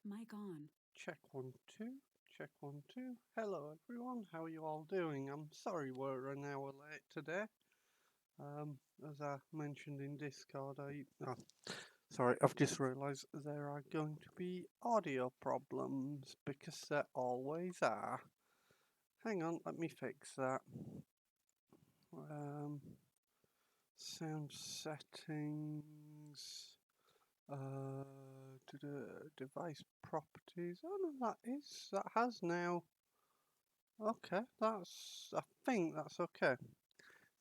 Mic on. Check 1 2. Check 1 2. Hello everyone, how are you all doing? I'm sorry we're an hour late today. As I mentioned in Discord, sorry, I've just realised there are going to be audio problems because there always are. Hang on, let me fix that. Um, Sound settings. To the device properties. Oh no, that has now. Okay, I think that's okay.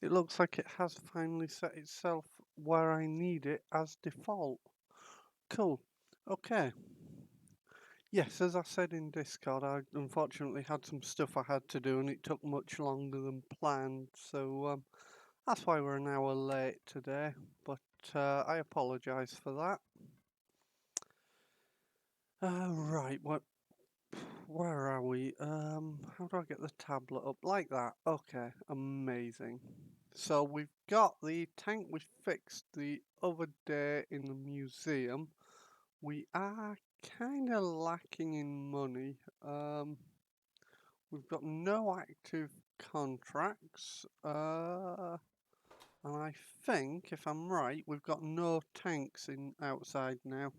It looks like it has finally set itself where I need it as default. Cool. Okay. Yes, as I said in Discord, I unfortunately had some stuff I had to do and it took much longer than planned. So that's why we're an hour late today. But I apologise for that. Right, where are we? How do I get the tablet up? Like that. Okay, amazing. So we've got the tank we fixed the other day in the museum. We are kind of lacking in money. We've got no active contracts. And I think, if I'm right, we've got no tanks in outside now.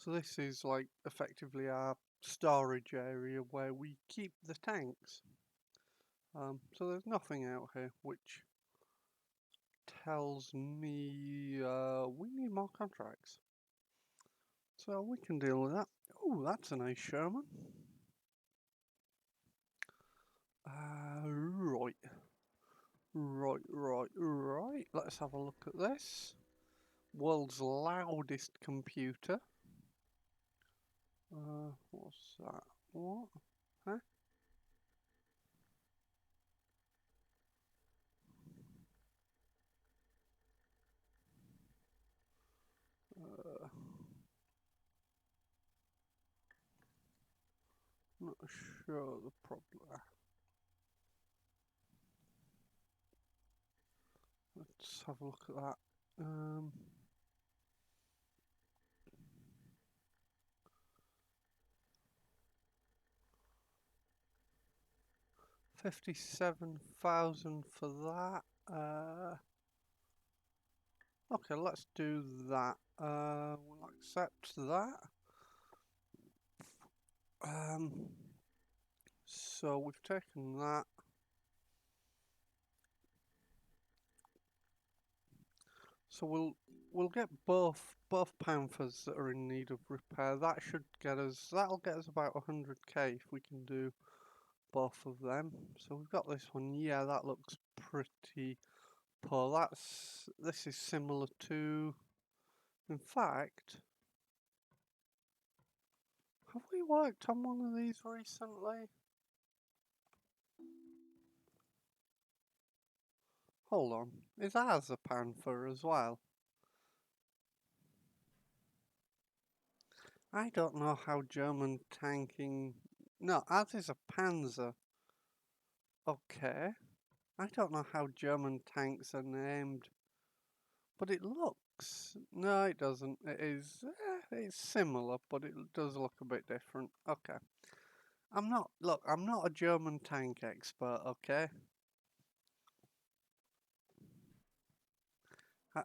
So this is like effectively our storage area where we keep the tanks. So there's nothing out here, which tells me we need more contracts. So we can deal with that. Oh, that's a nice Sherman. Right. Right. Let's have a look at this. World's loudest computer. What's that? What? Huh? Uh, Not sure the problem. Let's have a look at that. 57,000 for that. Okay, let's do that. We'll accept that. Um, so we've taken that. So we'll get both Panthers that are in need of repair. That'll get us about 100k if we can do both of them. So we've got this one. Yeah, that looks pretty poor. This is similar to. In fact, have we worked on one of these recently? Hold on. Is ours a Panther as well? I don't know how German tanking. No, ours is a Panzer. Okay. I don't know how German tanks are named. But it looks. No, it doesn't. It is. It's similar, but it does look a bit different. Okay. I'm not. Look, I'm not a German tank expert, okay?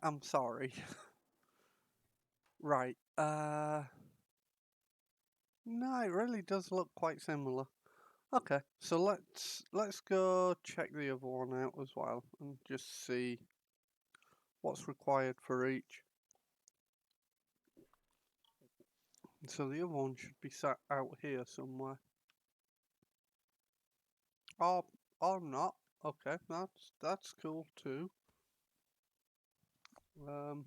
I'm sorry. Right. No, it really does look quite similar. Okay, so let's go check the other one out as well and just see what's required for each. So the other one should be sat out here somewhere. Or or not. Okay, that's cool too. Um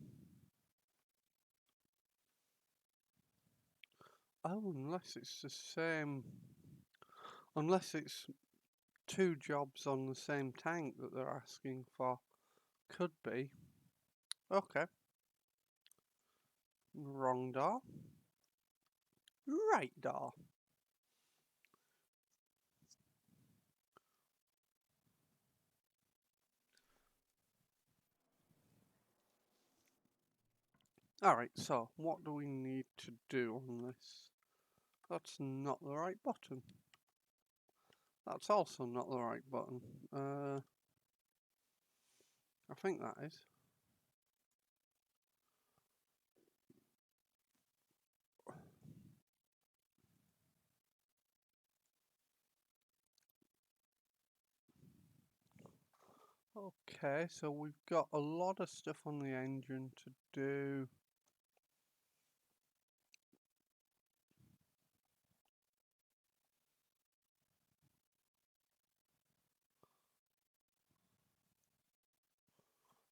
unless it's the same, unless it's two jobs on the same tank that they're asking for. Could be. Okay. Wrong door. Right door. Alright, so what do we need to do on this? That's not the right button. That's also not the right button. I think that is. Okay, so we've got a lot of stuff on the engine to do.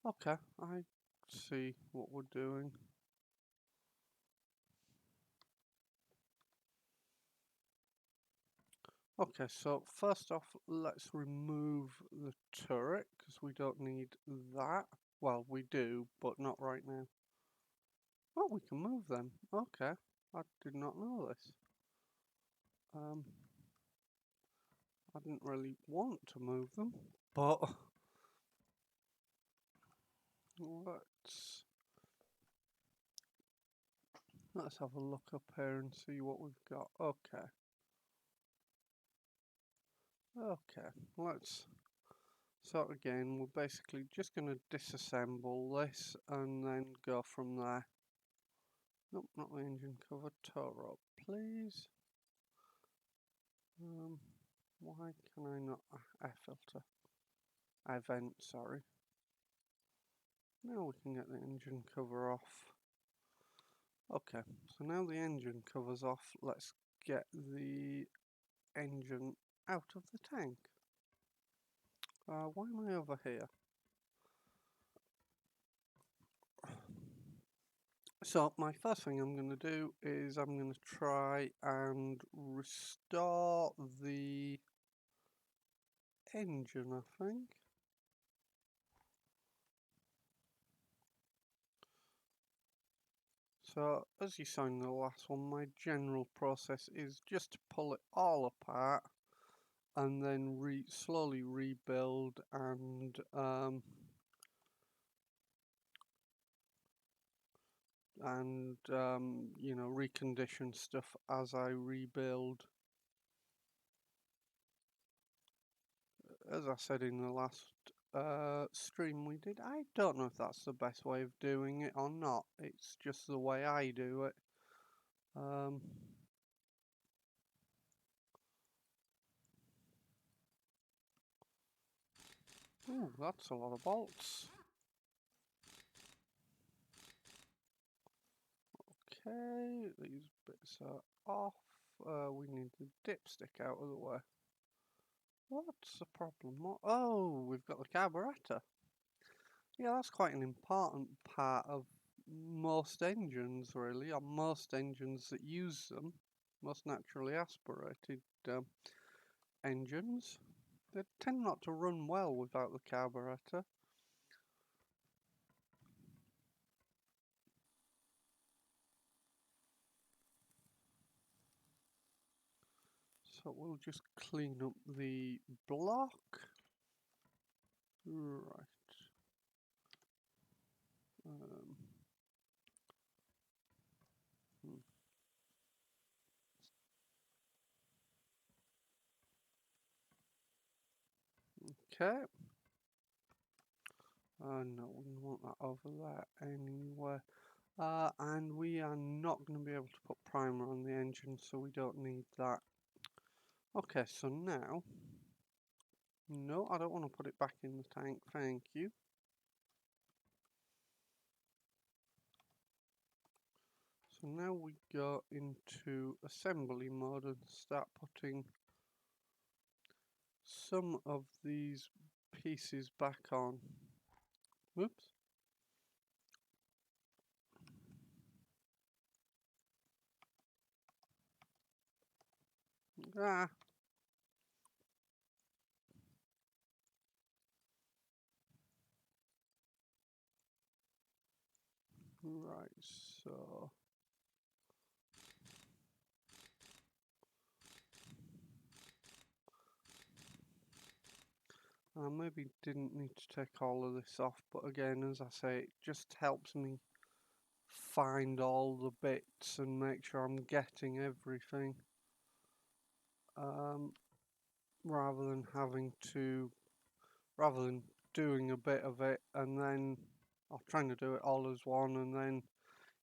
Okay, I see what we're doing. Okay, so first off, let's remove the turret, because we don't need that. Well, we do, but not right now. Oh, we can move them. Okay, I did not know this. I didn't really want to move them, but let's have a look up here and see what we've got. Okay. Okay, so again, we're basically just going to disassemble this and then go from there. Nope, not the engine cover. Tow rope, please. Why can I not air filter? Air vent, sorry. Now we can get the engine cover off. Okay, so now the engine cover's off, let's get the engine out of the tank. Why am I over here? So my first thing I'm going to do is I'm going to try and restore the engine, I think. So as you saw in the last one, my general process is just to pull it all apart and then slowly rebuild and you know, recondition stuff as I rebuild. As I said in the last stream we did, I don't know if that's the best way of doing it or not. It's just the way I do it. Ooh, that's a lot of bolts. Okay, these bits are off. We need the dipstick out of the way. What's the problem? Oh, we've got the carburetor. Yeah, that's quite an important part of most engines, really, or most engines that use them. Most naturally aspirated engines. They tend not to run well without the carburetor. So we'll just clean up the block. Right. Um, okay. No, we want that over there anyway. And we are not going to be able to put primer on the engine, so we don't need that. Okay, so now... No, I don't want to put it back in the tank, thank you. So now we go into assembly mode and start putting some of these pieces back on. Whoops. Ah. Right, so... I maybe didn't need to take all of this off, but again, as I say, it just helps me find all the bits and make sure I'm getting everything. Rather than doing a bit of it and then, or trying to do it all as one and then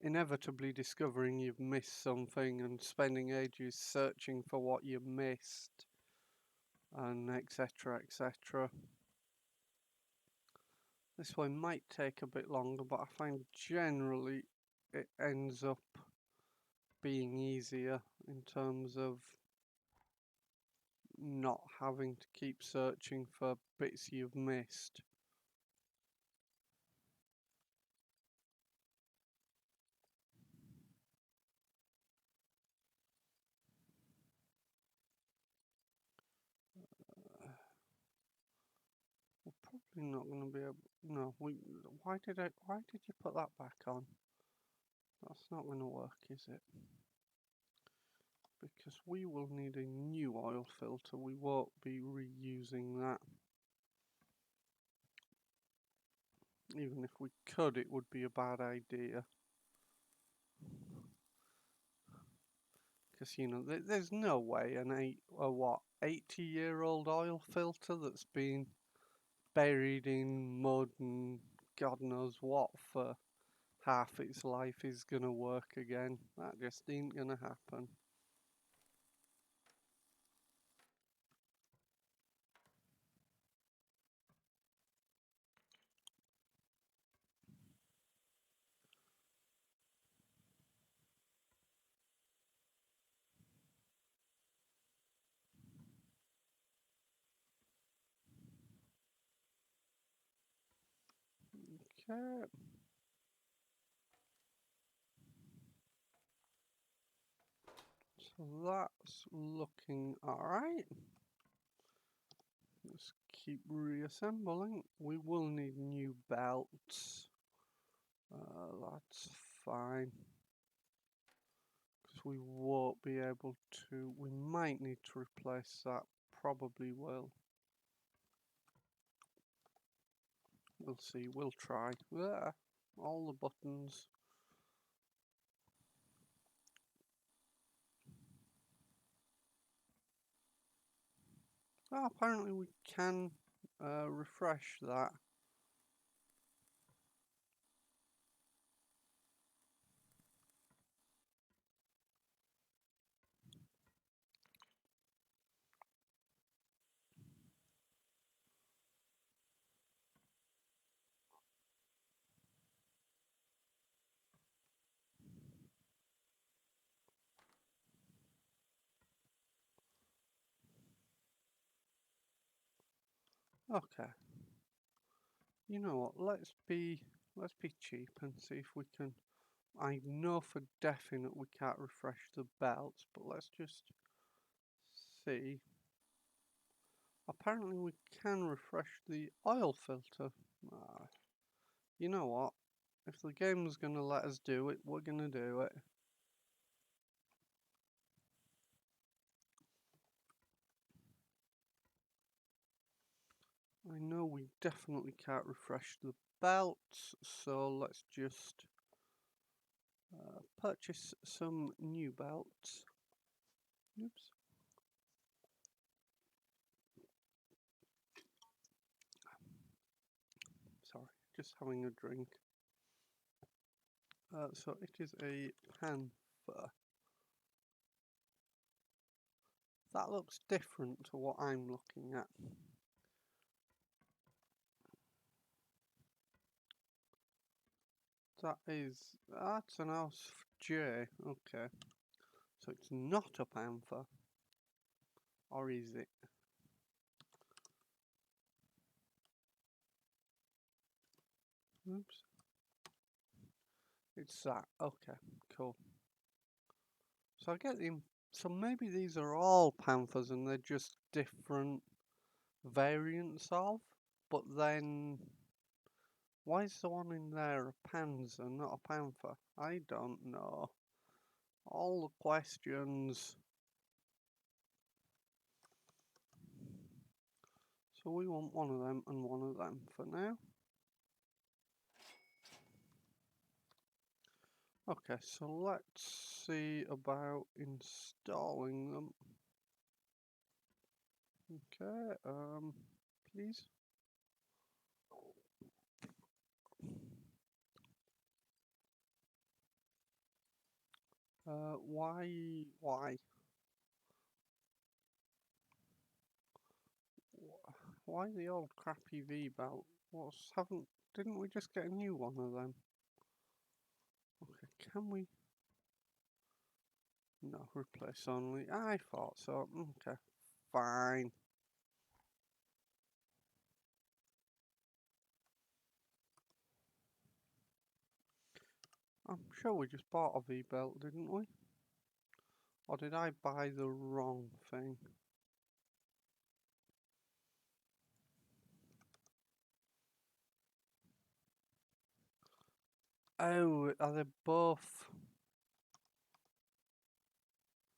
inevitably discovering you've missed something and spending ages searching for what you missed, and etc. etc. This one might take a bit longer, but I find generally it ends up being easier in terms of not having to keep searching for bits you've missed. We're probably not going to be able. No, Why did you put that back on? That's not going to work, is it? Because we will need a new oil filter. We won't be reusing that. Even if we could, it would be a bad idea. Because, you know, there's no way an 80-year-old oil filter that's been buried in mud and God knows what for half its life is gonna work again. That just ain't gonna happen. Okay. So that's looking alright. Let's keep reassembling. We will need new belts. That's fine. Because we won't be able to. We might need to replace that. Probably will. We'll see. We'll try. All the buttons. Apparently we can refresh that. Okay. You know what? Let's be cheap and see if we can. I know for definite we can't refresh the belts, but let's just see. Apparently we can refresh the oil filter. You know what? If the game's gonna let us do it, we're gonna do it. I know we definitely can't refresh the belts, so let's just purchase some new belts. Oops. Sorry, just having a drink. So it is a panther. That looks different to what I'm looking at. That's an J. Okay. So it's not a panther. Or is it? Oops. It's that. Okay, cool. So I get so maybe these are all panthers and they're just different variants of, but then why is the one in there a panzer, not a panther? I don't know. All the questions. So we want one of them and one of them for now. Okay, so let's see about installing them. Okay, please. Why? Why the old crappy V-belt? Didn't we just get a new one of them? Okay, can we? No, replace only. I thought so. Okay, fine. I'm sure we just bought a V-belt, didn't we? Or did I buy the wrong thing? Oh, are they both?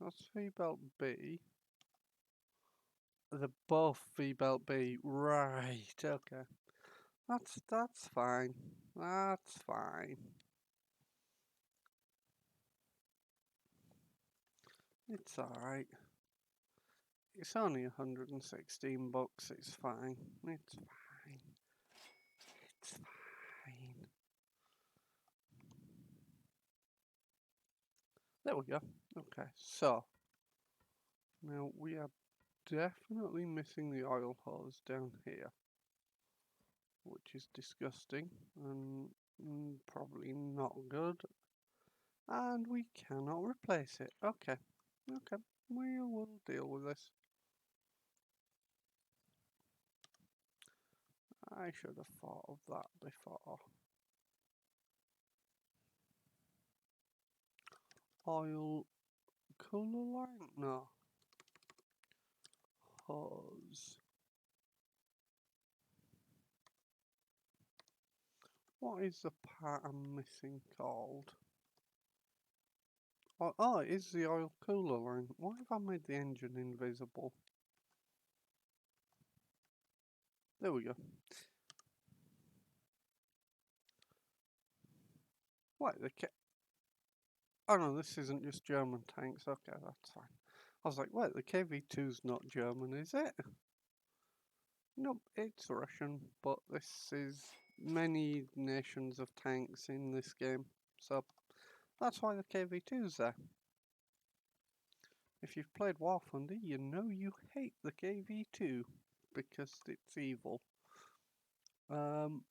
That's V-belt B. They're both V-belt B. Right, okay. That's fine. That's fine. It's alright. It's only 116 bucks, it's fine. It's fine. It's fine. There we go. Okay, so now we are definitely missing the oil hose down here, which is disgusting and probably not good. And we cannot replace it. Okay, okay, we will deal with this. I should have thought of that before. Oil cooler line? No. Hose. What is the part I'm missing called? Oh, it is the oil cooler line. Why have I made the engine invisible? There we go. Wait, oh no, this isn't just German tanks. Okay, that's fine. I was like, wait, the KV2's not German, is it? Nope, it's Russian, but this is many nations of tanks in this game, so that's why the KV2's there. If you've played War Thunder, you know you hate the KV2 because it's evil. So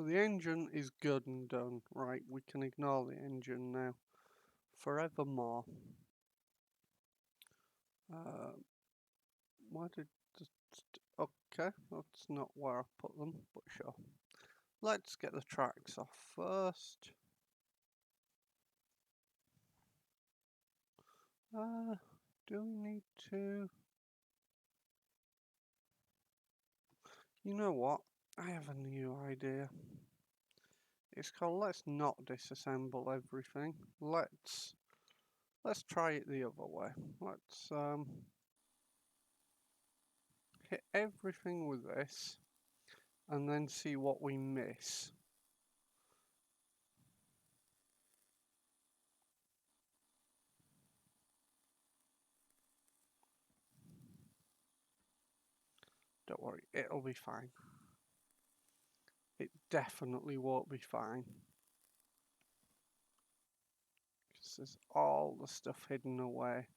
the engine is good and done, right? We can ignore the engine now, forevermore. Uh, why did okay, that's not where I put them, but sure. Let's get the tracks off first. Do we need to? You know what? I have a new idea. It's called let's not disassemble everything. Let's try it the other way. Let's hit everything with this and then see what we miss. Don't worry, it'll be fine. It definitely won't be fine. Because there's all the stuff hidden away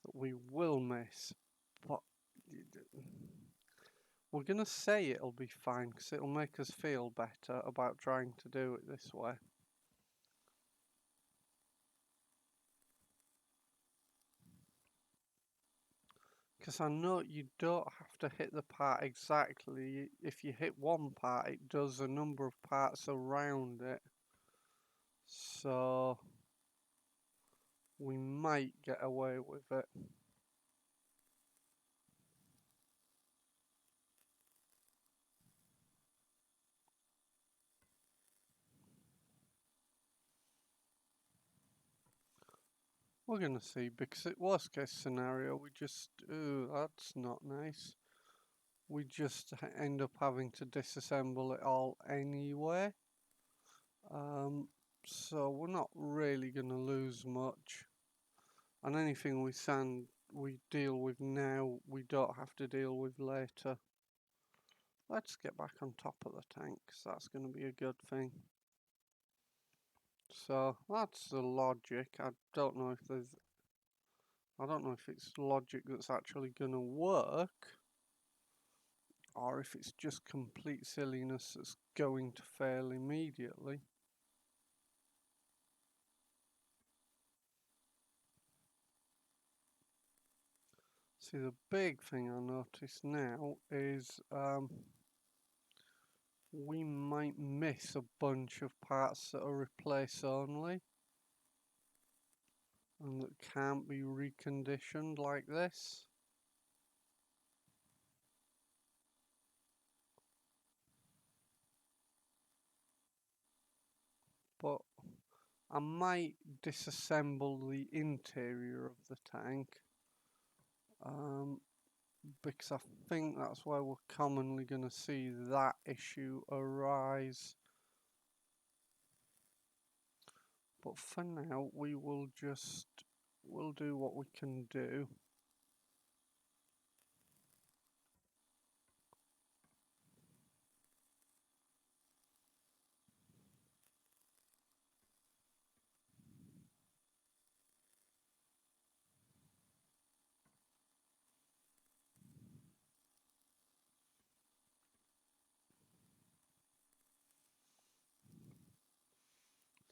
that we will miss. But we're going to say it'll be fine because it'll make us feel better about trying to do it this way. Because I know you don't have to hit the part exactly. If you hit one part, it does a number of parts around it. So we might get away with it. We're gonna see, because it worst case scenario, we just, ooh, that's not nice. We just end up having to disassemble it all anyway. So we're not really going to lose much. And anything we deal with now, we don't have to deal with later. Let's get back on top of the tank, 'cause that's going to be a good thing. So that's the logic. I don't know if it's logic that's actually going to work, or if it's just complete silliness that's going to fail immediately. See, the big thing I notice now is we might miss a bunch of parts that are replace only and that can't be reconditioned like this. But I might disassemble the interior of the tank because I think that's where we're commonly going to see that issue arise. But for now, we'll do what we can do.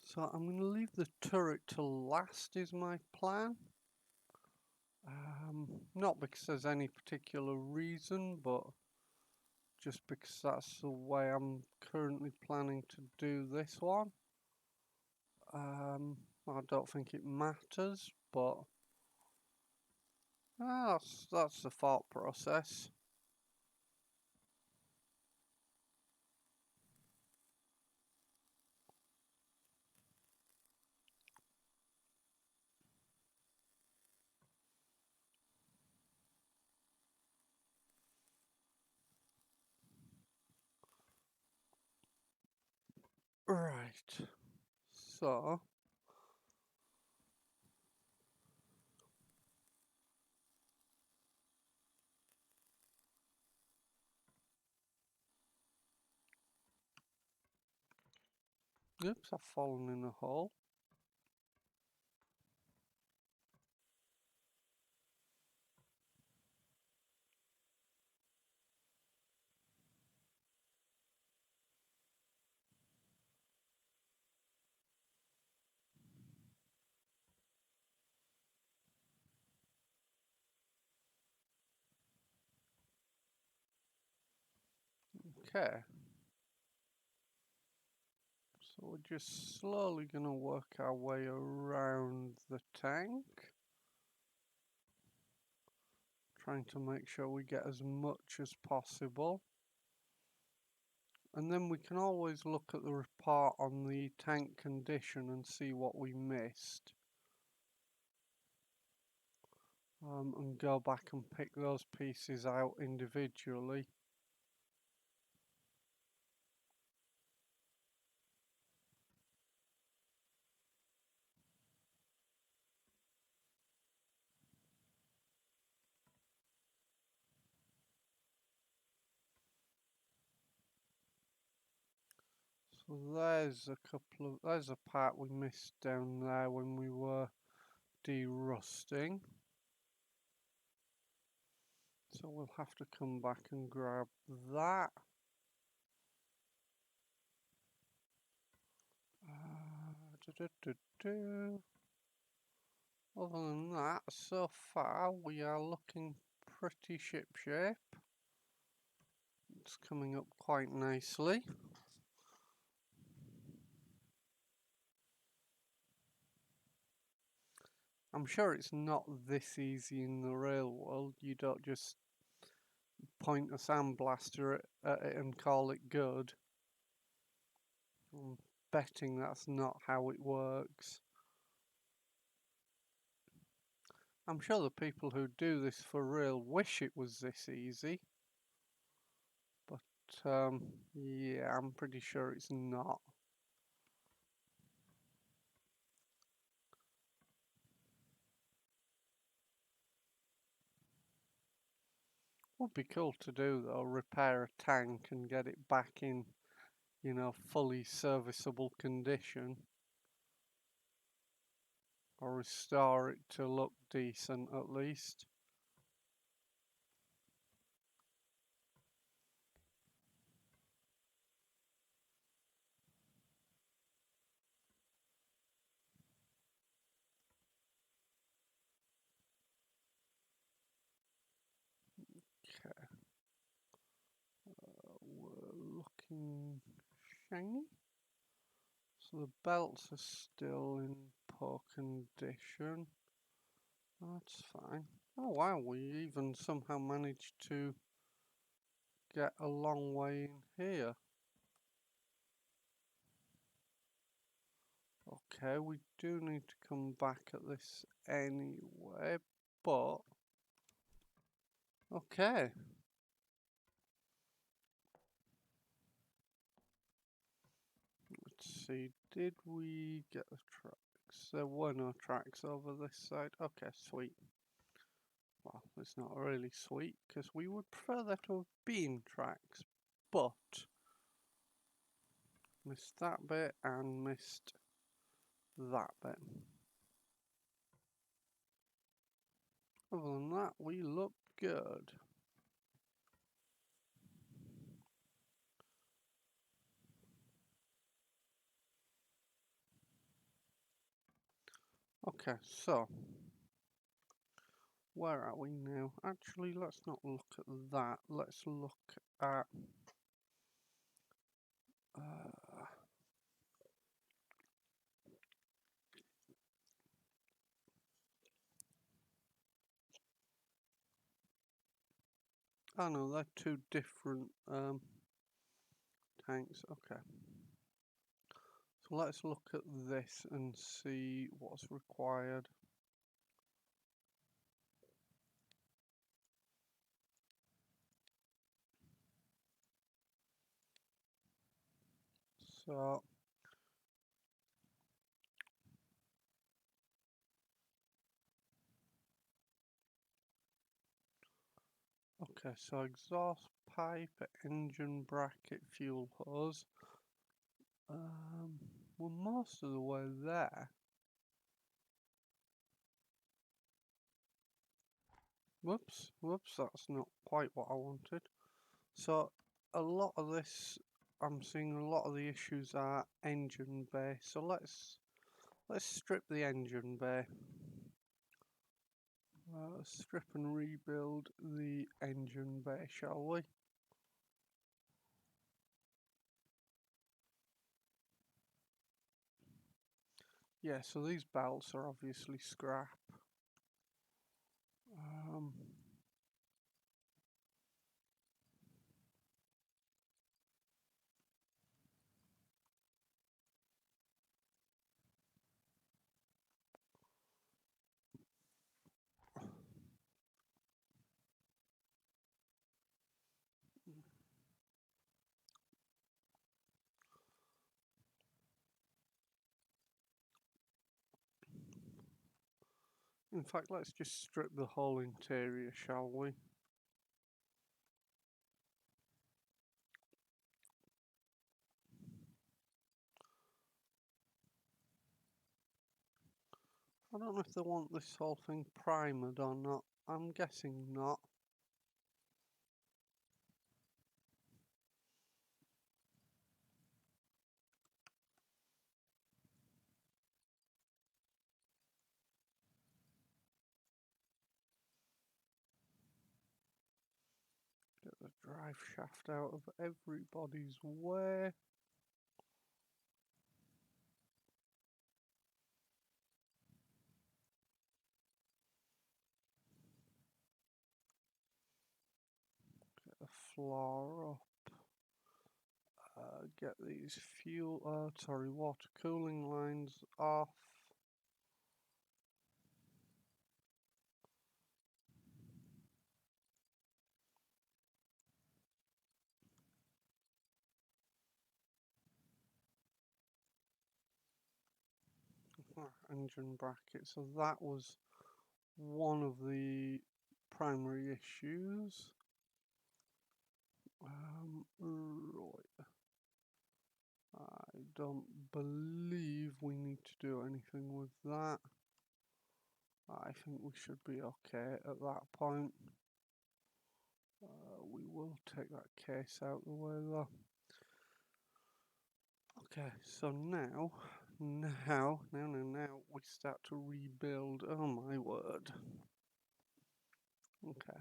So I'm going to leave the turret till last is my plan. Not because there's any particular reason, but just because that's the way I'm currently planning to do this one. I don't think it matters, but that's the thought process. Right. So oops, I've fallen in a hole. Okay. So we're just slowly going to work our way around the tank, trying to make sure we get as much as possible. And then we can always look at the report on the tank condition and see what we missed. And go back and pick those pieces out individually. So there's a part we missed down there when we were derusting. So we'll have to come back and grab that. Other than that, so far we are looking pretty shipshape. It's coming up quite nicely. I'm sure it's not this easy in the real world. You don't just point a sandblaster at it and call it good. I'm betting that's not how it works. I'm sure the people who do this for real wish it was this easy. But yeah, I'm pretty sure it's not. Would be cool to do though, repair a tank and get it back in, fully serviceable condition. Or restore it to look decent at least. Okay. We're looking shiny. So the belts are still in poor condition. That's fine. Oh wow, we even somehow managed to get a long way in here. Okay, we do need to come back at this anyway, but okay. Let's see, did we get the tracks? There were no tracks over this side. Okay, sweet. Well, it's not really sweet, because we would prefer there to have been tracks, but missed that bit and missed that bit. Other than that, we look good. Okay, so where are we now? Actually, let's not look at that. Let's look at oh no, they're two different tanks. Okay. So let's look at this and see what's required. So okay, so exhaust pipe, engine bracket, fuel hose. We're most of the way there. Whoops, that's not quite what I wanted. So a lot of this, I'm seeing a lot of the issues are engine bay. So let's strip the engine bay. Strip and rebuild the engine bay, shall we? Yeah, so these belts are obviously scrap. Um, in fact, let's just strip the whole interior, shall we? I don't know if they want this whole thing primered or not. I'm guessing not. Get the drive shaft out of everybody's way. Get the floor up. Get these water cooling lines off. Engine bracket. So that was one of the primary issues. Right. I don't believe we need to do anything with that. I think we should be okay at that point. We will take that case out the way though. Okay, so now, we start to rebuild. Oh my word. Okay.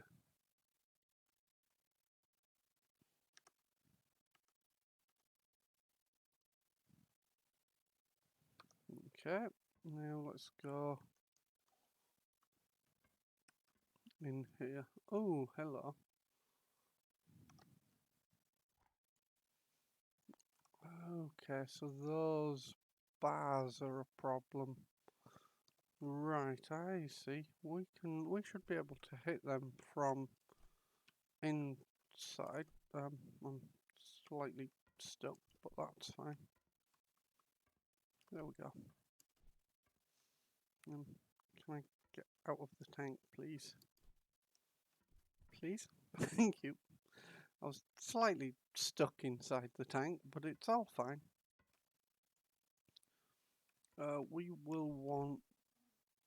Okay, now let's go in here. Oh, hello. Okay, so those bars are a problem. Right, I see. We should be able to hit them from inside. I'm slightly stuck, but that's fine. There we go. Can I get out of the tank, please? Please? Thank you. I was slightly stuck inside the tank, but it's all fine. We will want...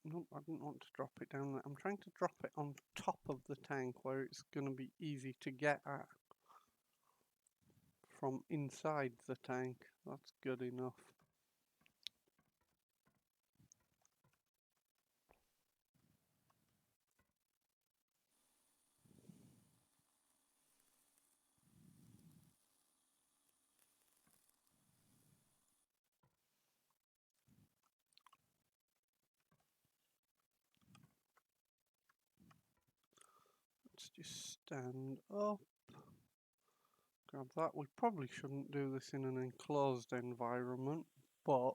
Nope, I didn't want to drop it down there. I'm trying to drop it on top of the tank where it's going to be easy to get at from inside the tank. That's good enough. Let's just stand up. Grab that. We probably shouldn't do this in an enclosed environment, but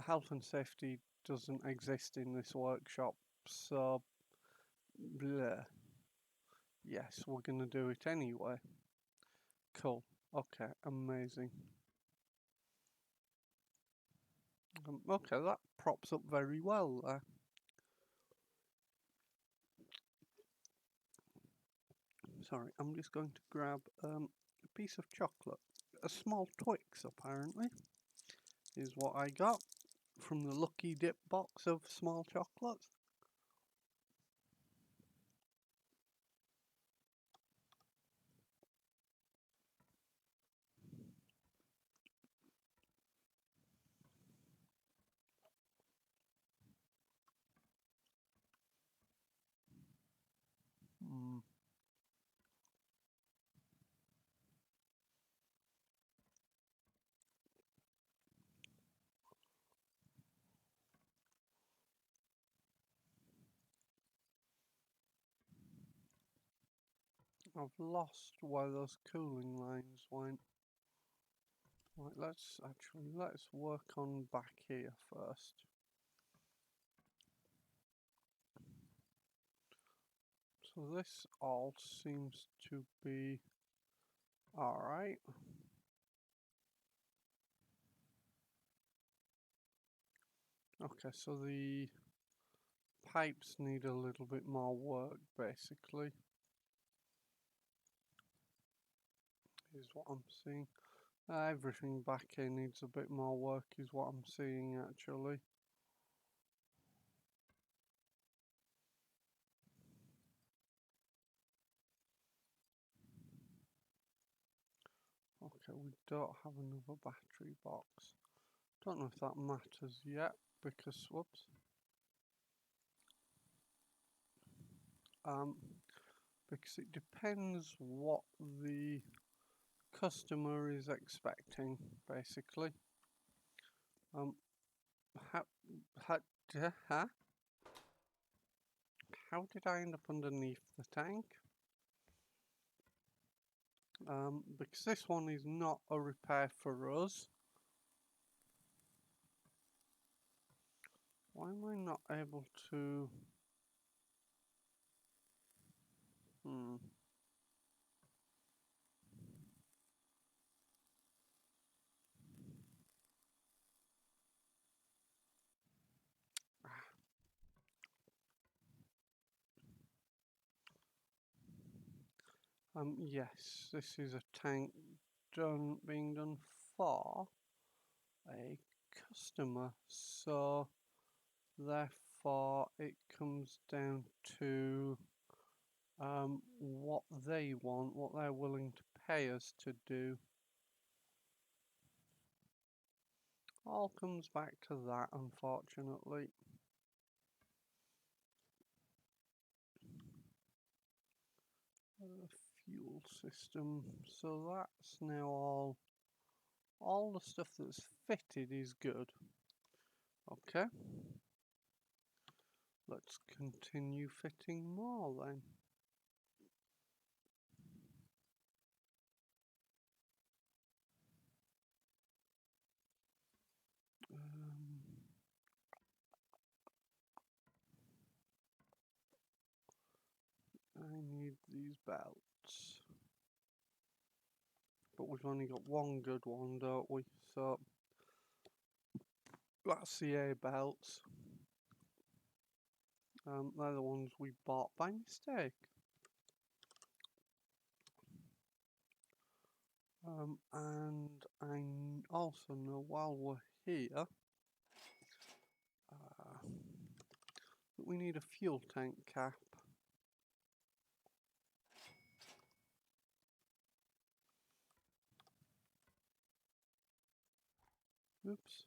health and safety doesn't exist in this workshop, so bleh. Yes, we're gonna do it anyway. Cool. Okay, amazing. Okay, that props up very well there. Sorry, I'm just going to grab a piece of chocolate. A small Twix, apparently, is what I got from the Lucky Dip box of small chocolates. Mm. I've lost where those cooling lines went. Right, let's work on back here first. So this all seems to be alright. Okay, so the pipes need a little bit more work, basically, is what I'm seeing. Everything back here needs a bit more work, is what I'm seeing, actually. Okay, we don't have another battery box. Don't know if that matters yet, because, whoops. Because it depends what the customer is expecting, basically. How, how, huh? How did I end up underneath the tank? Because this one is not a repair for us. Why am I not able to... Hmm. Yes, this is a tank being done for a customer, so therefore it comes down to what they want, what they're willing to pay us to do. All comes back to that, unfortunately. Fuel system, so that's now all the stuff that's fitted is good. Okay, let's continue fitting more then. I need these belts, but we've only got one good one, don't we? So that's the A belts. They're the ones we bought by mistake. And I also know while we're here, that we need a fuel tank cap. Oops.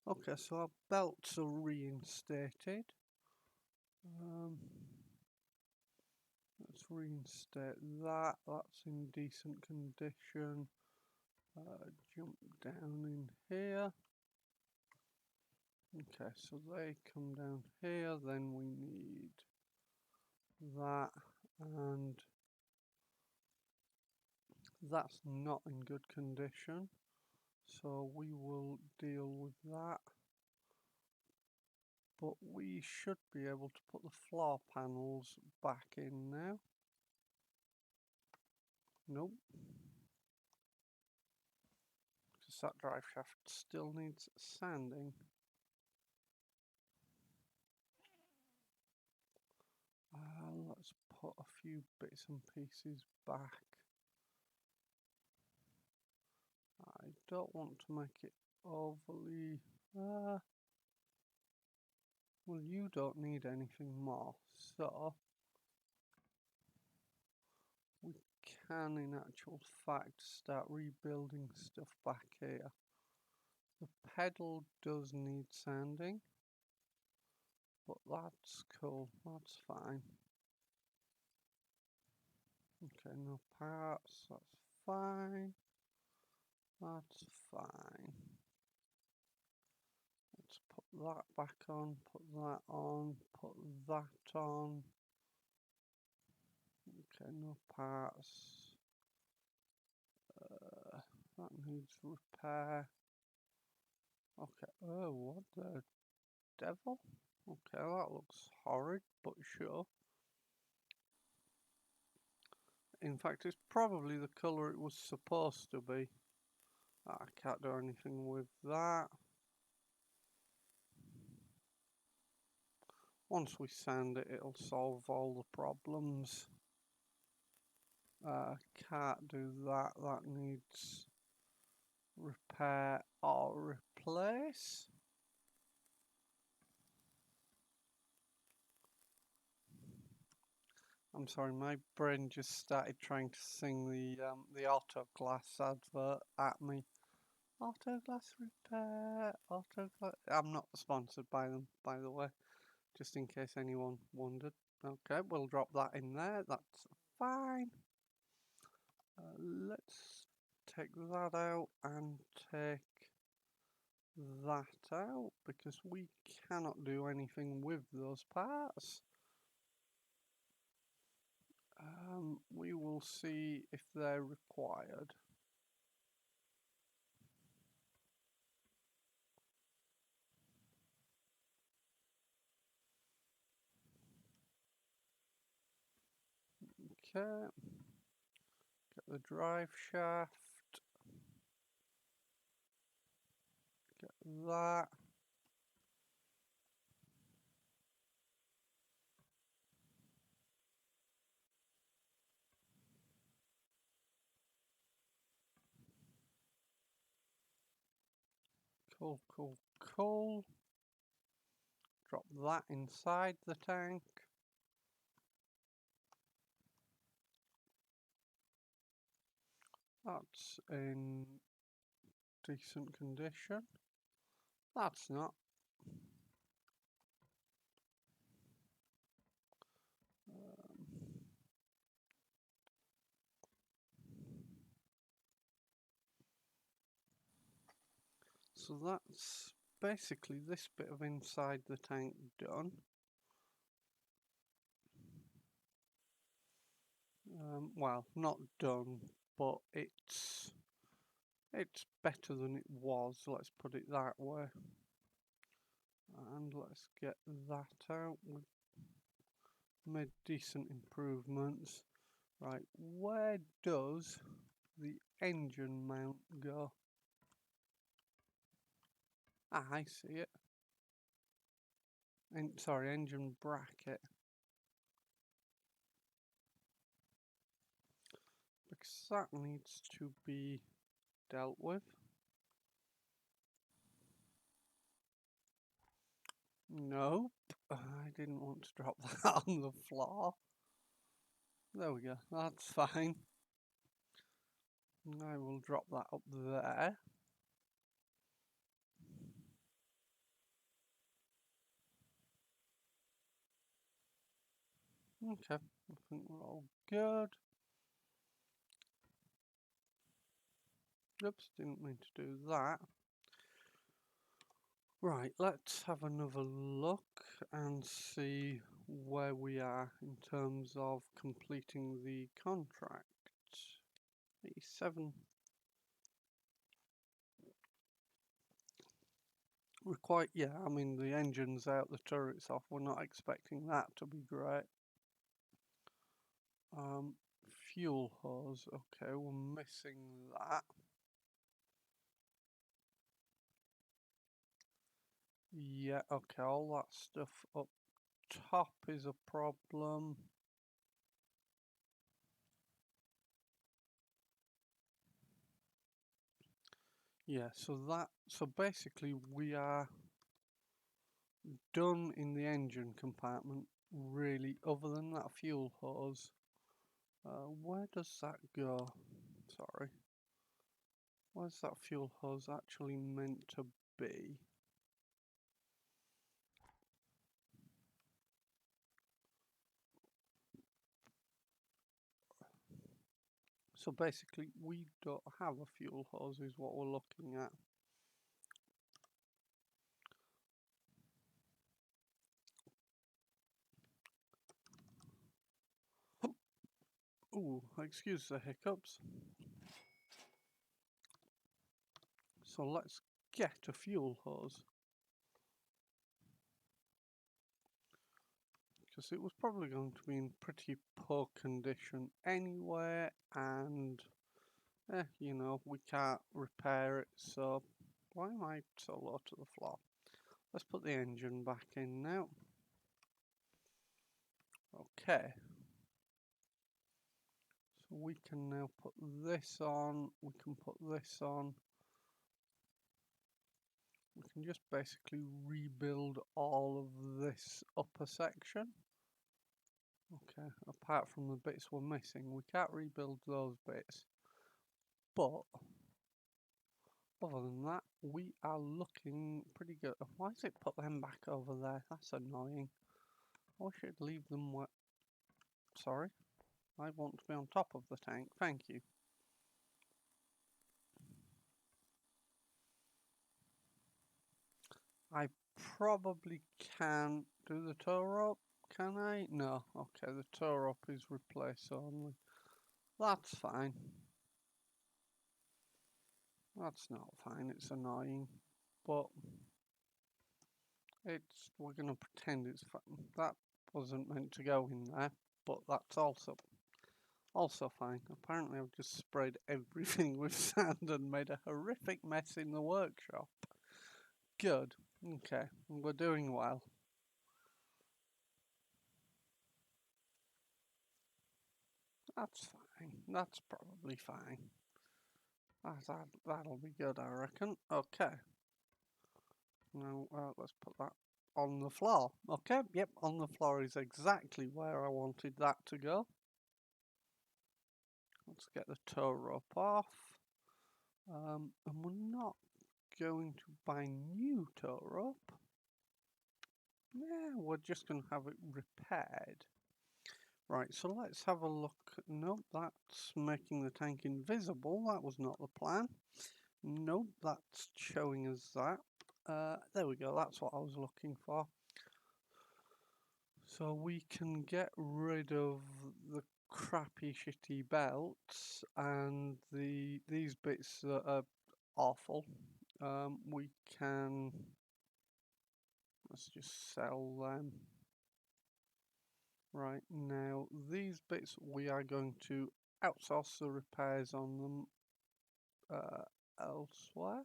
Okay, so our belts are reinstated. Let's reinstate that. That's in decent condition. Jump down in here. Okay, so they come down here. Then we need that, and that's not in good condition. So we will deal with that. But we should be able to put the floor panels back in now. Nope. Because that drive shaft still needs sanding. Let's put a few bits and pieces back. I don't want to make it overly... well, you don't need anything more, so we can in actual fact start rebuilding stuff back here. The pedal does need sanding, but that's cool, that's fine. Okay, no parts, that's fine. That's fine. Let's put that back on, put that on, put that on. Okay, no parts. That needs repair. Okay, oh, what the devil? Okay, that looks horrid, but sure. In fact, it's probably the colour it was supposed to be. I can't do anything with that. Once we sand it, it'll solve all the problems. Can't do that. That needs repair or replace. I'm sorry, my brain just started trying to sing the Autoglass advert at me. Autoglass repair, Autoglass. I'm not sponsored by them, by the way, just in case anyone wondered. Okay, we'll drop that in there. That's fine. Let's take that out and take that out because we cannot do anything with those parts. We will see if they're required. Okay, get the drive shaft, get that. Cool, cool, cool. Drop that inside the tank. That's in decent condition. That's not. So that's basically this bit of inside the tank done. Well, not done, but it's better than it was, let's put it that way. And let's get that out. We've made decent improvements. Right, where does the engine mount go? Ah, I see it. Sorry, engine bracket. Because that needs to be dealt with. Nope, I didn't want to drop that on the floor. There we go, that's fine. I will drop that up there. Okay, I think we're all good. Oops, didn't mean to do that. Right, let's have another look and see where we are in terms of completing the contract. 87. We're quite, yeah, I mean the engine's out, the turret's off, we're not expecting that to be great. Fuel hose, okay, we're missing that. Yeah, okay, all that stuff up top is a problem. Yeah, so basically we are done in the engine compartment, really, other than that fuel hose. Where does that go? Sorry. Where's that fuel hose actually meant to be? So basically, we don't have a fuel hose is what we're looking at. Ooh, excuse the hiccups. So let's get a fuel hose. Because it was probably going to be in pretty poor condition anyway, and you know, we can't repair it, so why am I so low to the floor? Let's put the engine back in now. Okay. So we can now put this on, we can put this on. We can just basically rebuild all of this upper section. Okay, apart from the bits we're missing, we can't rebuild those bits. But other than that, we are looking pretty good. Why does it put them back over there? That's annoying. I wish it'd leave them where... Sorry. I want to be on top of the tank. Thank you. I probably can do the tow rope. Can I? No. Okay, the tow rope is replace only. That's fine. That's not fine. It's annoying. But we're going to pretend it's fine. That wasn't meant to go in there, but that's also fine. Apparently I've just sprayed everything with sand and made a horrific mess in the workshop. Good. Okay, we're doing well. That's fine. That's probably fine. That'll be good, I reckon. Okay. Now, let's put that on the floor. Okay, yep, on the floor is exactly where I wanted that to go. Let's get the tow rope off. And we're not going to buy new tow rope. Yeah, we're just going to have it repaired. Right, so let's have a look. Nope, that's making the tank invisible. That was not the plan. Nope, that's showing us that. There we go, that's what I was looking for. So we can get rid of the crappy shitty belts and these bits that are awful. We can, let's just sell them. Right, now these bits we are going to outsource the repairs on them elsewhere.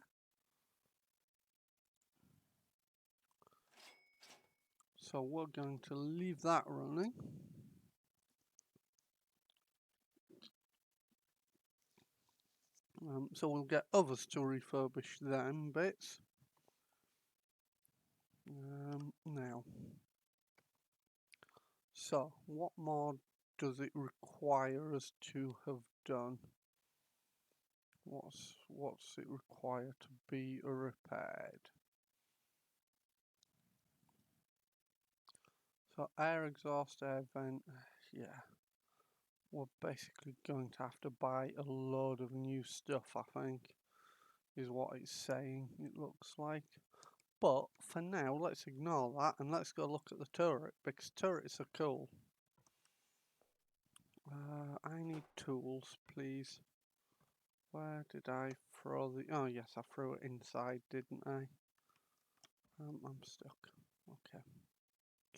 So we're going to leave that running. So we'll get others to refurbish them bits. Now, so what more does it require us to have done? What's it require to be repaired? So air exhaust, air vent, yeah. We're basically going to have to buy a load of new stuff, I think, is what it's saying, it looks like. But for now, let's ignore that and let's go look at the turret, because turrets are cool. I need tools, please. Where did I throw the... Oh yes, I threw it inside, didn't I? I'm stuck. Okay.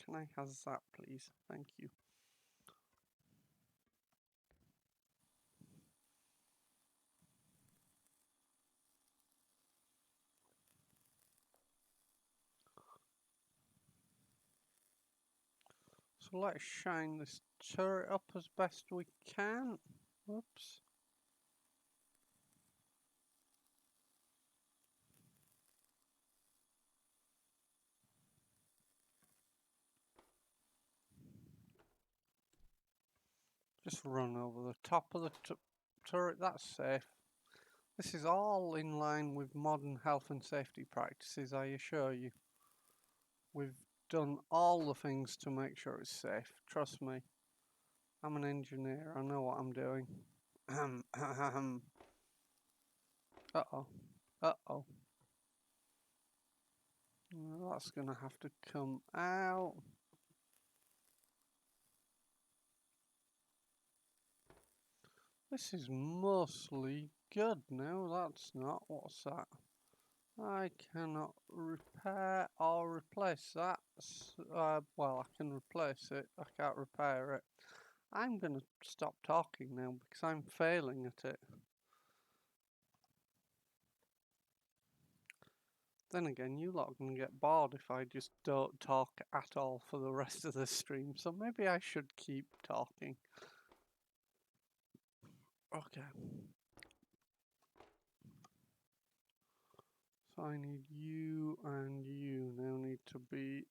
Can I have that, please? Thank you. So let's shine this turret up as best we can. Whoops. Just run over the top of the turret, that's safe. This is all in line with modern health and safety practices, I assure you. We've done all the things to make sure it's safe, trust me. I'm an engineer, I know what I'm doing. Uh-oh. Uh-oh. Well, that's gonna have to come out. This is mostly good now, that's not. What's that? I cannot repair or replace that. Well, I can replace it, I can't repair it. I'm gonna stop talking now because I'm failing at it. Then again, you lot are gonna get bored if I just don't talk at all for the rest of the stream, so maybe I should keep talking. Okay. So I need you and you now need to be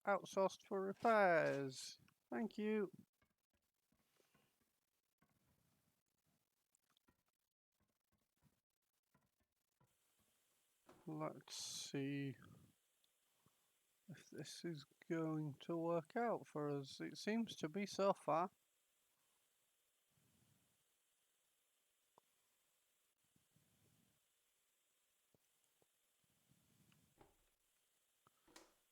outsourced for repairs. Thank you. Let's see if this is going to work out for us. It seems to be so far.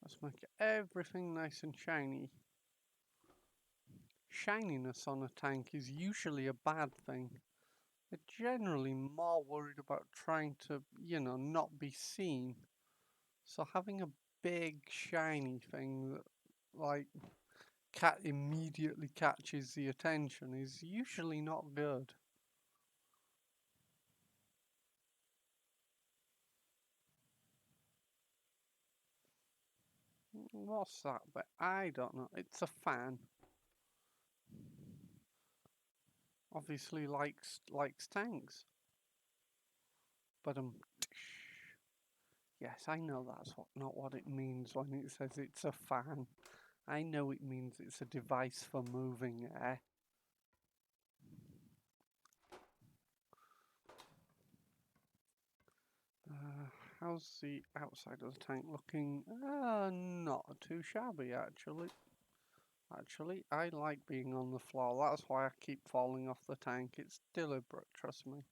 Let's make everything nice and shiny. Shininess on a tank is usually a bad thing. They're generally more worried about trying to, you know, not be seen. So having a big shiny thing that, like, immediately catches the attention is usually not good. What's that bit? I don't know. It's a fan. Obviously likes tanks. But Yes, I know that's not what it means when it says it's a fan. I know it means it's a device for moving air. How's the outside of the tank looking? Not too shabby actually. Actually, I like being on the floor. That's why I keep falling off the tank. It's deliberate, trust me.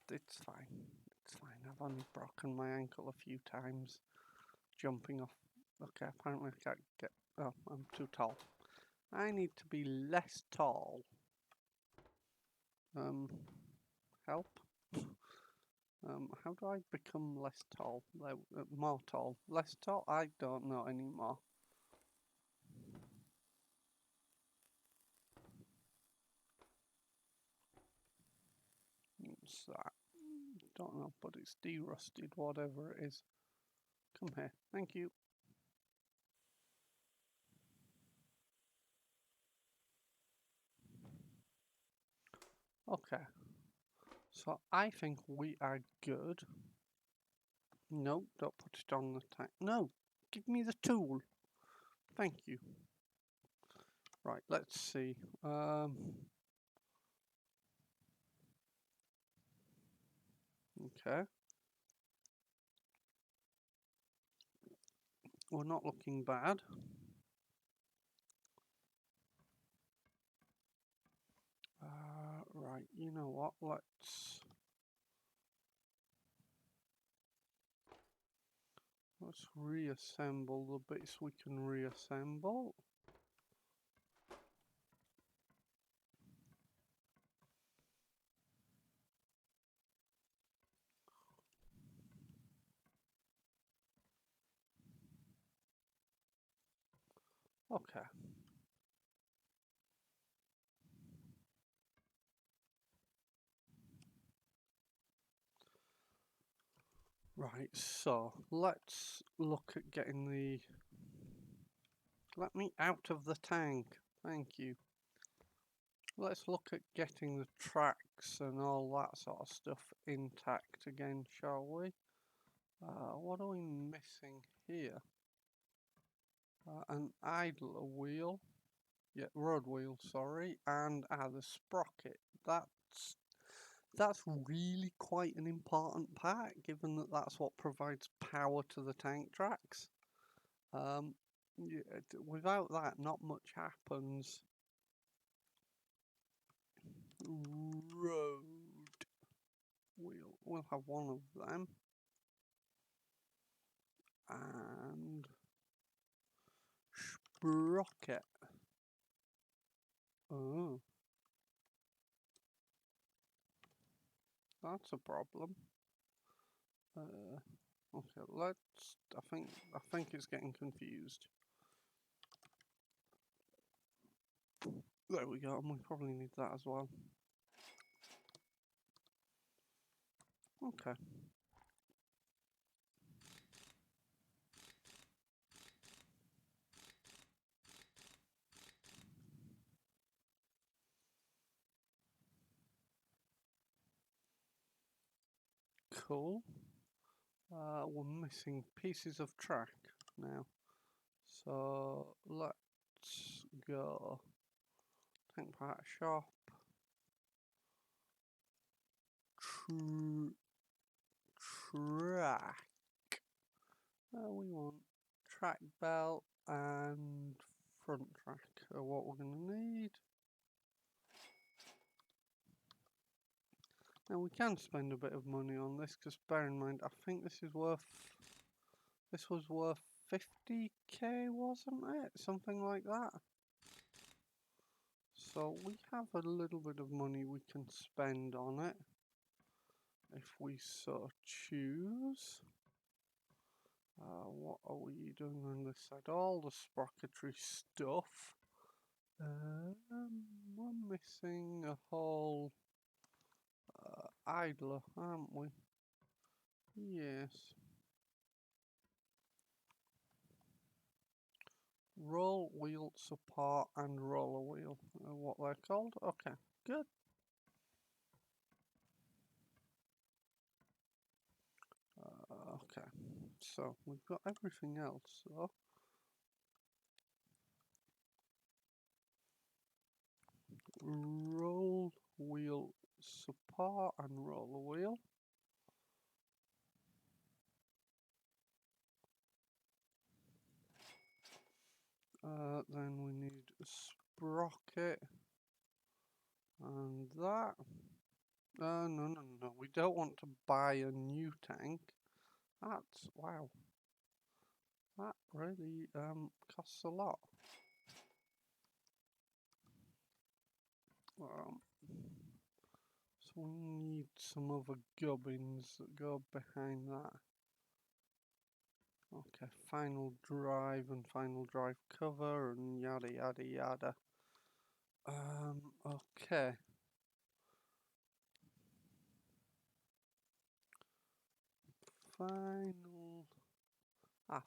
It's fine. It's fine. I've only broken my ankle a few times jumping off. Okay, apparently I can't get. Oh, I'm too tall. I need to be less tall. Help. How do I become less tall? More tall. Less tall? I don't know anymore. What's that? Don't know, but it's de-rusted, whatever it is. Come here. Thank you. Okay. So I think we are good. No, don't put it on the tank. No, give me the tool. Thank you. Right, let's see. Okay. We're not looking bad. Right, you know what? Let's reassemble the bits we can reassemble. Okay. Right, so let's look at getting the... Let me out of the tank. Thank you. Let's look at getting the tracks and all that sort of stuff intact again, shall we? What are we missing here? An idler wheel. Yeah, road wheel, sorry. And the sprocket. That's really quite an important part, given that that's what provides power to the tank tracks. Yeah, without that, not much happens. Road wheel. We'll have one of them. And sprocket. Oh, that's a problem. Okay, let's. I think it's getting confused. There we go, and we probably need that as well. Okay. Cool. We're missing pieces of track now. So let's go tank part shop. Track. We want track belt and front track are what we're going to need. Now we can spend a bit of money on this because bear in mind I think this was worth 50k, wasn't it? Something like that. So we have a little bit of money we can spend on it if we so choose. What are we doing on this side? All the sprocketry stuff. We're missing a whole idler, aren't we? Yes. Roll wheel support and roller wheel. What they're called? Okay, good. so we've got everything else, so roll wheel support and roller wheel. Then we need a sprocket and that. No, we don't want to buy a new tank. That's, wow, that really costs a lot. So we need some other gubbins that go behind that. Okay, final drive and final drive cover and yada yada yada. Okay.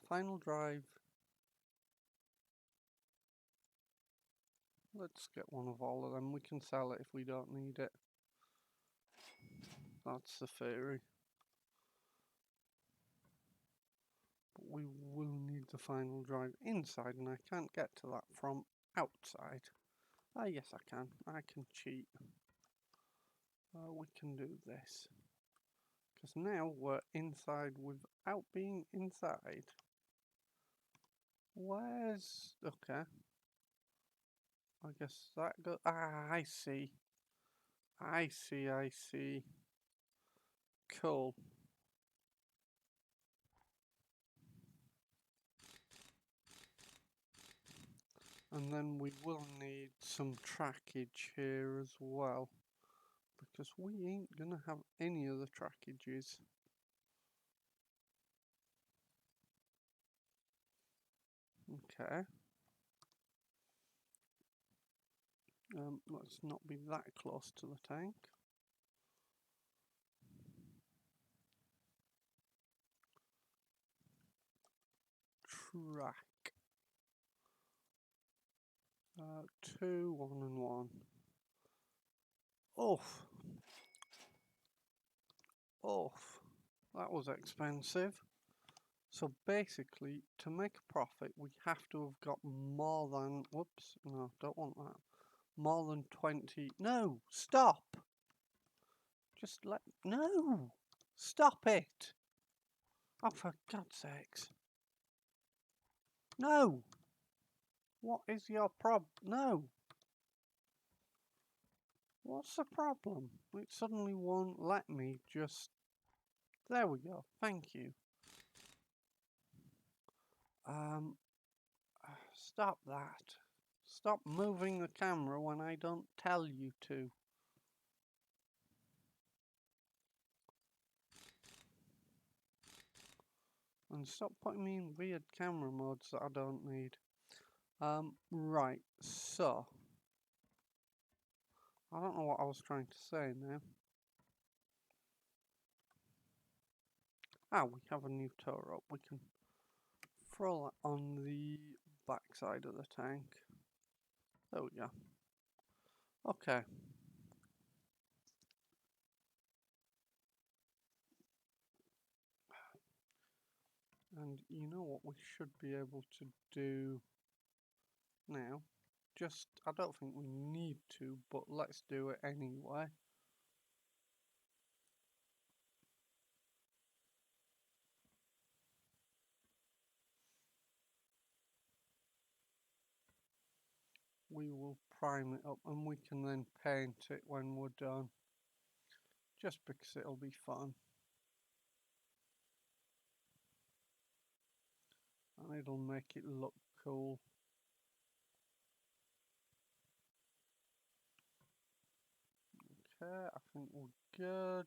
Final drive. Let's get one of all of them. We can sell it if we don't need it. That's the theory. But we will need the final drive inside, and I can't get to that from outside. Ah, yes I can. I can cheat. We can do this. Because now we're inside without being inside. Where's... Okay. I guess that goes... Ah, I see. I see. Cool. And then we will need some trackage here as well. Because we ain't gonna have any of the trackages. Okay. Let's not be that close to the tank. Track. 2, 1 and 1. Oof. That was expensive. So basically, to make a profit, we have to have got more than... Whoops, no, don't want that. More than 20... No, stop! Just let... No! Stop it! Oh, for God's sakes. No! What is your No! What's the problem? It suddenly won't let me just... There we go. Thank you. Stop that. Stop moving the camera when I don't tell you to. And stop putting me in weird camera modes that I don't need. Right, so... I don't know what I was trying to say now. We have a new tow rope. We can throw that on the back side of the tank. There we go. Okay. And you know what we should be able to do now? I don't think we need to, but let's do it anyway. We will prime it up and we can then paint it when we're done. Just because it'll be fun. And it'll make it look cool. Okay, I think we're good.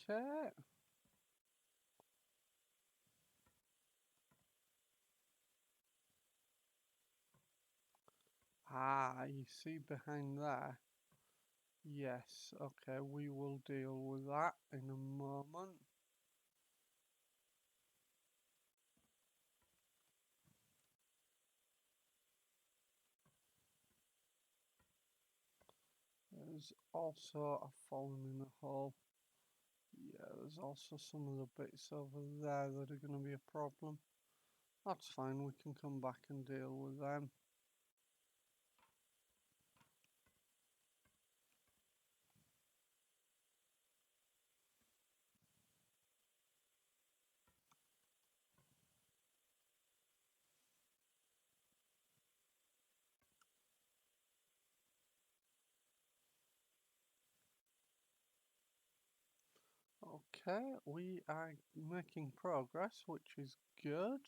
Okay. You see behind there, Yes, okay, we will deal with that in a moment. There's also a fallen in a hole. Yeah, there's also some of the bits over there that are going to be a problem. That's fine, we can come back and deal with them. Okay, we are making progress, which is good.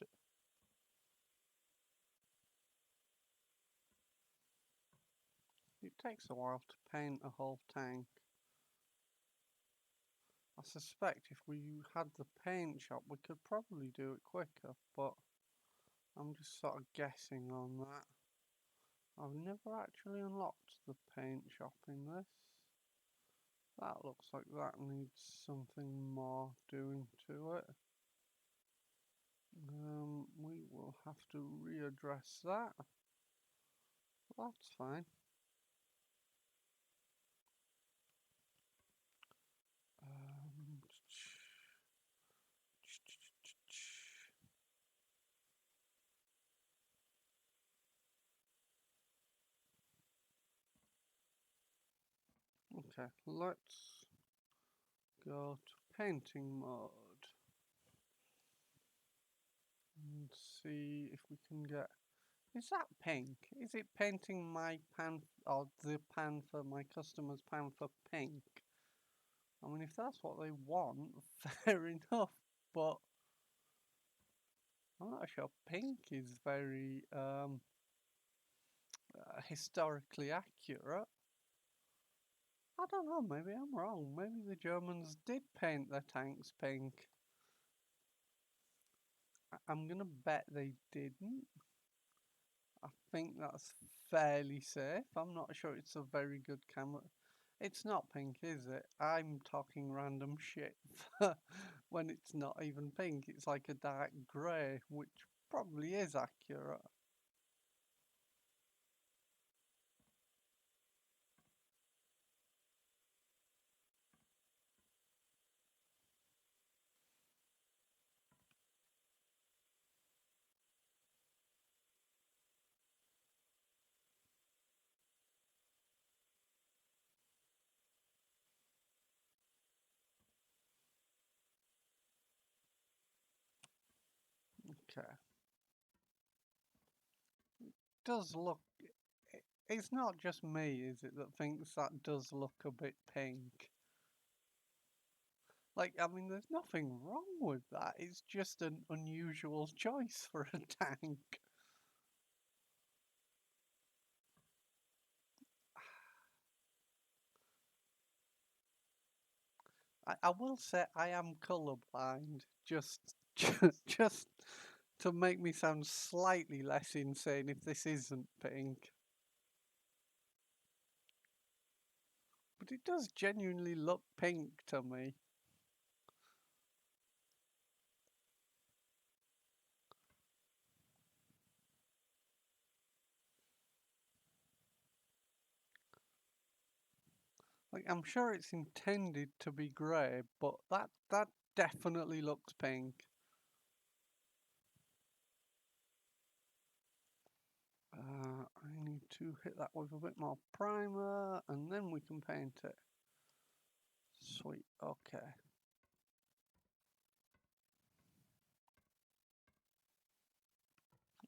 It takes a while to paint a whole tank. I suspect if we had the paint shop, we could probably do it quicker, but I'm just sort of guessing on that. I've never actually unlocked the paint shop in this. That looks like that needs something more doing to it. We will have to readdress that. That's fine. Um, okay, let's go to painting mode and see if we can get. Is that pink? Is it painting my pan or the pan for my customer's pan for pink? I mean, if that's what they want, fair enough, but I'm not sure pink is very historically accurate. I don't know, maybe I'm wrong. Maybe the Germans did paint their tanks pink. I'm gonna bet they didn't. I think that's fairly safe. I'm not sure it's a very good camera. It's not pink, is it? I'm talking random shit when it's not even pink. It's like a dark grey, which probably is accurate. Okay. Does look. It's not just me, is it, that thinks that does look a bit pink? Like, I mean, there's nothing wrong with that. It's just an unusual choice for a tank. I will say I am colourblind, just to make me sound slightly less insane if this isn't pink. But it does genuinely look pink to me. Like, I'm sure it's intended to be grey, but that definitely looks pink. I need to hit that with a bit more primer, and then we can paint it. Sweet, okay.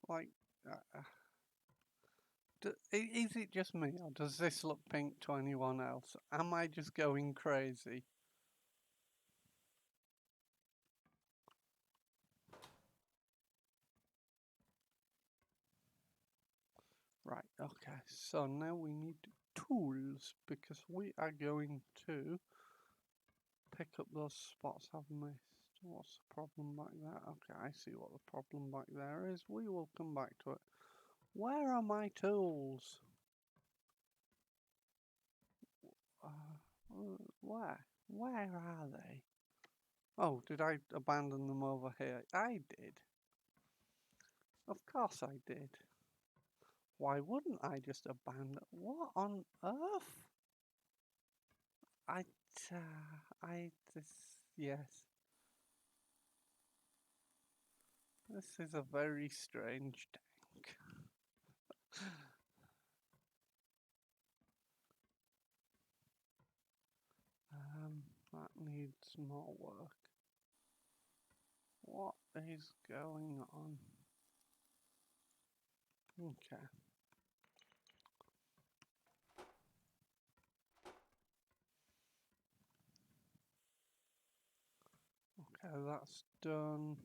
Like, is it just me, or does this look pink to anyone else? Am I just going crazy? Right, okay, so now we need tools, because we are going to pick up those spots I've missed. What's the problem back there? Okay, I see what the problem back there is. We will come back to it. Where are my tools? Where? Where are they? Oh, did I abandon them over here? I did. Of course I did. Why wouldn't I just abandon? What on earth? Yes. This is a very strange tank. That needs more work. What is going on? Okay. Okay, that's done.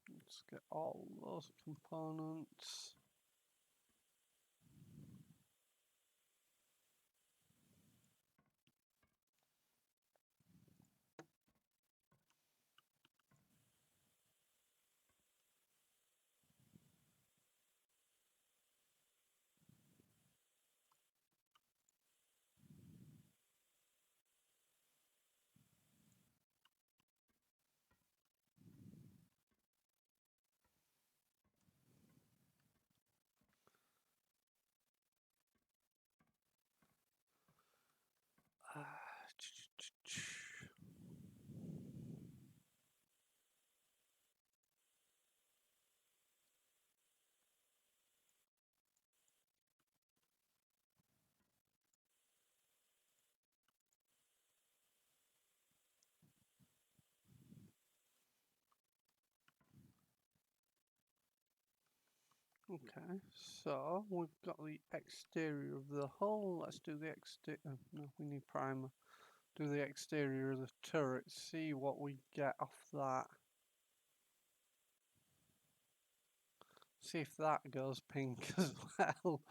Let's get all those components. Okay, so we've got the exterior of the hull. Let's do the exterior. No, we need primer. Do the exterior of the turret. See what we get off that. See if that goes pink as well.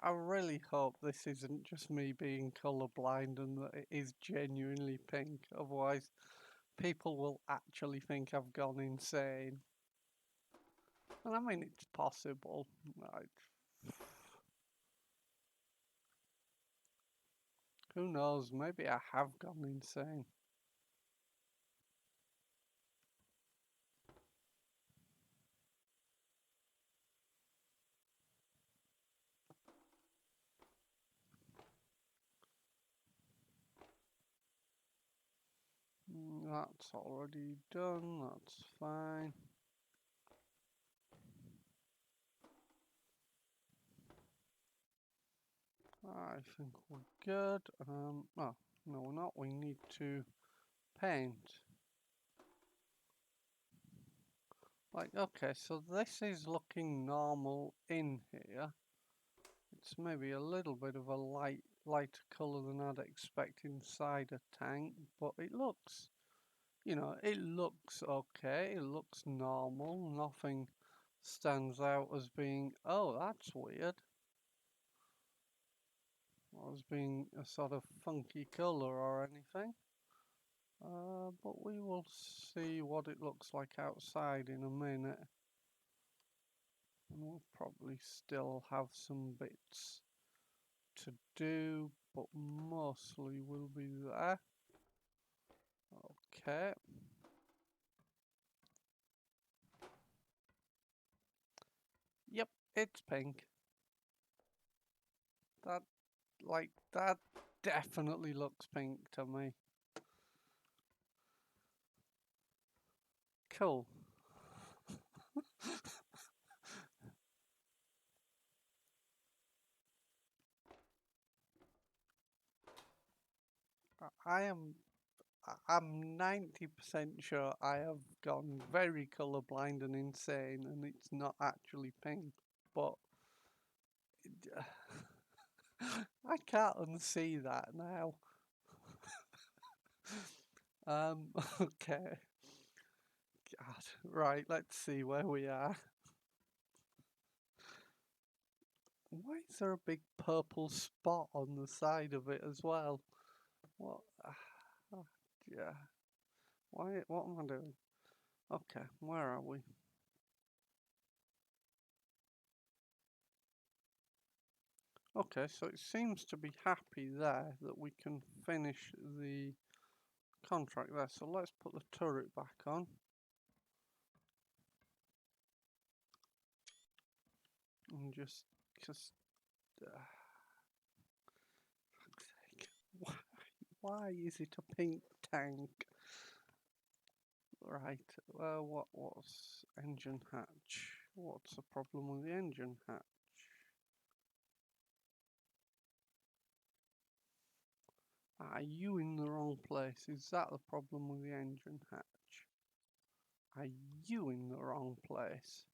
I really hope this isn't just me being colourblind and that it is genuinely pink. Otherwise, people will actually think I've gone insane. And I mean, it's possible. Who knows? Maybe I have gone insane. That's already done. That's fine. I think we're good. Oh, no, we're not. We need to paint. Like, okay, so this is looking normal in here. It's maybe a little bit of a lighter colour than I'd expect inside a tank, but it looks, it looks okay. It looks normal. Nothing stands out as being, oh, that's weird. Or as being a sort of funky colour or anything. But we will see what it looks like outside in a minute. And we'll probably still have some bits to do, but mostly we'll be there. Okay. Yep, it's pink. That, that definitely looks pink to me. Cool. I'm 90% sure I have gone very colourblind and insane and it's not actually pink, but I can't unsee that now. Okay. God, right, let's see where we are. Why is there a big purple spot on the side of it as well? What? Yeah. Why? What am I doing? Okay, where are we? Okay, so it seems to be happy there that we can finish the contract there. So let's put the turret back on. And just fuck's sake. Why is it a pink tank? Right, what's engine hatch? What's the problem with the engine hatch? Are you in the wrong place? Is that the problem with the engine hatch? Are you in the wrong place?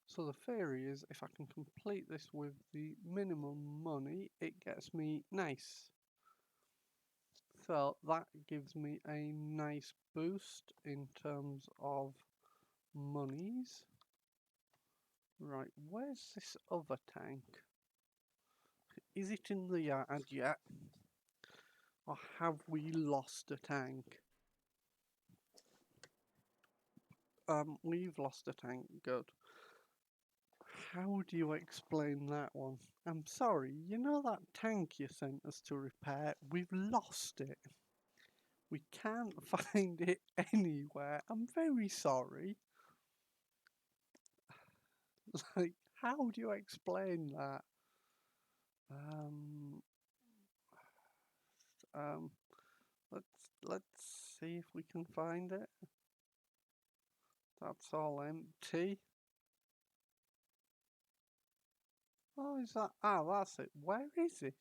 So the theory is if I can complete this with the minimum money, it gets me nice. So that gives me a nice boost in terms of monies. Right, where's this other tank? Is it in the yard yet? Or have we lost a tank? We've lost a tank, good. How do you explain that one? I'm sorry, you know that tank you sent us to repair? We've lost it. We can't find it anywhere. I'm very sorry. Like, how do you explain that? Um, um, let's see if we can find it. That's all empty. Oh, is that? Ah, that's it. Where is it?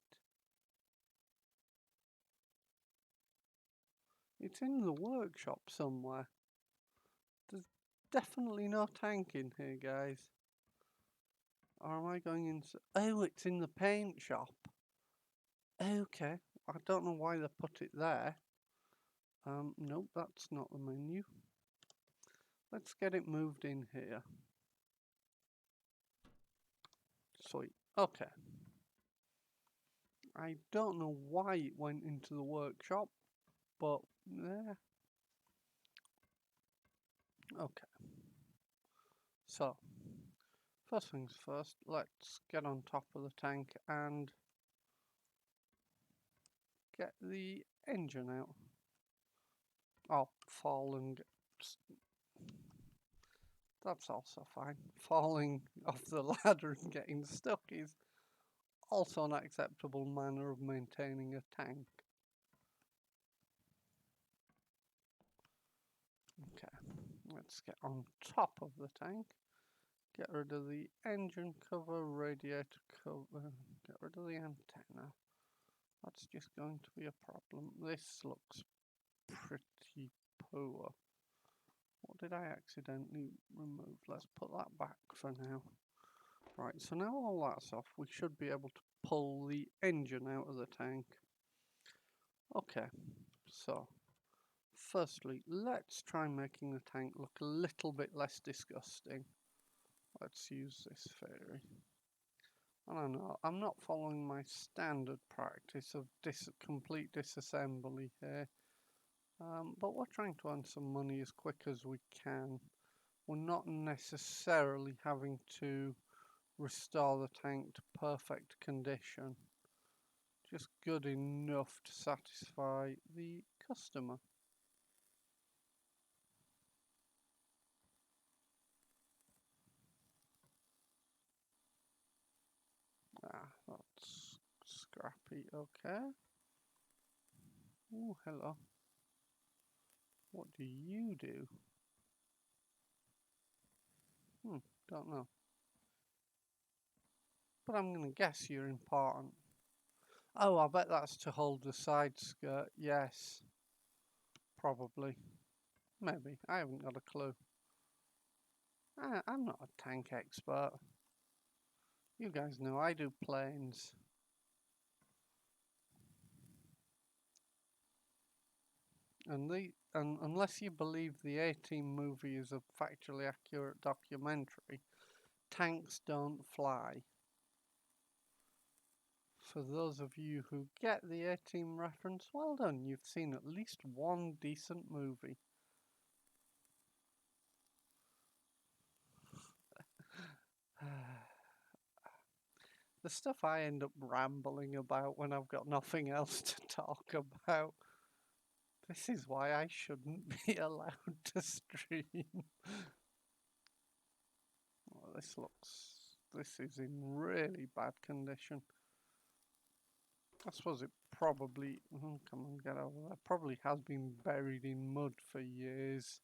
It's in the workshop somewhere. There's definitely no tank in here, guys. Or am I going into... Oh, it's in the paint shop. Okay. I don't know why they put it there. Nope, that's not the menu. Let's get it moved in here. Sweet. Okay. I don't know why it went into the workshop, but there. Okay. So, first things first, let's get on top of the tank and get the engine out. Oh, falling. That's also fine. Falling off the ladder and getting stuck is also an acceptable manner of maintaining a tank. Okay, let's get on top of the tank. Get rid of the engine cover, radiator cover, get rid of the antenna. That's just going to be a problem. This looks pretty poor. What did I accidentally remove? Let's put that back for now. Right, so now all that's off, we should be able to pull the engine out of the tank. Okay, so firstly, let's try making the tank look a little bit less disgusting. Let's use this theory. I don't know, I'm not following my standard practice of complete disassembly here. But we're trying to earn some money as quick as we can. We're not necessarily having to restore the tank to perfect condition. Just good enough to satisfy the customer. Ah, that's scrappy, okay. Oh, hello. What do you do? Don't know. But I'm gonna guess you're important. Oh, I bet that's to hold the side skirt. Yes. Probably. Maybe. I haven't got a clue. I'm not a tank expert. You guys know I do planes. And unless you believe the A-Team movie is a factually accurate documentary, tanks don't fly. For those of you who get the A-Team reference, well done, you've seen at least one decent movie. The stuff I end up rambling about when I've got nothing else to talk about. This is why I shouldn't be allowed to stream. Well, this is in really bad condition. I suppose it probably, come on, get over there, probably has been buried in mud for years.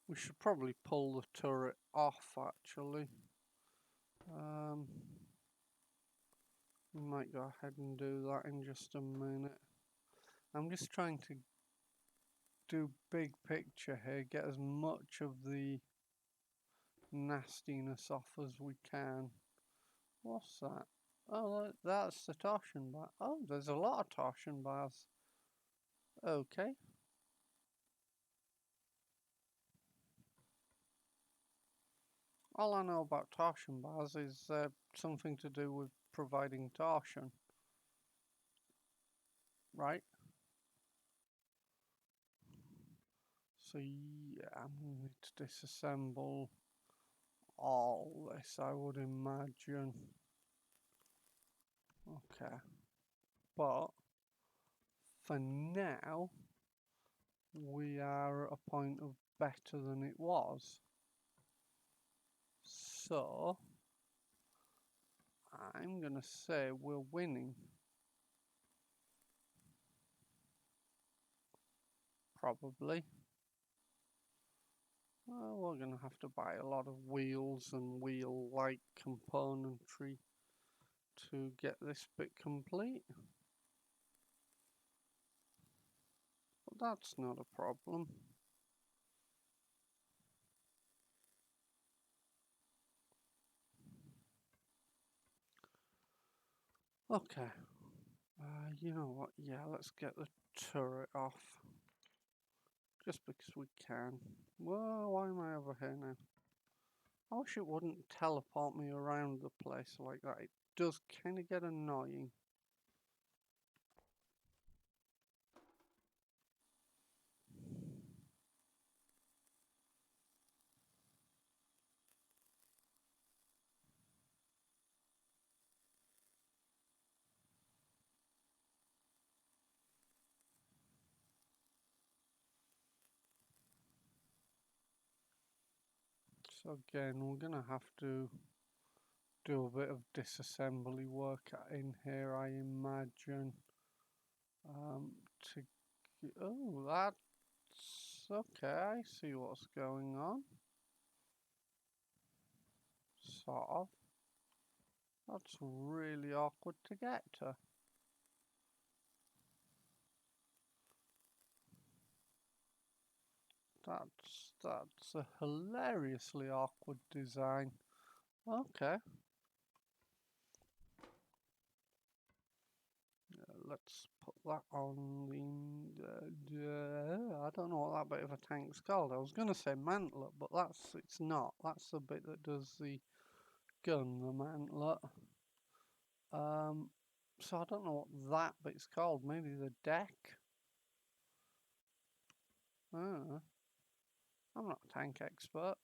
We should probably pull the turret off, actually. We might go ahead and do that in just a minute. I'm just trying to do big picture here, get as much of the nastiness off as we can. What's that? Oh, that's the torsion bar. Oh, there's a lot of torsion bars. Okay. All I know about torsion bars is something to do with providing torsion. Right? So yeah, I'm going to need to disassemble all this, I would imagine. Okay. But for now, we are at a point of better than it was. So, I'm going to say we're winning. Probably. Well, we're going to have to buy a lot of wheels and wheel-like componentry to get this bit complete. But that's not a problem. Okay. You know what? Yeah, let's get the turret off. Just because we can. Well, why am I over here now? I wish it wouldn't teleport me around the place like that. It does kind of get annoying. So again, we're going to have to do a bit of disassembly work in here, I imagine. Oh, that's okay. I see what's going on. Sort of. That's really awkward to get to. That's a hilariously awkward design. Okay. Let's put that on the. I don't know what that bit of a tank's called. I was going to say mantlet, but it's not. That's the bit that does the gun, the mantlet. So I don't know what that bit's called. Maybe the deck. I'm not a tank expert.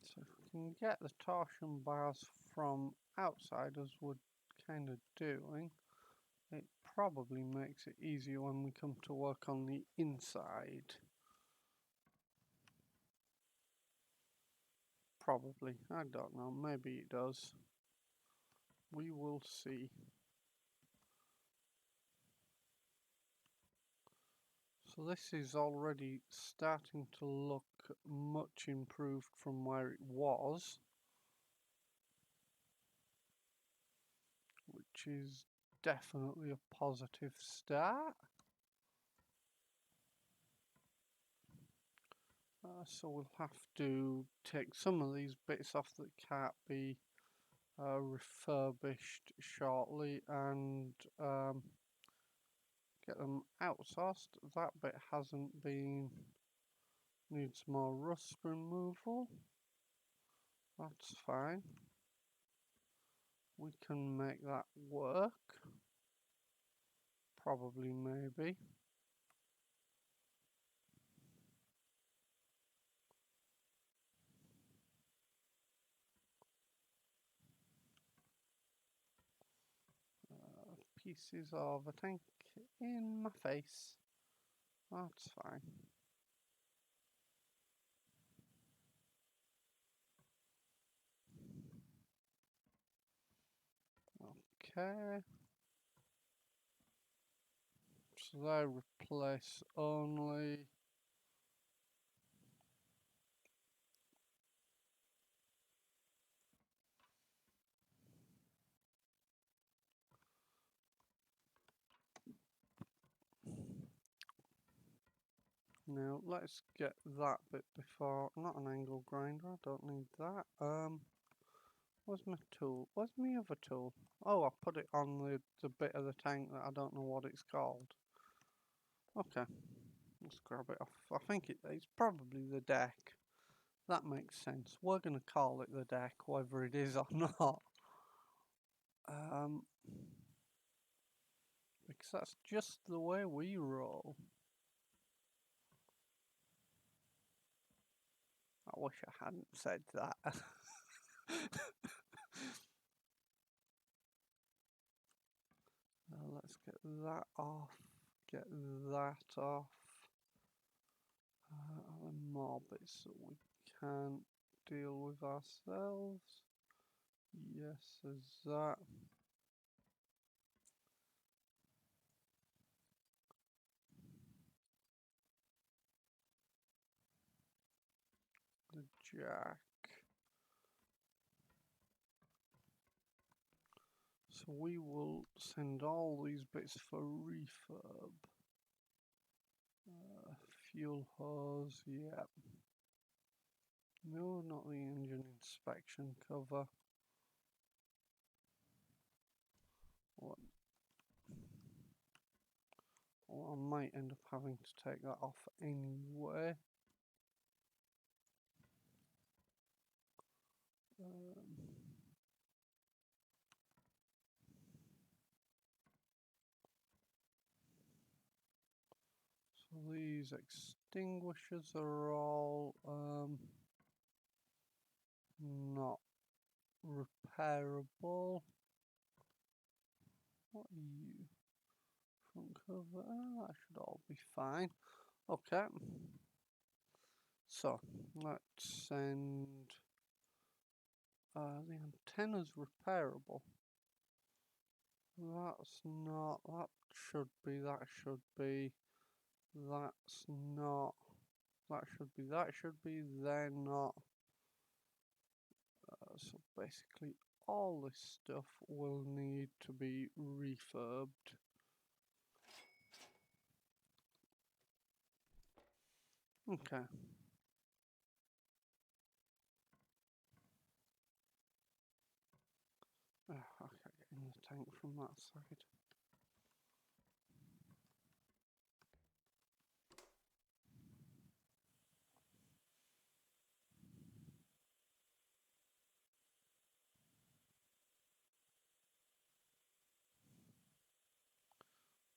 So if we can get the torsion bars from outside as we're kind of doing, it probably makes it easier when we come to work on the inside. Probably. I don't know. Maybe it does. We will see. So this is already starting to look much improved from where it was, which is definitely a positive start. So we'll have to take some of these bits off that can't be refurbished shortly and get them outsourced. That bit hasn't been, needs more rust removal. That's fine. We can make that work. Probably, maybe. Pieces of a tank in my face. That's fine. Okay. So they replace only. Now let's get that bit before. Not an angle grinder. I don't need that. Where's my tool? Where's my other tool? Oh, I put it on the bit of the tank that I don't know what it's called. Okay, let's grab it off. I think it's probably the deck. That makes sense. We're gonna call it the deck, whether it is or not. Because that's just the way we roll. I wish I hadn't said that. Let's get that off. Get that off. More bits that we can't deal with ourselves. Yes, there's that. The jack. So we will send all these bits for refurb. Fuel hose, yeah. No, not the engine inspection cover. What? Well, I might end up having to take that off anyway. So these extinguishers are all not repairable. What are you? Front cover, that should all be fine. Okay. So let's send the antenna's repairable. That's not, that should be, that's not, that should be, they're not. So basically all this stuff will need to be refurbed. Okay. Oh, I can't get in the tank from that side.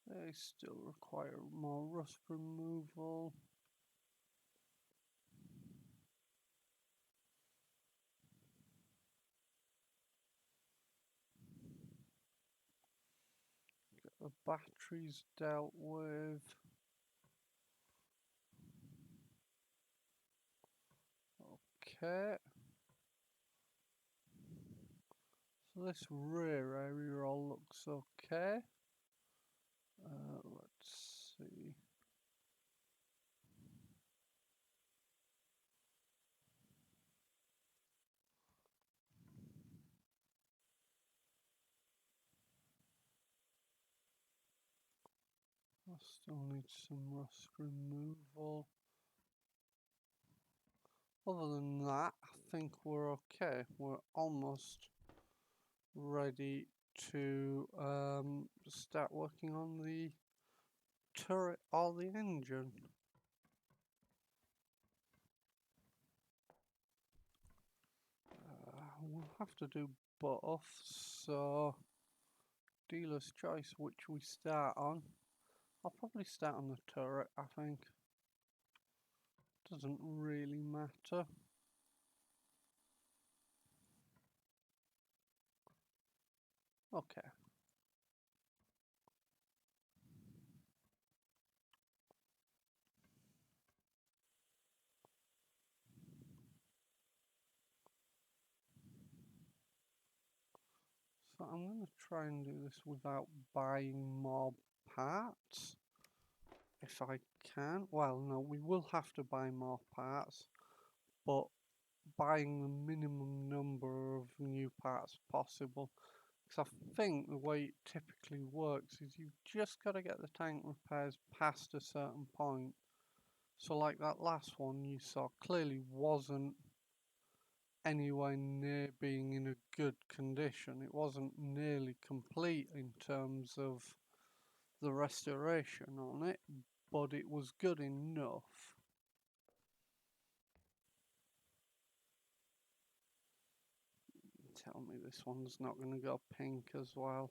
They still require more rust removal. Get the batteries dealt with. Okay. So this rear area all looks okay. Let's see. I still need some rust removal. Other than that, I think we're okay. We're almost ready to start working on the turret or the engine. We'll have to do both, so dealer's choice which we start on. I'll probably start on the turret, I think. Doesn't really matter. Okay. So I'm going to try and do this without buying more parts. If I can. Well, no, we will have to buy more parts. But buying the minimum number of new parts possible. Because I think the way it typically works is you've just got to get the tank repairs past a certain point. So like that last one you saw clearly wasn't anywhere near being in a good condition. It wasn't nearly complete in terms of the restoration on it, but it was good enough. Tell me this one's not going to go pink as well.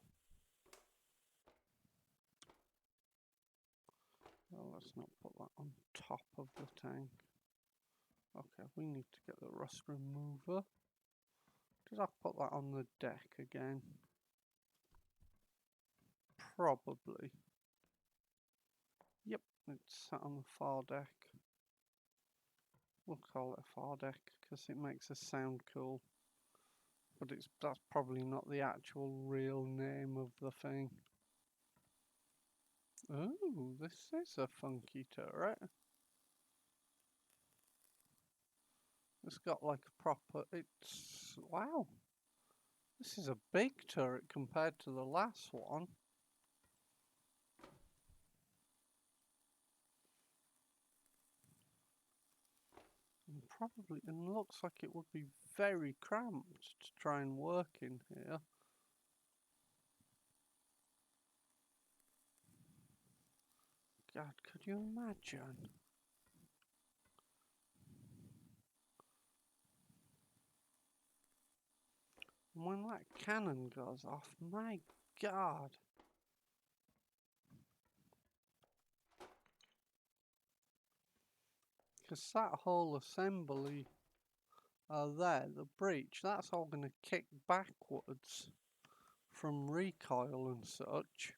Well, let's not put that on top of the tank. Okay, we need to get the rust remover. Did I put that on the deck again? Probably. Yep, it's sat on the far deck. We'll call it a far deck because it makes us sound cool. But that's probably not the actual real name of the thing. Oh, this is a funky turret. It's got like a proper, wow. This is a big turret compared to the last one. And looks like it would be very cramped to try and work in here. God, could you imagine? When that cannon goes off, my God. Because that whole assembly there, the breech, that's all going to kick backwards from recoil and such.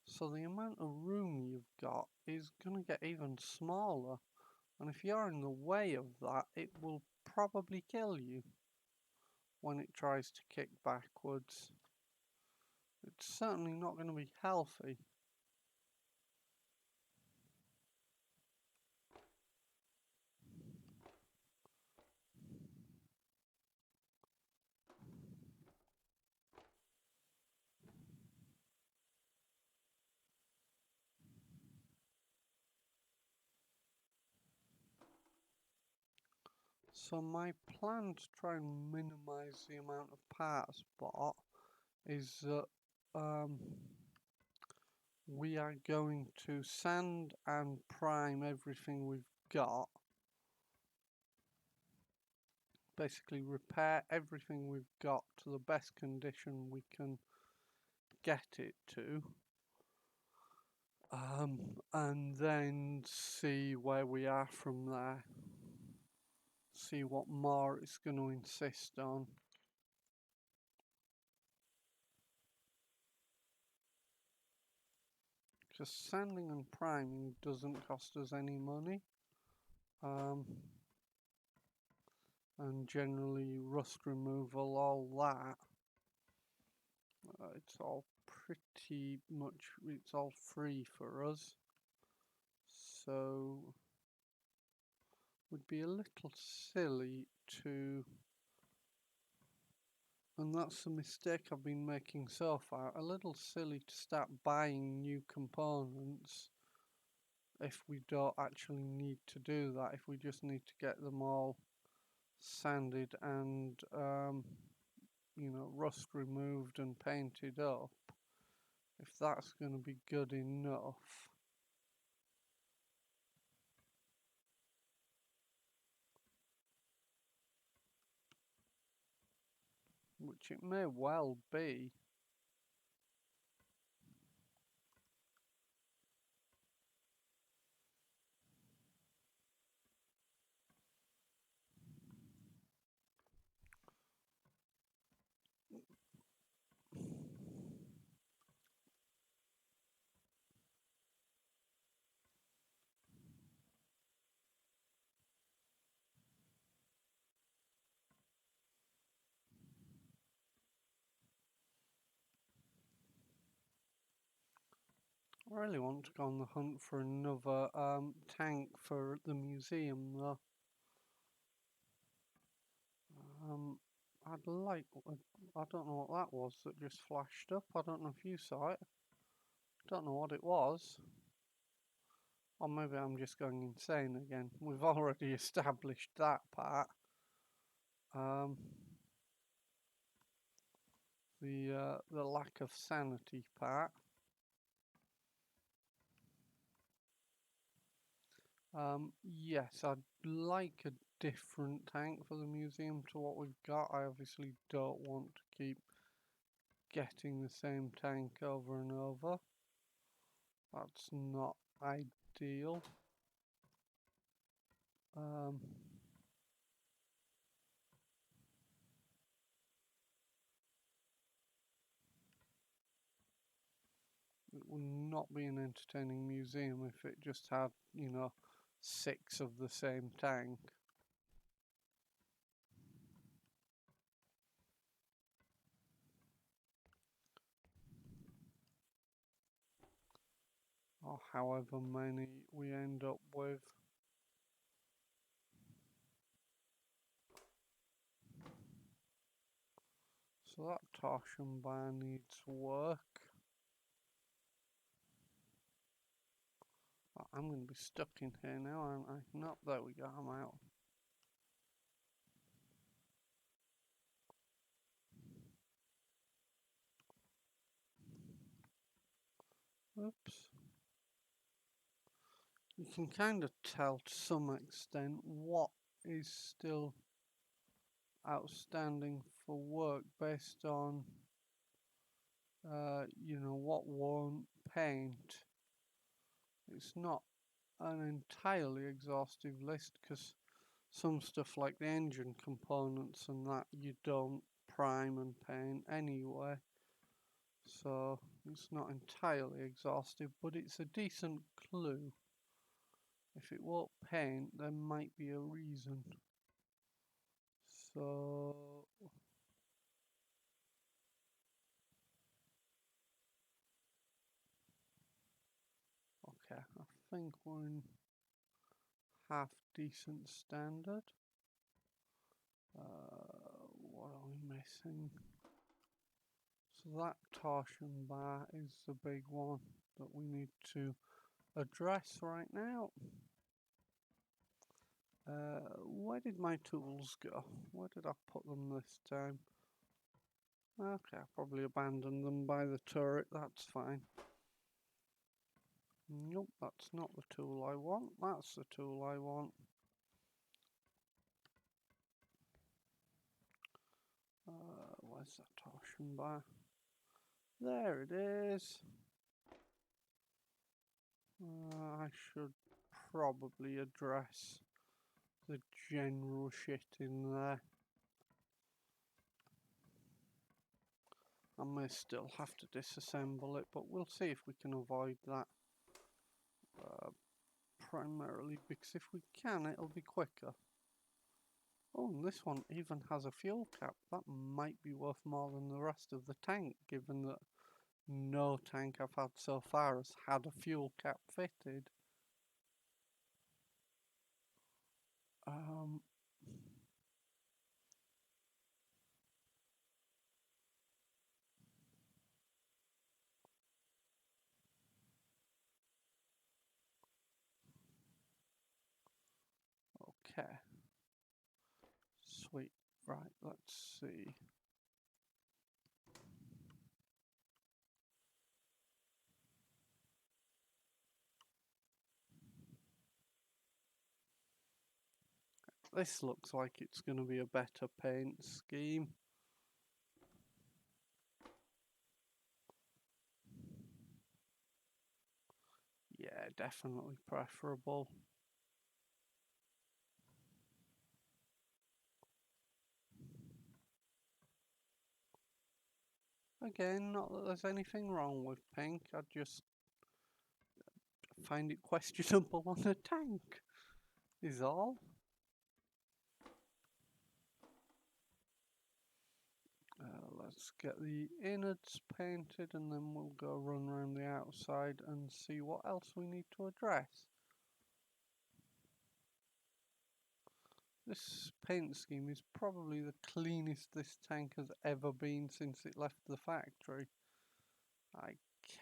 So the amount of room you've got is going to get even smaller. And if you're in the way of that, it will probably kill you when it tries to kick backwards. It's certainly not going to be healthy. So my plan to try and minimize the amount of parts bought is that we are going to sand and prime everything we've got. Basically repair everything we've got to the best condition we can get it to. And then see where we are from there. See what more it's going to insist on. Because sanding and priming doesn't cost us any money. And generally rust removal, all that. It's all pretty much, it's all free for us. So would be a little silly to And that's the mistake I've been making so far. A little silly to start buying new components if we don't actually need to do that, if we just need to get them all sanded and rust removed and painted up. If that's going to be good enough. Which it may well be. I really want to go on the hunt for another tank for the museum though. I'd like, I don't know what that was that just flashed up. I don't know if you saw it. Don't know what it was. Or maybe I'm just going insane again. We've already established that part. The lack of sanity part. Yes, I'd like a different tank for the museum to what we've got. I obviously don't want to keep getting the same tank over and over. That's not ideal. It would not be an entertaining museum if it just had, 6 of the same tank. Or however many we end up with. So that torsion bar needs work. Oh, I'm going to be stuck in here now, aren't I? No, there we go, I'm out. Oops. You can kind of tell to some extent what is still outstanding for work based on what won't paint. It's not an entirely exhaustive list because some stuff like the engine components and that you don't prime and paint anyway, so it's not entirely exhaustive, but it's a decent clue. If it won't paint, there might be a reason. So okay, I think we're in half decent standard. What are we missing? So that torsion bar is the big one that we need to address right now. Where did my tools go? Where did I put them this time? Okay, I probably abandoned them by the turret, that's fine. Nope, that's not the tool I want, that's the tool I want. Where's that torsion bar? There it is. I should probably address the general shit in there. I may still have to disassemble it, but we'll see if we can avoid that. Primarily because if we can, it'll be quicker. Oh, and this one even has a fuel cap. That might be worth more than the rest of the tank, given that no tank I've had so far has had a fuel cap fitted. Okay. Sweet. Right, let's see. This looks like it's going to be a better paint scheme. Yeah, definitely preferable. Again, not that there's anything wrong with pink, I just find it questionable on a tank, is all. Let's get the innards painted and then we'll go run around the outside and see what else we need to address. This paint scheme is probably the cleanest this tank has ever been since it left the factory. I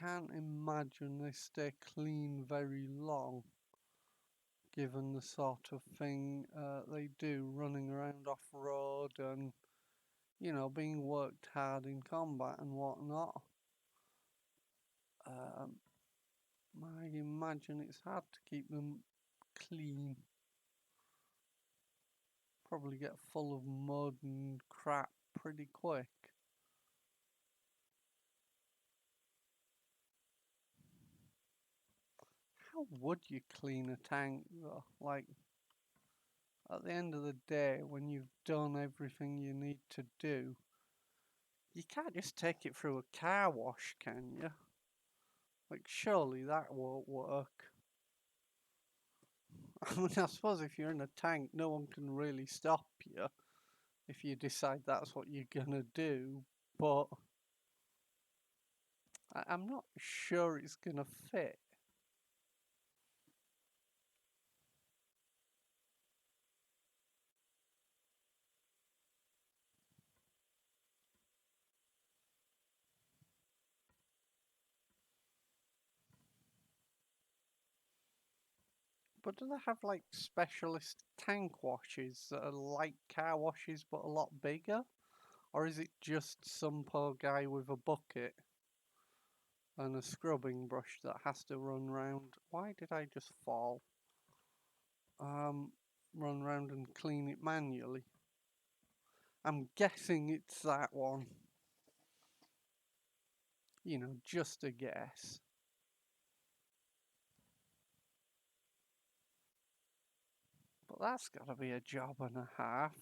can't imagine they stay clean very long, given the sort of thing they do, running around off-road and, you know, being worked hard in combat and whatnot. I imagine it's hard to keep them clean. Probably get full of mud and crap pretty quick. How would you clean a tank though? Like, at the end of the day, when you've done everything you need to do, you can't just take it through a car wash, can you? Like, surely that won't work. I mean, I suppose if you're in a tank, no one can really stop you if you decide that's what you're gonna do, but I'm not sure it's gonna fit. But do they have like specialist tank washes that are like car washes but a lot bigger? Or is it just some poor guy with a bucket and a scrubbing brush that has to run round? Why did I just fall? Run round and clean it manually. I'm guessing it's that one. You know, just a guess. But that's gotta be a job and a half.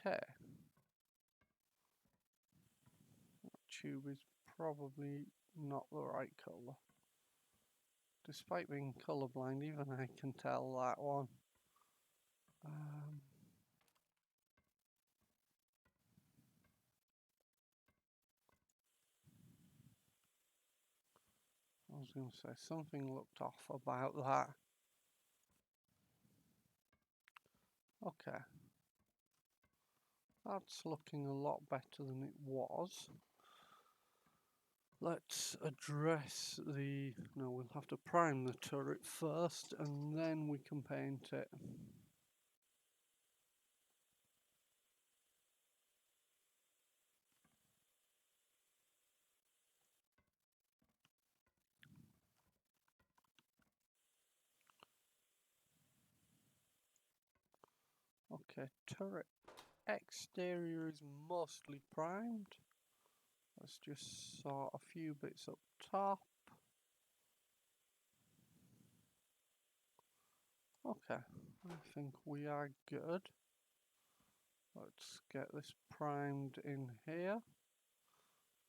Okay. Tube is probably not the right colour. Despite being colourblind, even I can tell that one. I was going to say something looked off about that. Okay. That's looking a lot better than it was. Let's address the... No, we'll have to prime the turret first and then we can paint it. Okay, turret exterior is mostly primed. Let's just sort a few bits up top. Okay, I think we are good. Let's get this primed in here.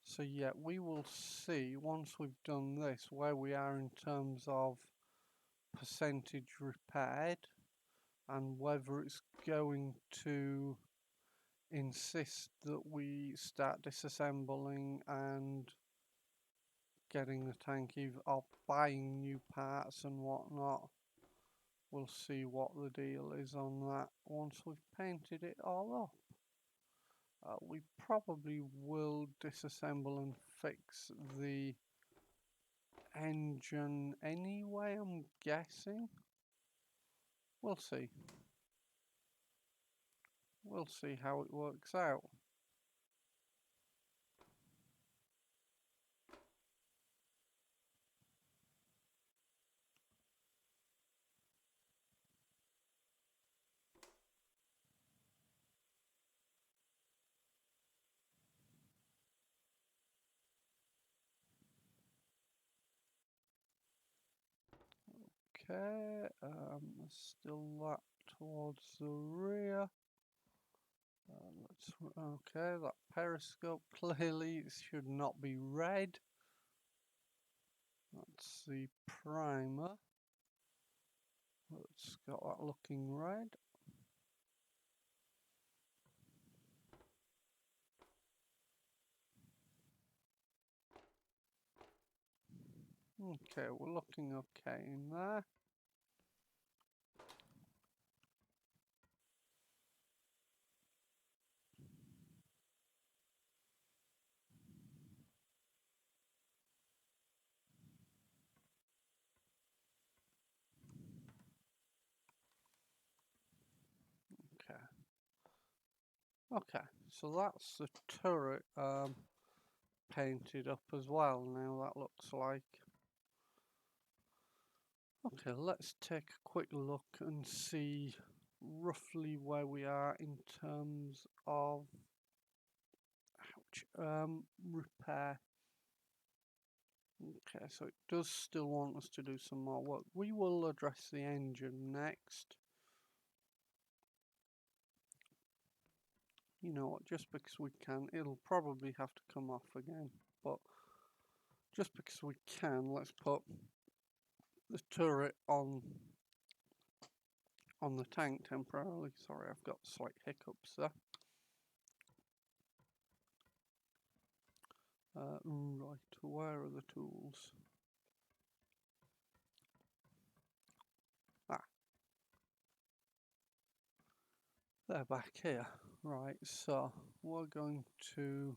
So yeah, we will see once we've done this where we are in terms of percentage repaired and whether it's going to insist that we start disassembling and getting the tank or buying new parts and whatnot. We'll see what the deal is on that once we've painted it all up. We probably will disassemble and fix the engine anyway, I'm guessing. We'll see. We'll see how it works out. Okay, still that towards the rear. Okay, that periscope clearly should not be red. That's the primer. It's got that looking red. Okay, we're looking okay in there. Okay. Okay, so that's the turret painted up as well now, that looks like. Okay, let's take a quick look and see roughly where we are in terms of repair. Okay, so it does still want us to do some more work. We will address the engine next. You know what, just because we can, it'll probably have to come off again, but just because we can, let's put the turret on the tank temporarily. Sorry, I've got slight hiccups there. Right, where are the tools? Ah, they're back here. Right, so we're going to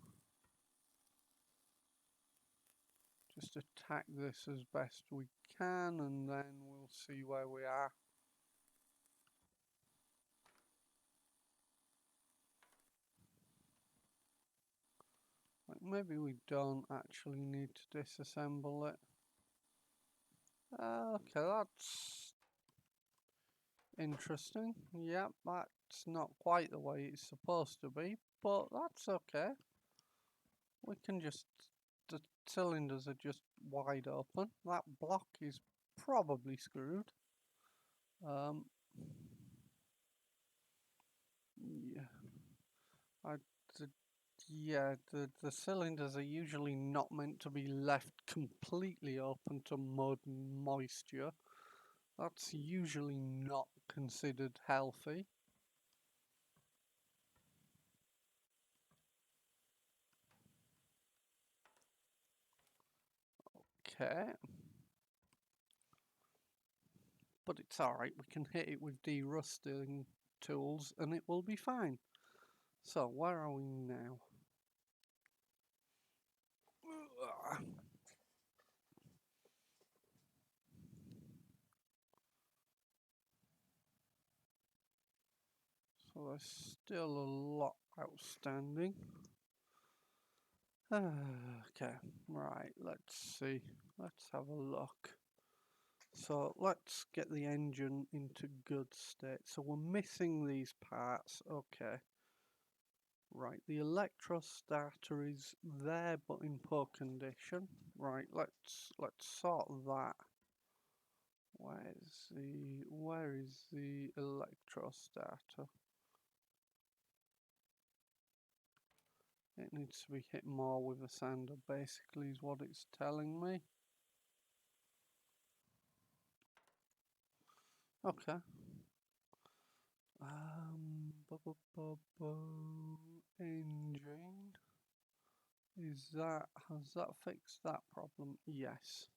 just attack this as best we can, and then we'll see where we are. Like maybe we don't actually need to disassemble it. Okay, that's interesting. Yep, that's not quite the way it's supposed to be, but that's okay. We can just, the cylinders are just wide open. That block is probably screwed. Yeah, I, the, yeah, the cylinders are usually not meant to be left completely open to mud and moisture. That's usually not considered healthy. Okay. But it's alright, we can hit it with de-rusting tools and it will be fine. So, where are we now? So there's still a lot outstanding. Okay, right, let's see. Let's have a look. So let's get the engine into good state. So we're missing these parts, okay. Right, the electrostarter is there but in poor condition. Right, let's sort that. Where is the electrostarter? It needs to be hit more with a sander, basically, is what it's telling me. Okay. Engine. Has that fixed that problem? Yes.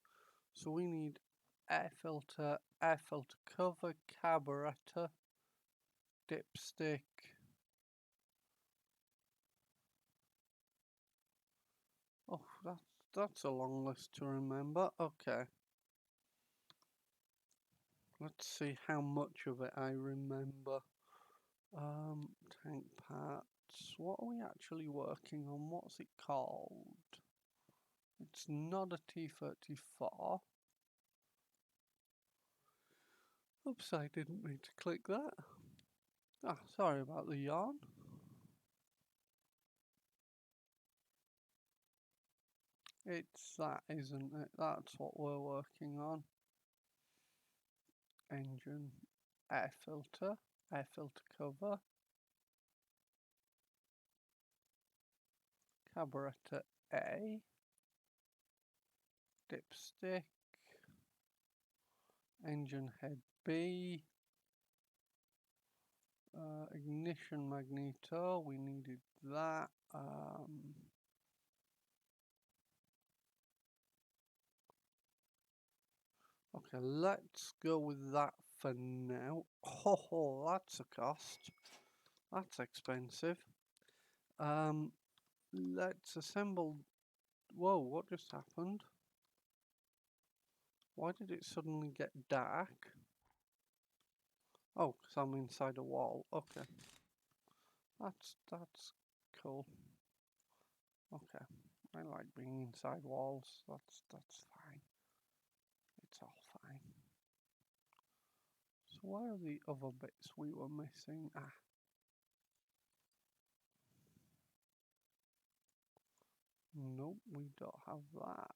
So we need air filter cover, carburetor, dipstick. Oh, that's a long list to remember. Okay. Let's see how much of it I remember. Tank parts. What are we actually working on? What's it called? It's not a T34. Oops, I didn't mean to click that. Ah, sorry about the yarn. It's that, isn't it? That's what we're working on. Engine, air filter cover, carburetor A, dipstick, engine head B, ignition magneto, we needed that. Okay, let's go with that for now. Oh, that's a cost. That's expensive. Let's assemble. Whoa, what just happened? Why did it suddenly get dark? Oh, because I'm inside a wall. Okay. That's cool. Okay. I like being inside walls. That's fine. It's all fine. So where are the other bits we were missing? Ah. Nope, we don't have that.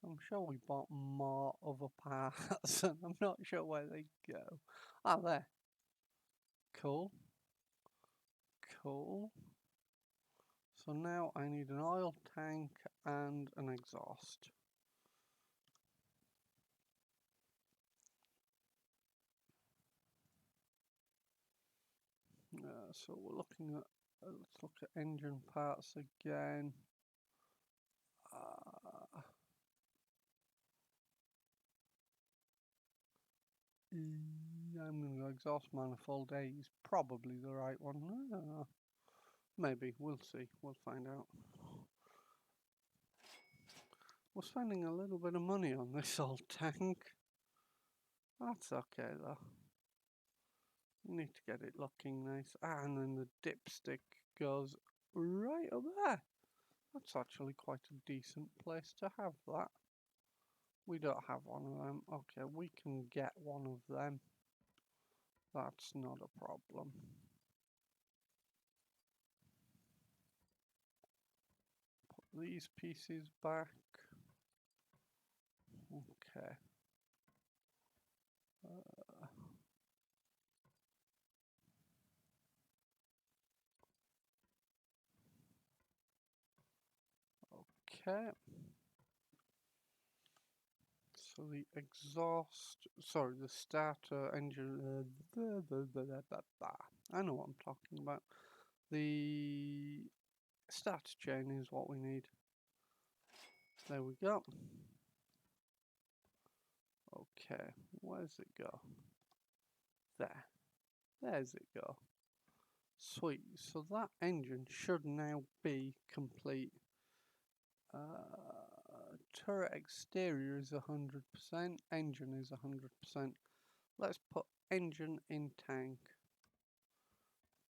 So I'm sure we bought more other parts and I'm not sure where they go. Ah, there. Cool. Cool. So now I need an oil tank and an exhaust. So we're looking at, let's look at engine parts again. I'm going to go exhaust manifold A is probably the right one. Maybe, we'll see, we'll find out. We're spending a little bit of money on this old tank. That's okay though. We need to get it looking nice. Ah, and then the dipstick goes right up there. That's actually quite a decent place to have that. We don't have one of them. Okay, we can get one of them. That's not a problem. Put these pieces back. Okay. Okay. So the exhaust, sorry, the starter engine, I know what I'm talking about. The starter chain is what we need. There we go. Okay, where's it go? There. There's it go. Sweet. So that engine should now be complete. Turret exterior is 100%, engine is 100%. Let's put engine in tank.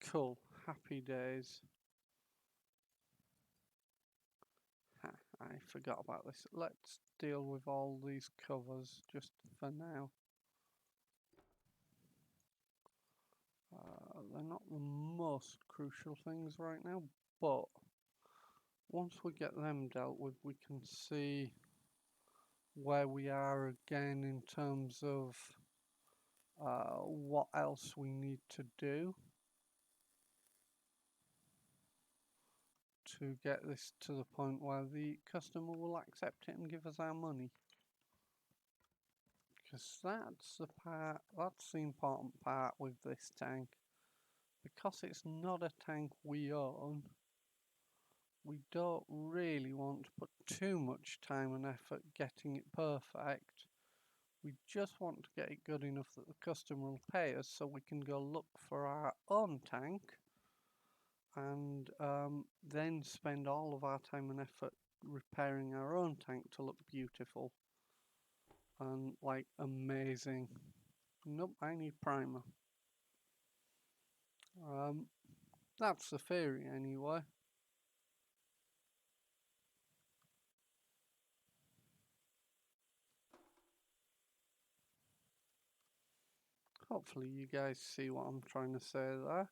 Cool, happy days. Ha, I forgot about this. Let's deal with all these covers just for now. They're not the most crucial things right now, but once we get them dealt with, we can see where we are again in terms of what else we need to do to get this to the point where the customer will accept it and give us our money. Because that's the important part with this tank. Because it's not a tank we own, we don't really want to put too much time and effort getting it perfect. We just want to get it good enough that the customer will pay us so we can go look for our own tank and then spend all of our time and effort repairing our own tank to look beautiful and like amazing. Nope, I need primer. That's the theory anyway. Hopefully you guys see what I'm trying to say there.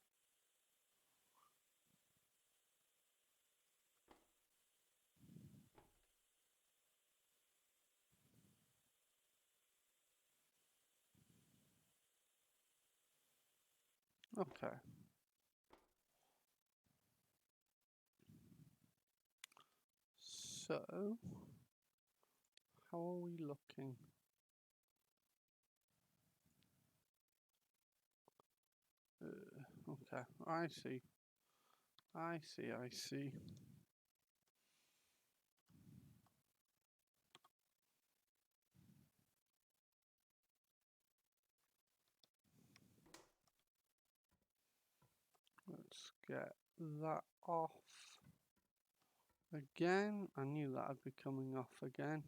Okay. So, how are we looking? Okay, I see. I see, I see. Let's get that off again. I knew that would be coming off again.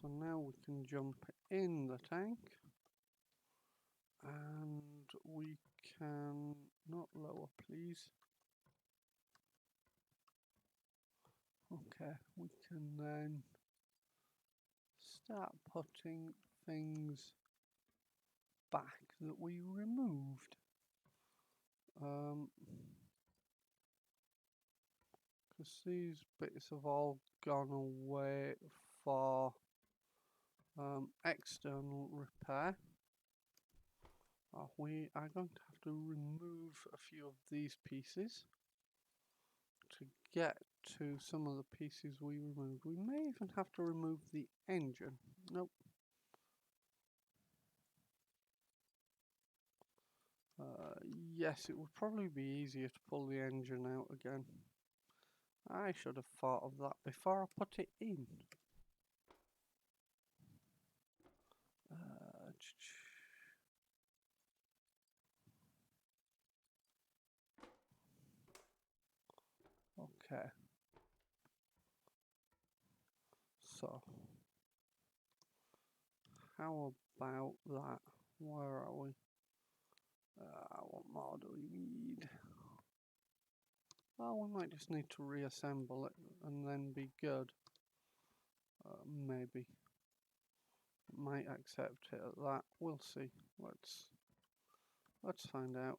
So now we can jump in the tank. And we can, not lower please. Okay, we can then start putting things back that we removed. Because these bits have all gone away for external repair. We are going to have to remove a few of these pieces to get to some of the pieces we removed. We may even have to remove the engine. Nope. Yes, it would probably be easier to pull the engine out again. I should have thought of that before I put it in. Okay. So, how about that? Where are we? What more do we need? Oh, we might just need to reassemble it and then be good. Maybe. Might accept it at that. We'll see. Let's find out.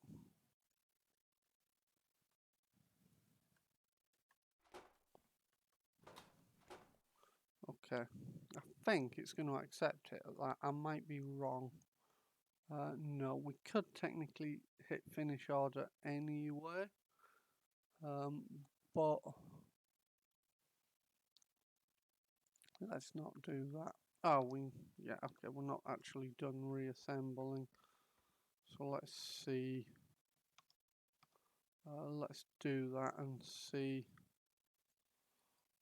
Okay. I think it's going to accept it at that. I might be wrong. No, we could technically hit finish order anyway. But let's not do that. Oh, yeah, okay, we're not actually done reassembling. So let's see. Let's do that and see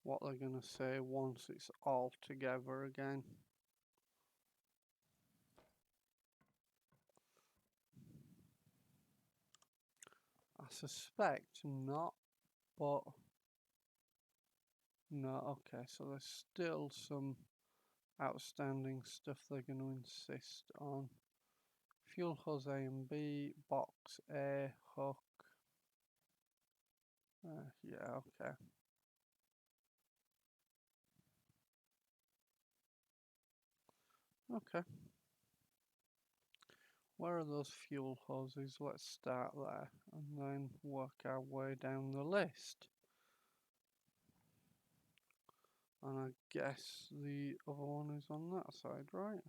what they're going to say once it's all together again. I suspect not, but no, okay, so there's still some outstanding stuff they're going to insist on. Fuel hose A and B, box A, hook. Yeah, okay. Okay. Where are those fuel hoses? Let's start there and then work our way down the list. And I guess the other one is on that side, right?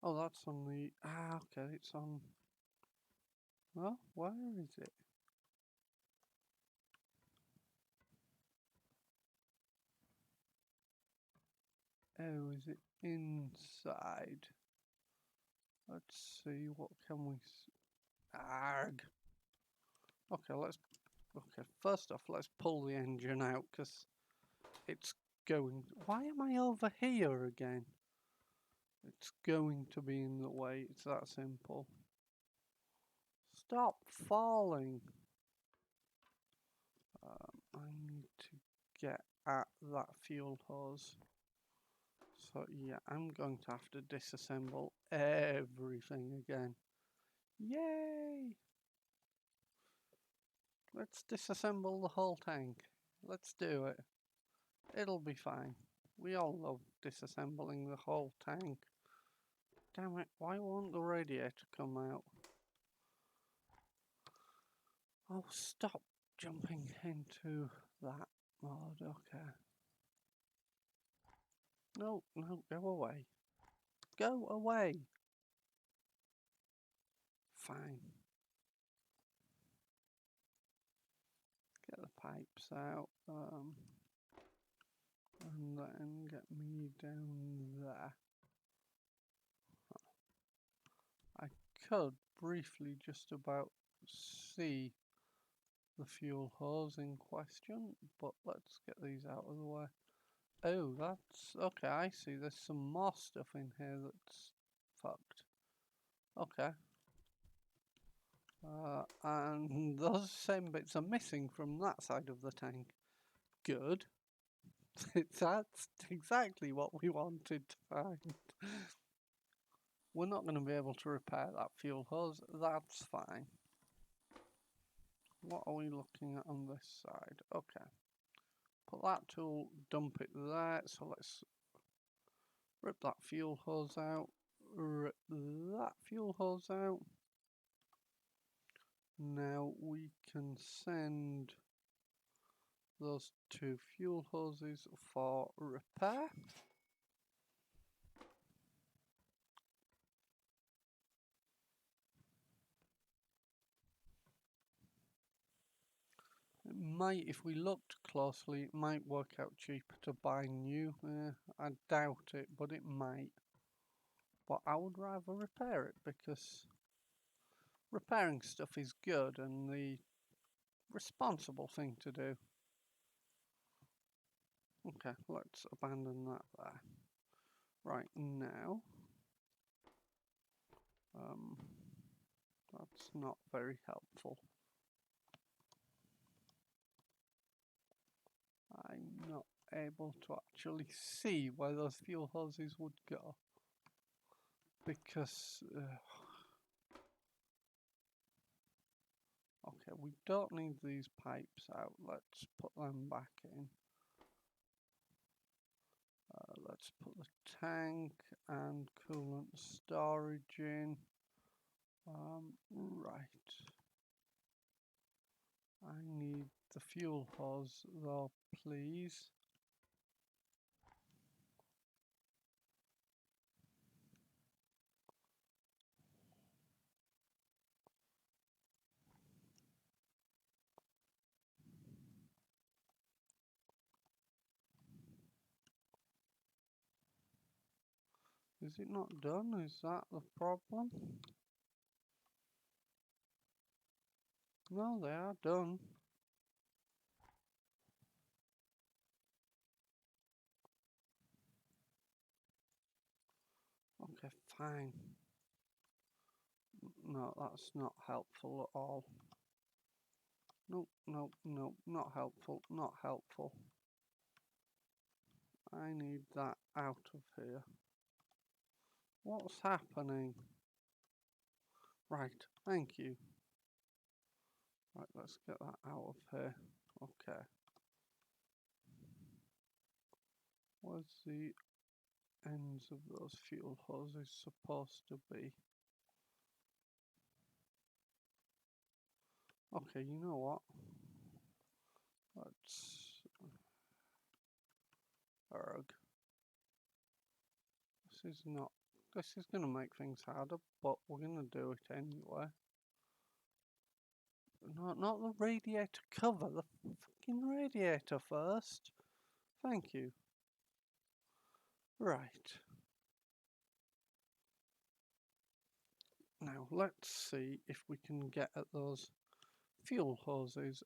Oh, that's on the... okay, it's on... Well, where is it? Oh, is it inside? Let's see, what can we... Arg! Okay, let's Okay, first off, let's pull the engine out because it's going. Why am I over here again? It's going to be in the way. It's that simple. Stop falling. I need to get at that fuel hose. So yeah, I'm going to have to disassemble everything again. Yay! Let's disassemble the whole tank. Let's do it. It'll be fine. We all love disassembling the whole tank. Damn it, why won't the radiator come out? Oh, stop jumping into that mode. Okay. No, no, go away. Go away. Fine. Get the pipes out. And then get me down there. I could briefly just about see the fuel hose in question, but let's get these out of the way. Oh, that's okay. I see. There's some more stuff in here that's fucked. Okay. And those same bits are missing from that side of the tank. Good. That's exactly what we wanted to find. We're not going to be able to repair that fuel hose. That's fine. What are we looking at on this side? Okay. Put that tool, dump it there. So let's rip that fuel hose out. Rip that fuel hose out. Now we can send those two fuel hoses for repair. It might, if we looked closely, it might work out cheaper to buy new. I doubt it, but it might. But I would rather repair it because repairing stuff is good and the responsible thing to do. Okay, let's abandon that there. Right, now, that's not very helpful. I'm not able to actually see where those fuel hoses would go because okay, we don't need these pipes out. Let's put them back in. Let's put the tank and coolant storage in. Right. I need the fuel hose though, please. Is it not done? Is that the problem? No, they are done. Okay, fine. No, that's not helpful at all. Nope, nope, nope, not helpful, not helpful. I need that out of here. What's happening? Right, thank you. Right, let's get that out of here. Okay. Where's the ends of those fuel hoses supposed to be? Okay, you know what? Let's... Erg. This is going to make things harder, but we're going to do it anyway. No, not the radiator cover, the fucking radiator first. Thank you. Right. Now let's see if we can get at those fuel hoses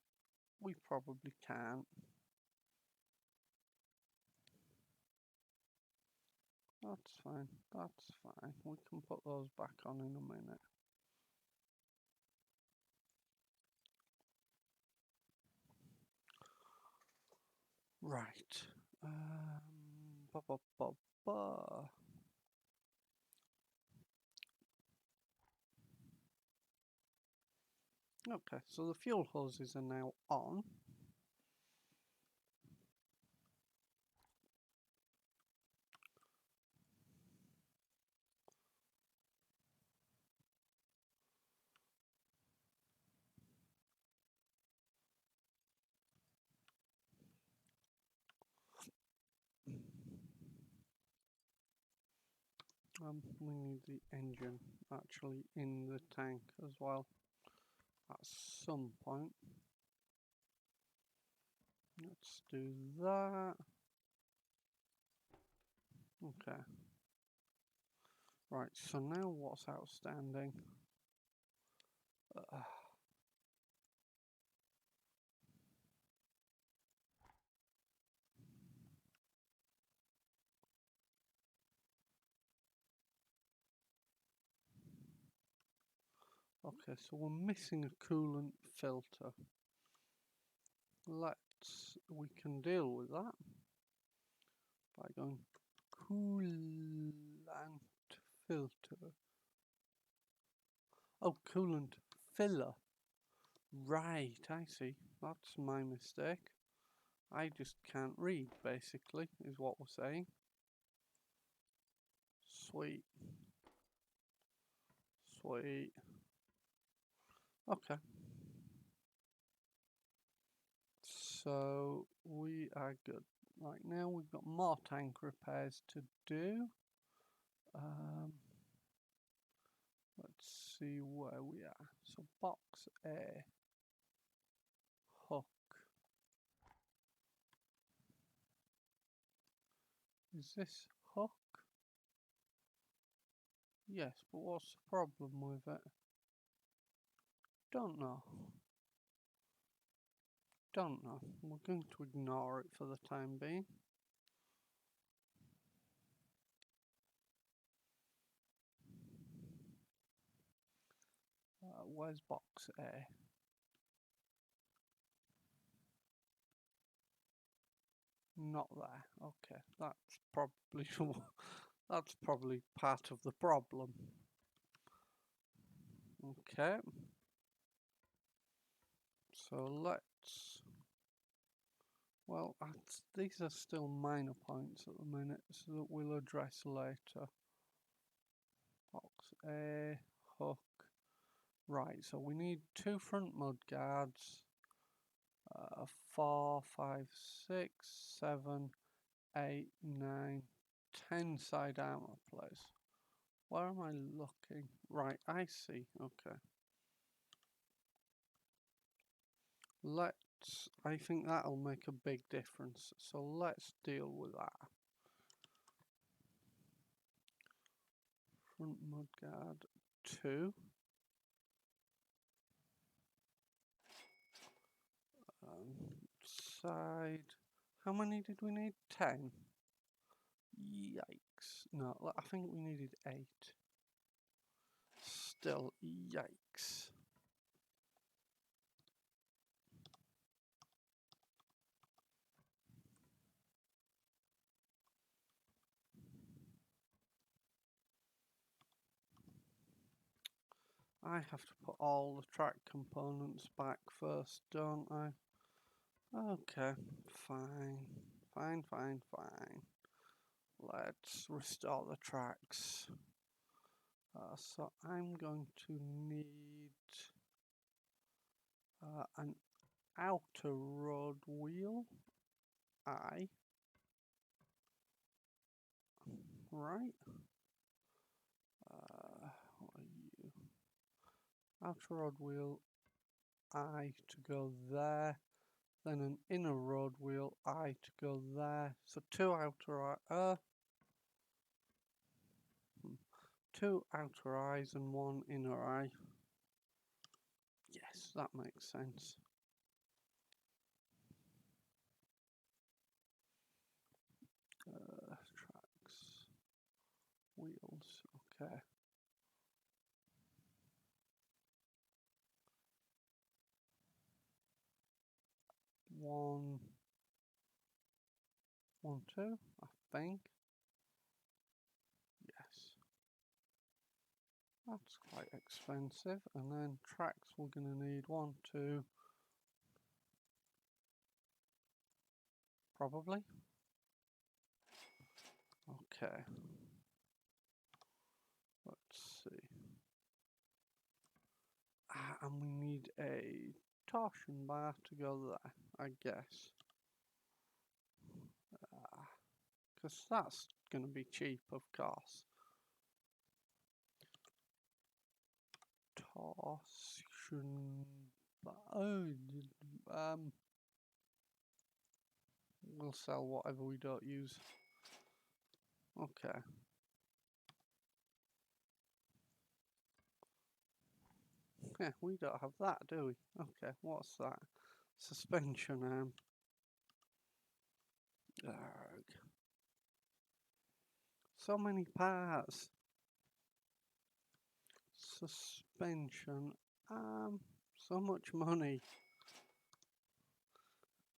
we probably can't. That's fine, that's fine. We can put those back on in a minute. Right. Ba ba ba ba. Okay, so the fuel hoses are now on. We need the engine actually in the tank as well at some point. Let's do that. Okay. Right, so now what's outstanding? Okay, so we're missing a coolant filter. We can deal with that by going coolant filter. Oh, coolant filler. Right, I see. That's my mistake. I just can't read, basically, is what we're saying. Sweet. Sweet. Okay. So, we are good. Right now, we've got more tank repairs to do. Let's see where we are. So, box A. Hook. Is this hook? Yes, but what's the problem with it? Don't know. Don't know. We're going to ignore it for the time being. Where's box A? Not there. Okay, that's probably that's probably part of the problem. Okay. So let's. Well, these are still minor points at the minute, so that we'll address later. Box A, hook. Right, so we need 2 front mud guards. 4, 5, 6, 7, 8, 9, 10 side armor plates. Where am I looking? Right, I see. Okay. I think that'll make a big difference. So let's deal with that. Front mudguard 2. Side. How many did we need? 10. Yikes. No, I think we needed 8. Still, yikes. I have to put all the track components back first, don't I? Okay, fine. Fine, fine, fine. Let's restore the tracks. So I'm going to need an outer road wheel. Right. What are you? Outer road wheel I to go there. Then an inner road wheel I to go there. So 2 outer eyes and 1 inner eye. Yes, that makes sense. wheels. Okay. One, two, I think. Yes. That's quite expensive. And then tracks, we're going to need 1, 2, probably. Okay. Let's see. And we need a torsion bar to go there, I guess. Because that's going to be cheap, of course. Torsion bar. Oh, we'll sell whatever we don't use. Okay. Yeah, we don't have that, do we? Okay, what's that? Suspension arm. Arrgh. So many parts. Suspension arm. So much money.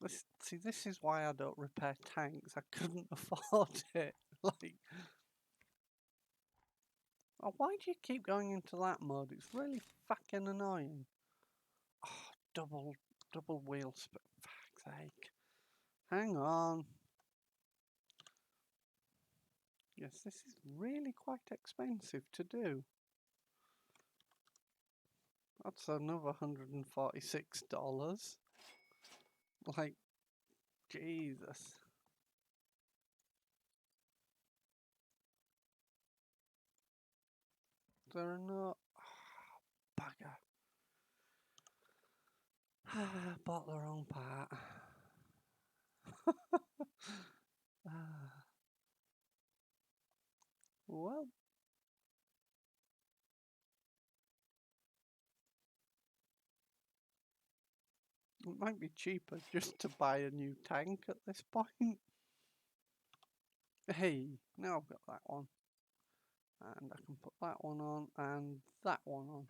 This is why I don't repair tanks. I couldn't afford it. Like, oh, why do you keep going into that mode? It's really fucking annoying. Oh, double wheel spin. Fuck's sake. Hang on. Yes, this is really quite expensive to do. That's another $146. Like, Jesus. There are no... Oh, bugger. Bought the wrong part. Well, it might be cheaper just to buy a new tank at this point. Hey, now I've got that one. And I can put that one on and that one on.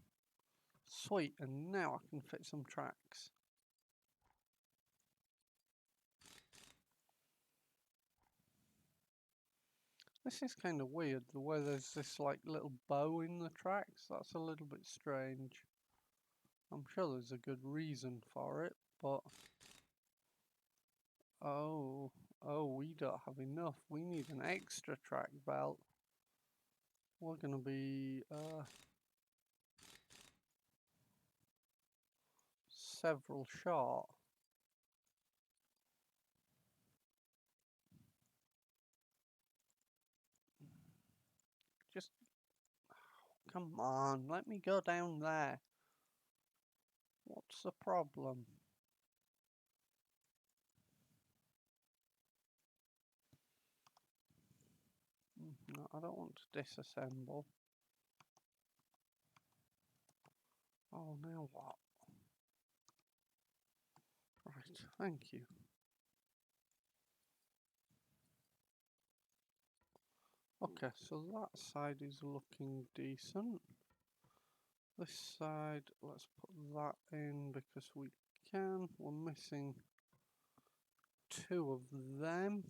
Sweet, and now I can fit some tracks. This is kind of weird, the way there's this like little bow in the tracks. That's a little bit strange. I'm sure there's a good reason for it, but... Oh, we don't have enough. We need an extra track belt. We're gonna be several short. Just, come on, let me go down there. What's the problem? No, I don't want to disassemble. Oh, now what? Right, thank you. Okay, so that side is looking decent. This side, let's put that in because we can. We're missing 2 of them.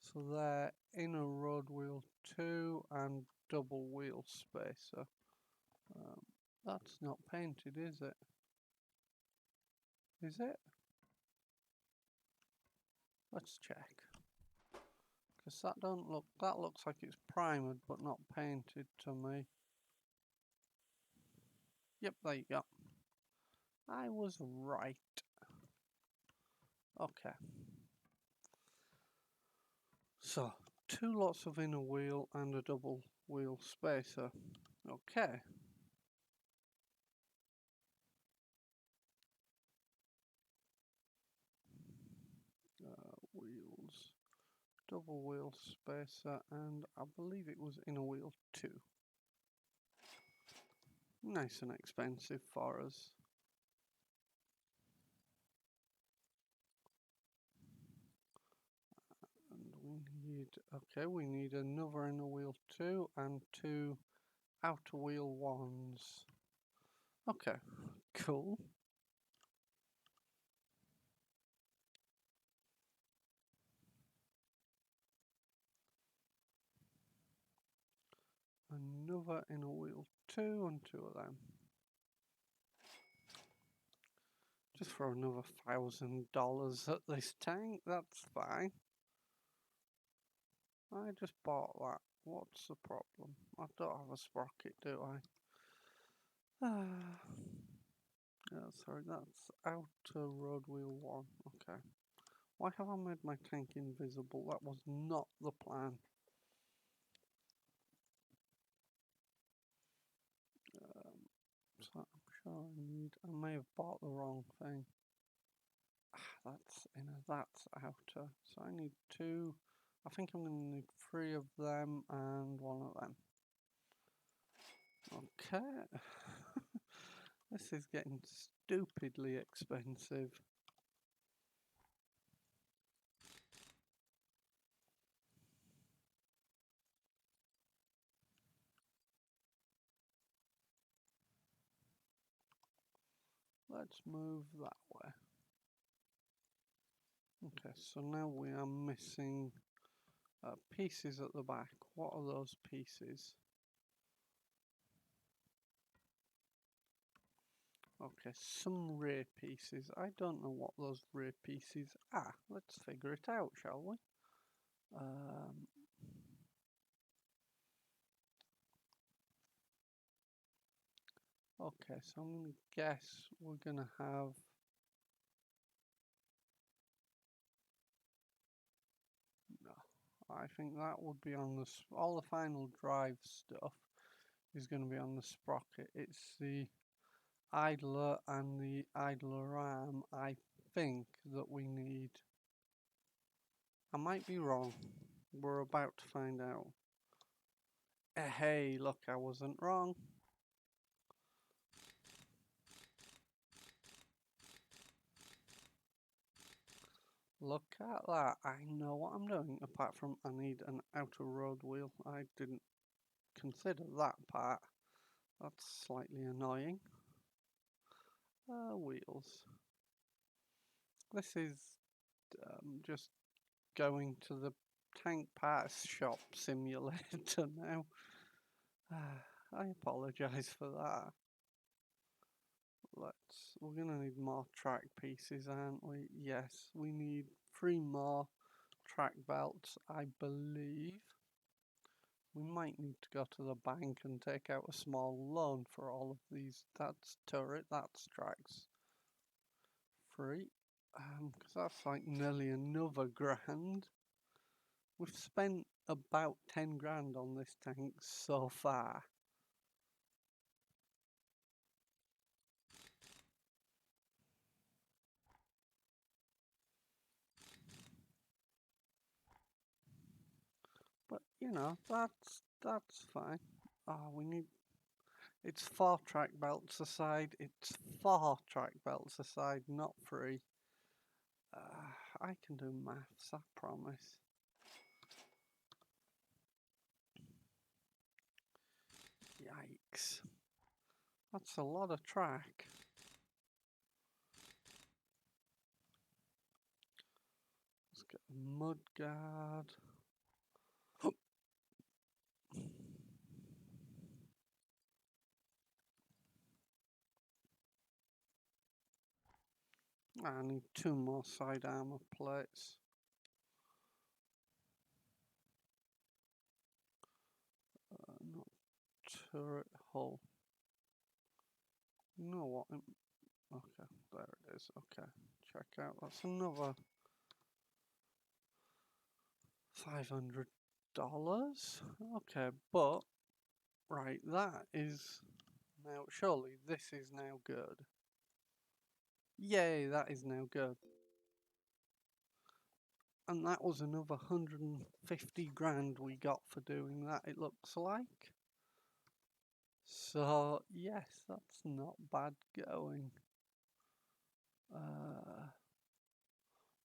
So they're inner road wheel 2 and double wheel spacer. That's not painted, is it? Is it? Let's check. Because that looks like it's primered but not painted to me. Yep, there you go. I was right. Okay. So, 2 lots of inner wheel and a double wheel spacer. Okay. Wheels. Double wheel spacer, and I believe it was inner wheel 2. Nice and expensive for us. And we need, okay, we need another inner wheel 2 and 2 outer wheel 1s. Okay, cool. Another inner wheel 2 and 2 of them. Just for another $1,000 at this tank, that's fine. I just bought that. What's the problem? I don't have a sprocket, do I? Yeah, sorry, that's outer road wheel 1. Okay. Why have I made my tank invisible? That was not the plan. So I'm sure I may have bought the wrong thing. That's inner, that's outer. So I need 2. I think I'm going to need 3 of them and 1 of them. Okay. This is getting stupidly expensive. Let's move that way. Okay, so now we are missing pieces at the back. What are those pieces? Okay, some rear pieces. I don't know what those rear pieces are. Let's figure it out, shall we? Okay, so I'm going to guess we're going to have... No, I think that would be on the... All the final drive stuff is going to be on the sprocket. It's the idler and the idler arm, I think, that we need. I might be wrong. We're about to find out. Hey, look, I wasn't wrong. Look at that. I know what I'm doing, apart from I need an outer road wheel. I didn't consider that part. That's slightly annoying. Wheels. This is just going to the tank parts shop simulator now. I apologise for that. We're gonna need more track pieces, aren't we? Yes, we need 3 more track belts, I believe. We might need to go to the bank and take out a small loan for all of these. That's turret, that's tracks. 3. Because that's like nearly another grand. We've spent about 10 grand on this tank so far. But you know, that's fine. We need... It's 4 track belts aside. It's 4 track belts aside, not 3. I can do maths, I promise. Yikes. That's a lot of track. Let's get a mud guard. I need 2 more side armor plates. Not turret hull. You know what? Okay, there it is. Okay, check out. That's another $500. Okay, but right, that is now... Surely this is now good. Yay, that is now good. And that was another 150 grand we got for doing that, it looks like. So, yes, that's not bad going.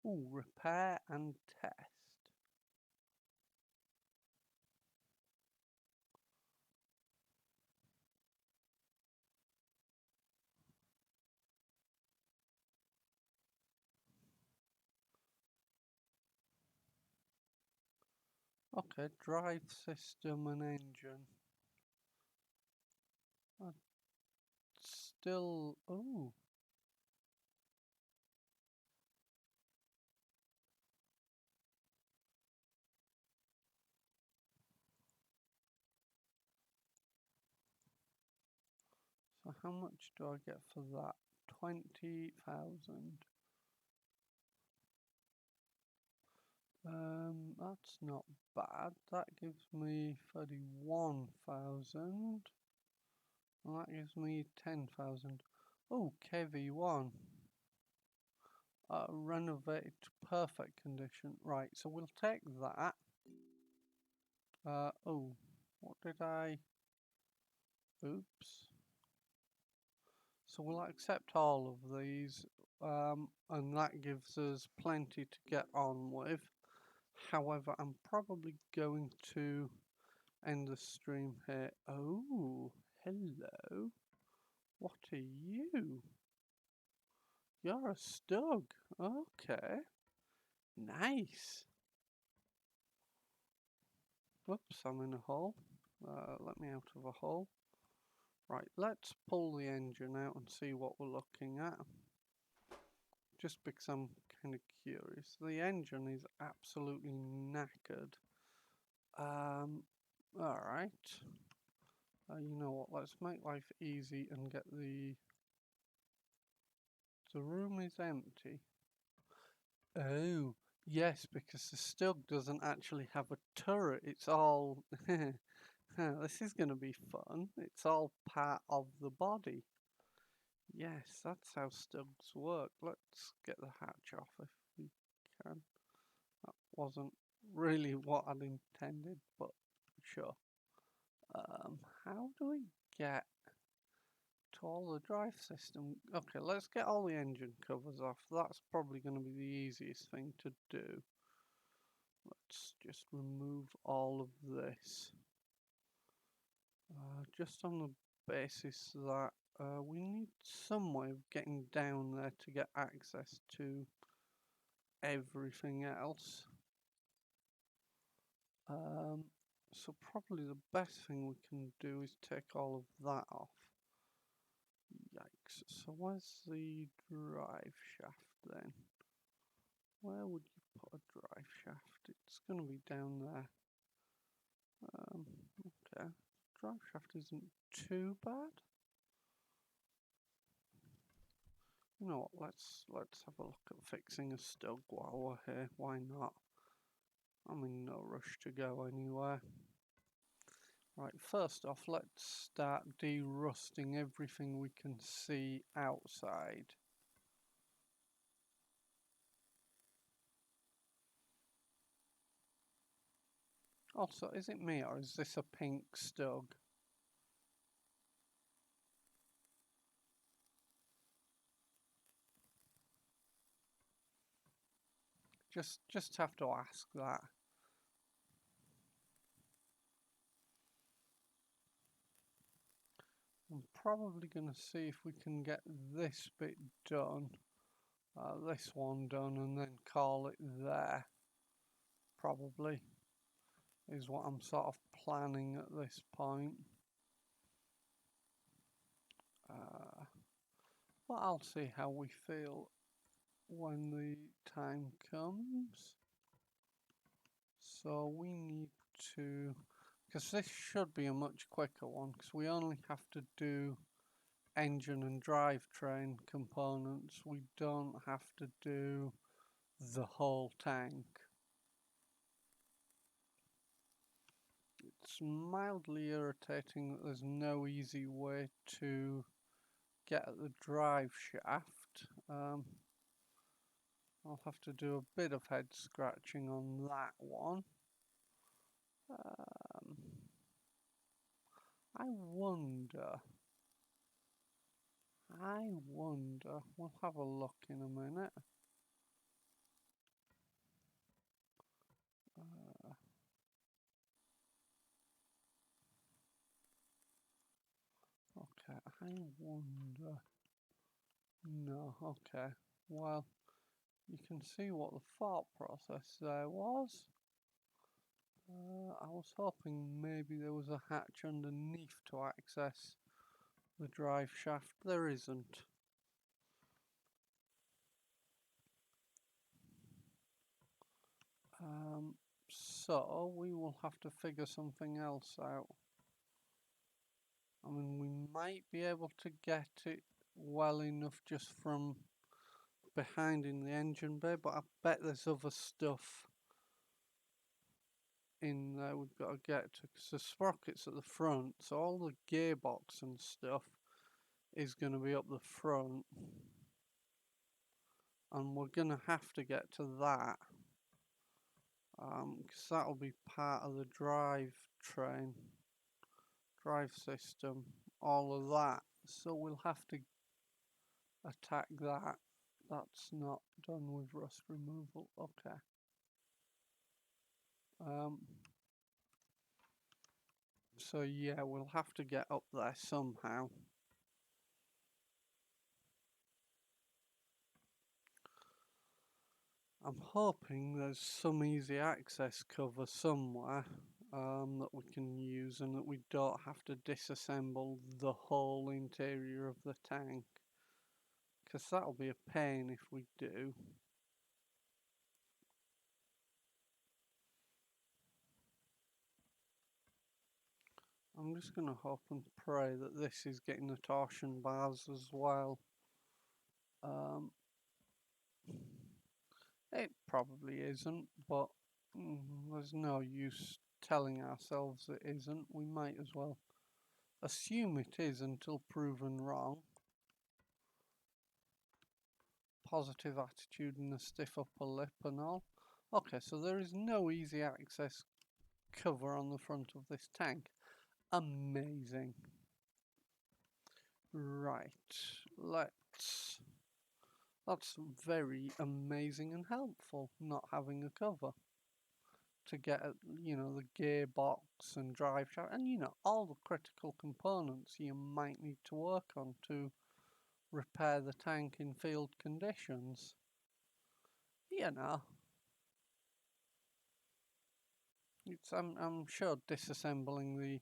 Repair and test. Okay, drive system and engine. Still, oh. So how much do I get for that? 20,000. That's not bad. That gives me 31,000. And that gives me 10,000. Oh, KV1. Renovated to perfect condition. Right, so we'll take that. Oh, what did I... Oops. So we'll accept all of these, and that gives us plenty to get on with. However, I'm probably going to end the stream here. Oh, hello. What are you? You're a stug. Okay. Nice. Whoops, I'm in a hole. Let me out of a hole. Right, let's pull the engine out and see what we're looking at. Just because I'm kind of curious. The engine is absolutely knackered. Alright. You know what, let's make life easy and get the... The room is empty. Oh, yes, because the Stug doesn't actually have a turret. It's all... This is going to be fun. It's all part of the body. Yes, that's how Stugs work. Let's get the hatch off if we can. That wasn't really what I'd intended, but sure. How do we get to all the drive system? Okay, let's get all the engine covers off. That's probably going to be the easiest thing to do. Let's just remove all of this. Just on the basis that we need some way of getting down there to get access to everything else. So probably the best thing we can do is take all of that off. Yikes. So where's the drive shaft then? Where would you put a drive shaft? It's going to be down there. Okay. Drive shaft isn't too bad. You know what, let's have a look at fixing a Stug while we're here. Why not? I'm in no rush to go anywhere. Right, first off, let's start de-rusting everything we can see outside. Also, is it me or is this a pink Stug? Just have to ask that. I'm probably going to see if we can get this bit done, this one done, and then call it there. Probably is what I'm sort of planning at this point. But I'll see how we feel when the time comes. So we need to, because this should be a much quicker one, because we only have to do engine and drivetrain components. We don't have to do the whole tank. It's mildly irritating that there's no easy way to get at the drive shaft. I'll have to do a bit of head scratching on that one. I wonder, we'll have a look in a minute. Okay, I wonder, no, okay, well, you can see what the thought process there was. I was hoping maybe there was a hatch underneath to access the drive shaft. There isn't. So we will have to figure something else out. I mean, we might be able to get it well enough just from behind in the engine bay, but I bet there's other stuff in there we've got to get to, because the sprocket's at the front, so all the gearbox and stuff is going to be up the front, and we're going to have to get to that, because that'll be part of the drive system, all of that, so we'll have to attack that. That's not done with rust removal. Okay. So yeah, we'll have to get up there somehow. I'm hoping there's some easy access cover somewhere that we can use, and that we don't have to disassemble the whole interior of the tank, because that'll be a pain if we do. I'm just going to hope and pray that this is getting the torsion bars as well. It probably isn't, but there's no use telling ourselves it isn't. We might as well assume it is until proven wrong. Positive attitude and a stiff upper lip and all. Okay, so there is no easy access cover on the front of this tank. Amazing. Right, that's very amazing and helpful, not having a cover to get at, the gearbox and drive shaft and, all the critical components you might need to work on to repair the tank in field conditions. I'm sure disassembling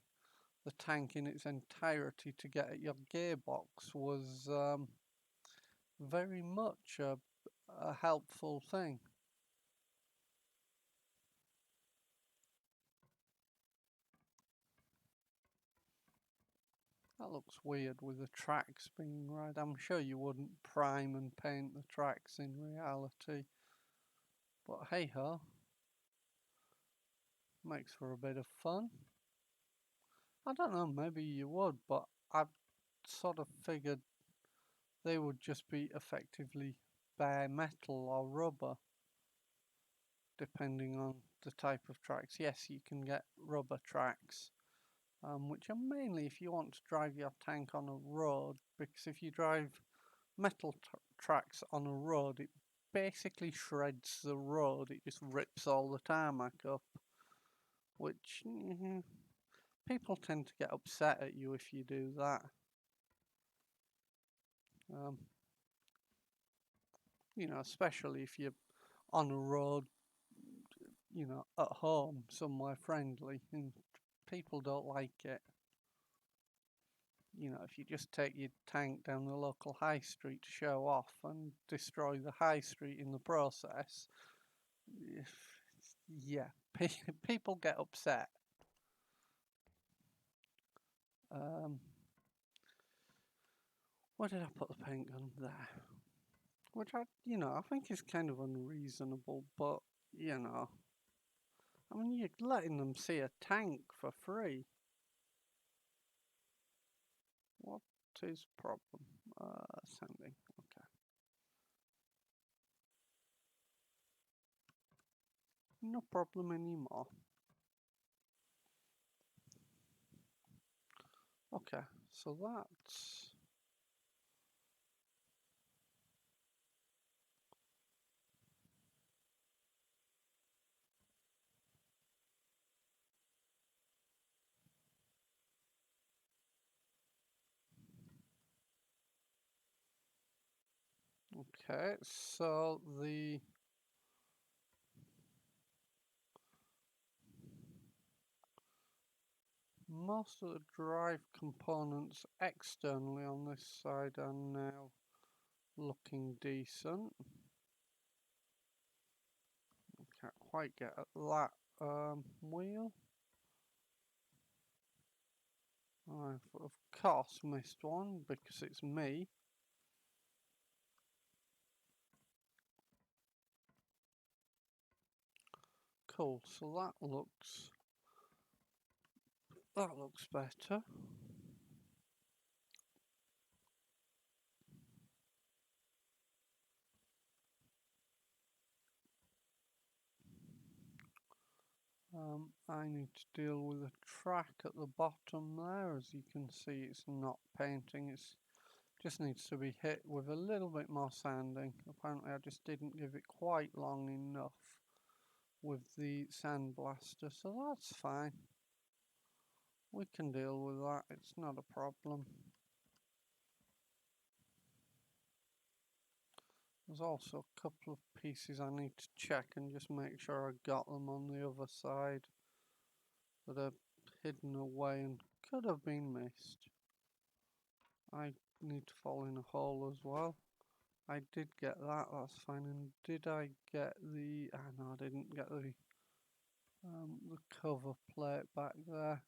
the tank in its entirety to get at your gearbox was very much a helpful thing. That looks weird with the tracks being right. I'm sure you wouldn't prime and paint the tracks in reality. But hey ho, makes for a bit of fun. I don't know, maybe you would, but I've sort of figured they would just be effectively bare metal or rubber, depending on the type of tracks. Yes, you can get rubber tracks, which are mainly if you want to drive your tank on a road, because if you drive metal tracks on a road, it basically shreds the road. It just rips all the tarmac up, which people tend to get upset at you if you do that. Especially if you're on a road, at home, somewhere friendly, and people don't like it. If you just take your tank down the local high street to show off and destroy the high street in the process, yeah, people get upset. Where did I put the paint gun? There. Which I think is kind of unreasonable, but, I mean, you're letting them see a tank for free. What is problem? Sanding. Okay. No problem anymore. Okay, so that's... Okay, so Most of the drive components externally on this side are now looking decent. Can't quite get at that wheel. I've of course missed one because it's me. Cool, so that looks better. I need to deal with a track at the bottom there. As you can see, it's not painting, it's just needs to be hit with a little bit more sanding. Apparently I just didn't give it quite long enough with the sandblaster, so that's fine. We can deal with that, it's not a problem. There's also a couple of pieces I need to check and just make sure I got them on the other side that are hidden away and could have been missed. I need to fall in a hole as well. I did get that, that's fine. And did I get the... no, I didn't get the cover plate back there.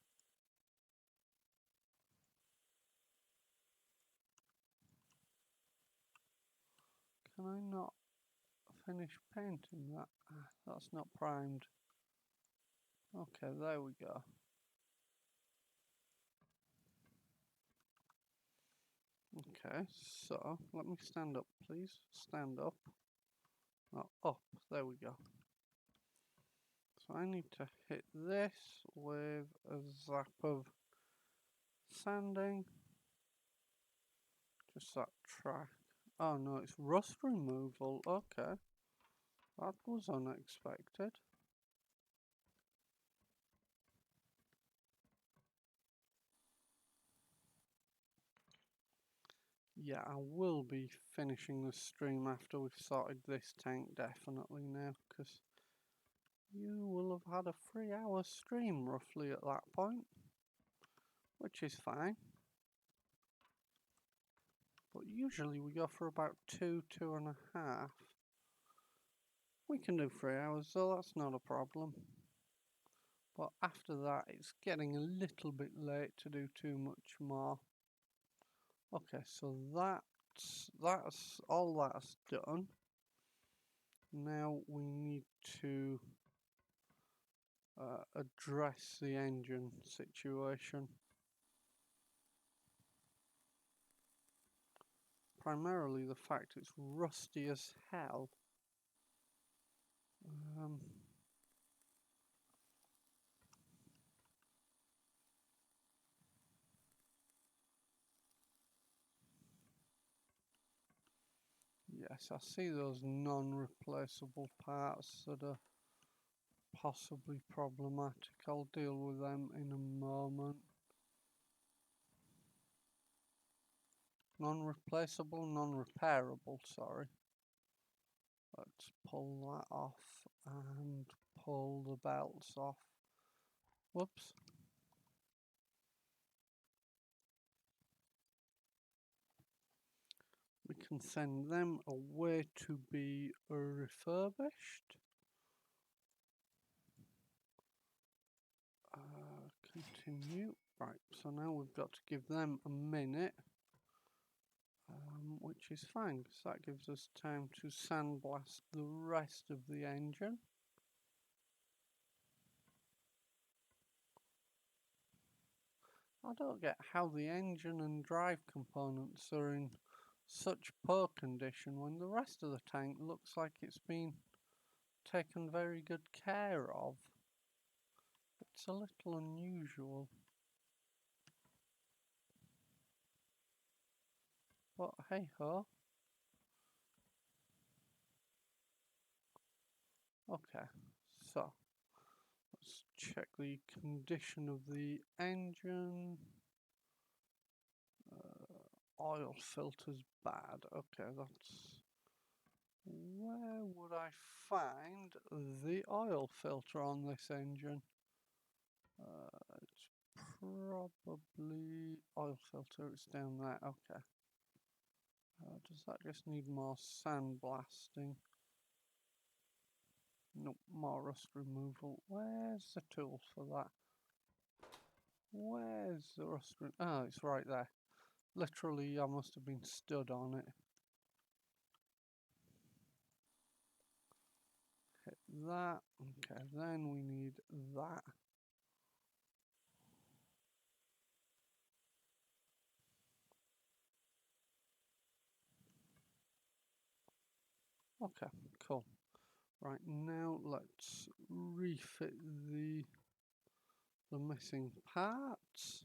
Can I not finish painting that? That's not primed. Okay, there we go. Okay, so let me stand up, please. Stand up. Oh, up. There we go. So I need to hit this with a zap of sanding. Just that track. Oh no, it's rust removal. Okay. That was unexpected. Yeah, I will be finishing the stream after we've sorted this tank definitely now, because you will have had a 3-hour stream roughly at that point, which is fine. But usually we go for about 2.5. We can do 3 hours, so that's not a problem. But after that, it's getting a little bit late to do too much more. Okay, so that's all that's done. Now we need to address the engine situation. Primarily the fact it's rusty as hell. Yes, I see those non-replaceable parts that are possibly problematic. I'll deal with them in a moment. Non-replaceable, non-repairable, sorry. Let's pull that off and pull the belts off. Whoops. We can send them away to be refurbished. Continue. Right, so now we've got to give them a minute, which is fine because that gives us time to sandblast the rest of the engine. I don't get how the engine and drive components are in such poor condition when the rest of the tank looks like it's been taken very good care of. It's a little unusual. But hey ho. Okay, so let's check the condition of the engine. Oil filter's bad. Okay, that's... Where would I find the oil filter on this engine? It's Probably oil filter, it's down there, okay. Does that just need more sandblasting? Nope, more rust removal. Where's the tool for that? Where's the rust oh, it's right there. Literally, I must have been stood on it. Hit that. Okay, then we need that. Okay, cool. Right, now let's refit the missing parts.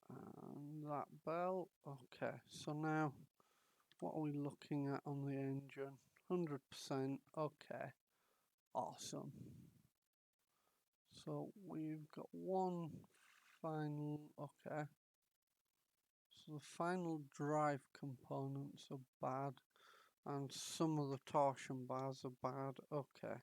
And that bell. Okay, so now what are we looking at on the engine? 100%. Okay, awesome. So we've got one final. Okay. So the final drive components are bad, and some of the torsion bars are bad. Okay.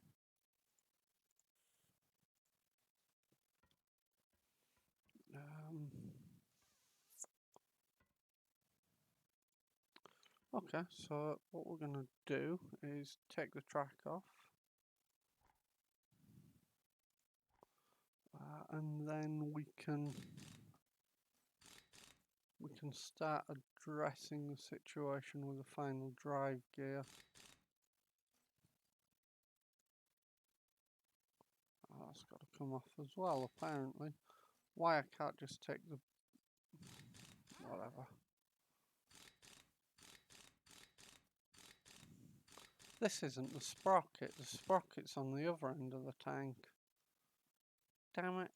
Okay, so what we're going to do is take the track off. And then we can start addressing the situation with the final drive gear. Oh, that's got to come off as well, apparently. Why I can't just take the... whatever. This isn't the sprocket. The sprocket's on the other end of the tank. Damn it.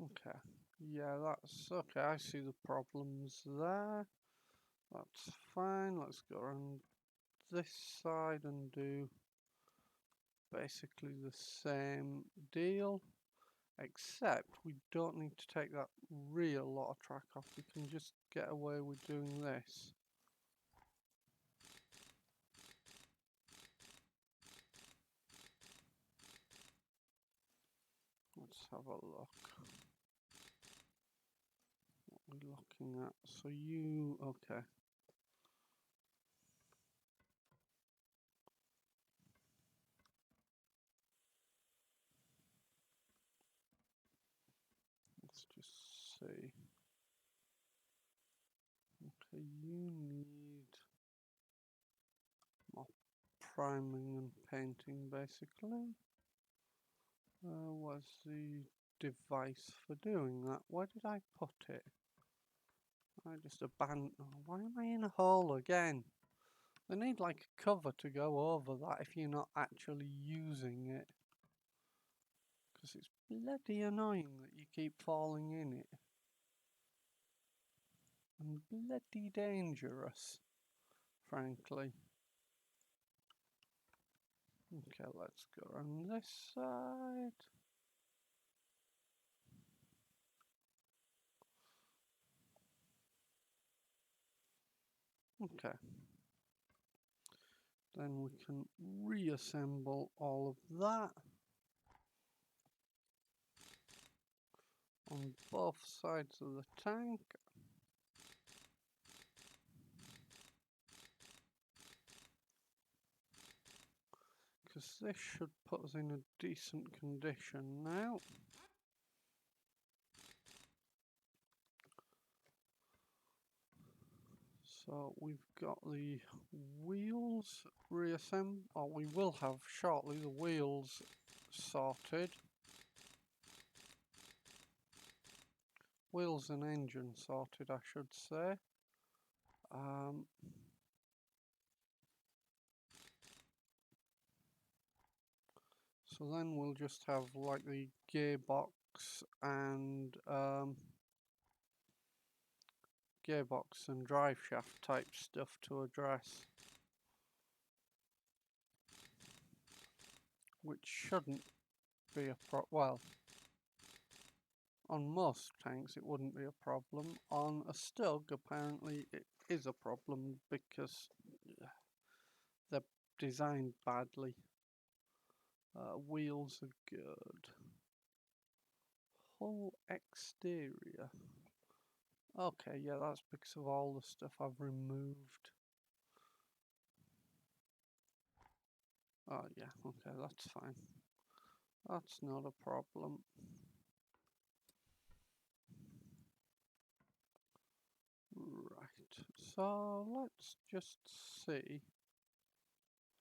Okay. Yeah, that's okay. I see the problems there. That's fine. Let's go around this side and do basically the same deal, except we don't need to take that real lot of track off. We can just get away with doing this. Let's have a look. What are we looking at? So you, okay. Let's just see. Okay, you need more priming and painting basically. What's the device for doing that? Where did I put it? I just abandoned. Oh, why am I in a hole again? They need like a cover to go over that if you're not actually using it. Because it's bloody annoying that you keep falling in it. And bloody dangerous, frankly. Okay, let's go on this side. Okay. Then we can reassemble all of that on both sides of the tank. Because this should put us in a decent condition now. So we've got the wheels reassembled, or we will have shortly the wheels sorted. Wheels and engine sorted, I should say. So then we'll just have like the gearbox and gearbox and drive shaft type stuff to address, which shouldn't be a well, on most tanks it wouldn't be a problem. On a Stug apparently it is a problem because they're designed badly. Wheels are good. Whole exterior. Okay, yeah, that's because of all the stuff I've removed. Oh yeah, okay, that's fine. That's not a problem. Right, so let's just see.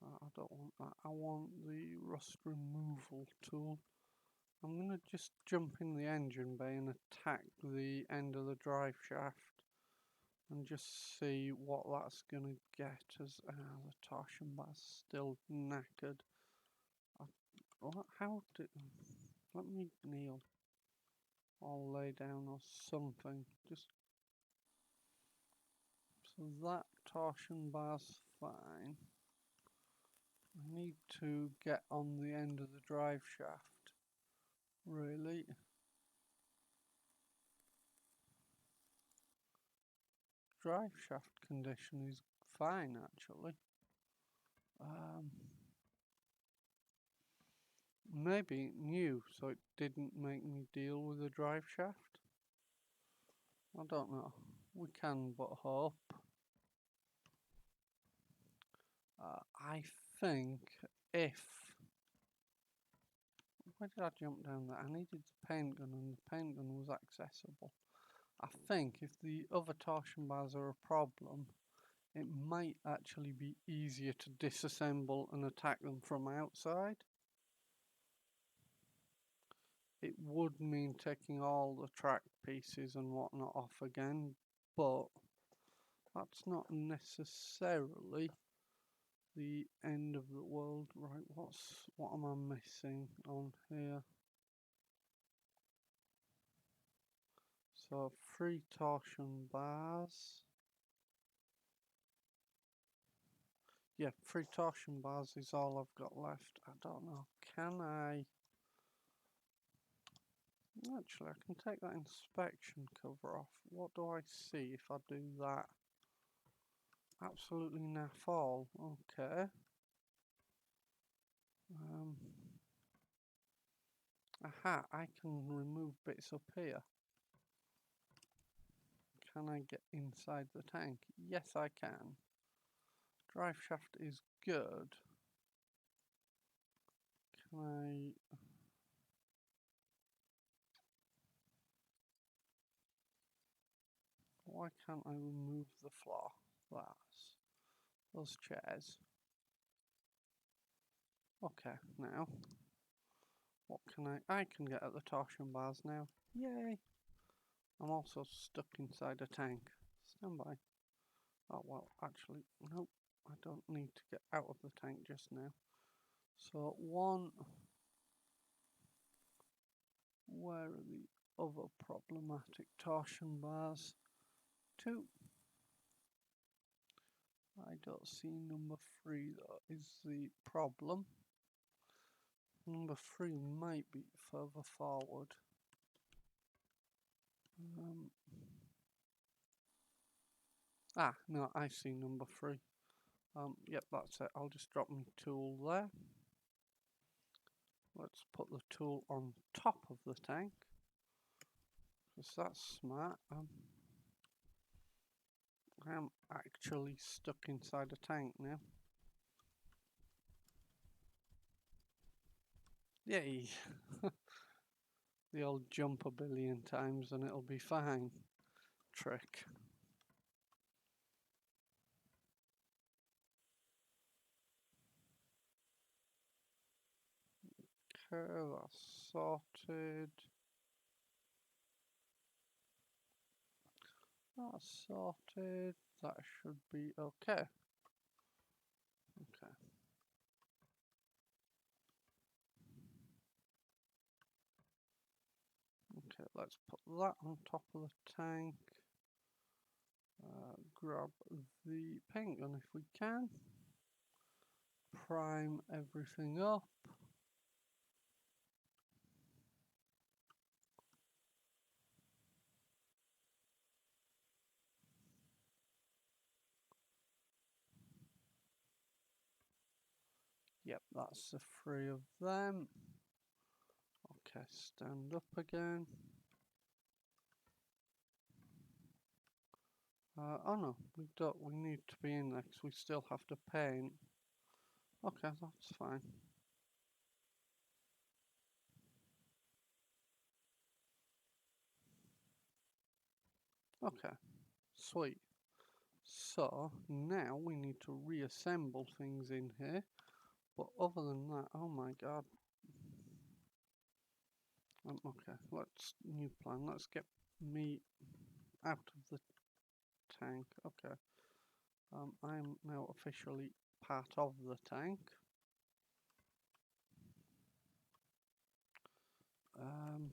I don't want that. I want the rust removal tool. I'm going to just jump in the engine bay and attack the end of the drive shaft and just see what that's going to get as the torsion bar's still knackered. How did... Let me kneel. I'll lay down or something. Just so that torsion bar's fine. I need to get on the end of the drive shaft. Really? Drive shaft condition is fine actually. Maybe new, so it didn't make me deal with the drive shaft. I don't know. We can but hope. I think if... Where did I jump down there? I needed the paint gun and the paint gun was accessible. I think if the other torsion bars are a problem, it might actually be easier to disassemble and attack them from outside. It would mean taking all the track pieces and whatnot off again, but that's not necessarily the end of the world. Right, what am I missing on here? So 3 torsion bars. Yeah, 3 torsion bars is all I've got left. I don't know. Can I... Actually, I can take that inspection cover off. What do I see if I do that? Absolutely naff all. Okay. Aha, I can remove bits up here. Can I get inside the tank? Yes, I can. Drive shaft is good. Can I... Why can't I remove the floor? That's... Those chairs. Okay, now... What can I can get at the torsion bars now. Yay! I'm also stuck inside a tank. Stand by. Oh, well, actually, nope. I don't need to get out of the tank just now. So, 1... Where are the other problematic torsion bars? 2. I don't see number 3 though, is the problem. Number 3 might be further forward. No, I see number 3. Yep, that's it. I'll just drop my tool there. Let's put the tool on top of the tank, because that's smart. I am actually stuck inside a tank now. Yay! The old jump a billion times and it'll be fine trick. Okay, that's sorted. That's sorted. That should be okay. Okay. Okay, let's put that on top of the tank. Grab the paint gun if we can. Prime everything up. Yep, that's the three of them. Okay, stand up again. Oh no, we don't. We need to be in there because we still have to paint. Okay, that's fine. Okay, sweet. So now we need to reassemble things in here. But other than that, oh my god. Okay, let's new plan. Let's get me out of the tank. Okay. I'm now officially part of the tank. Um,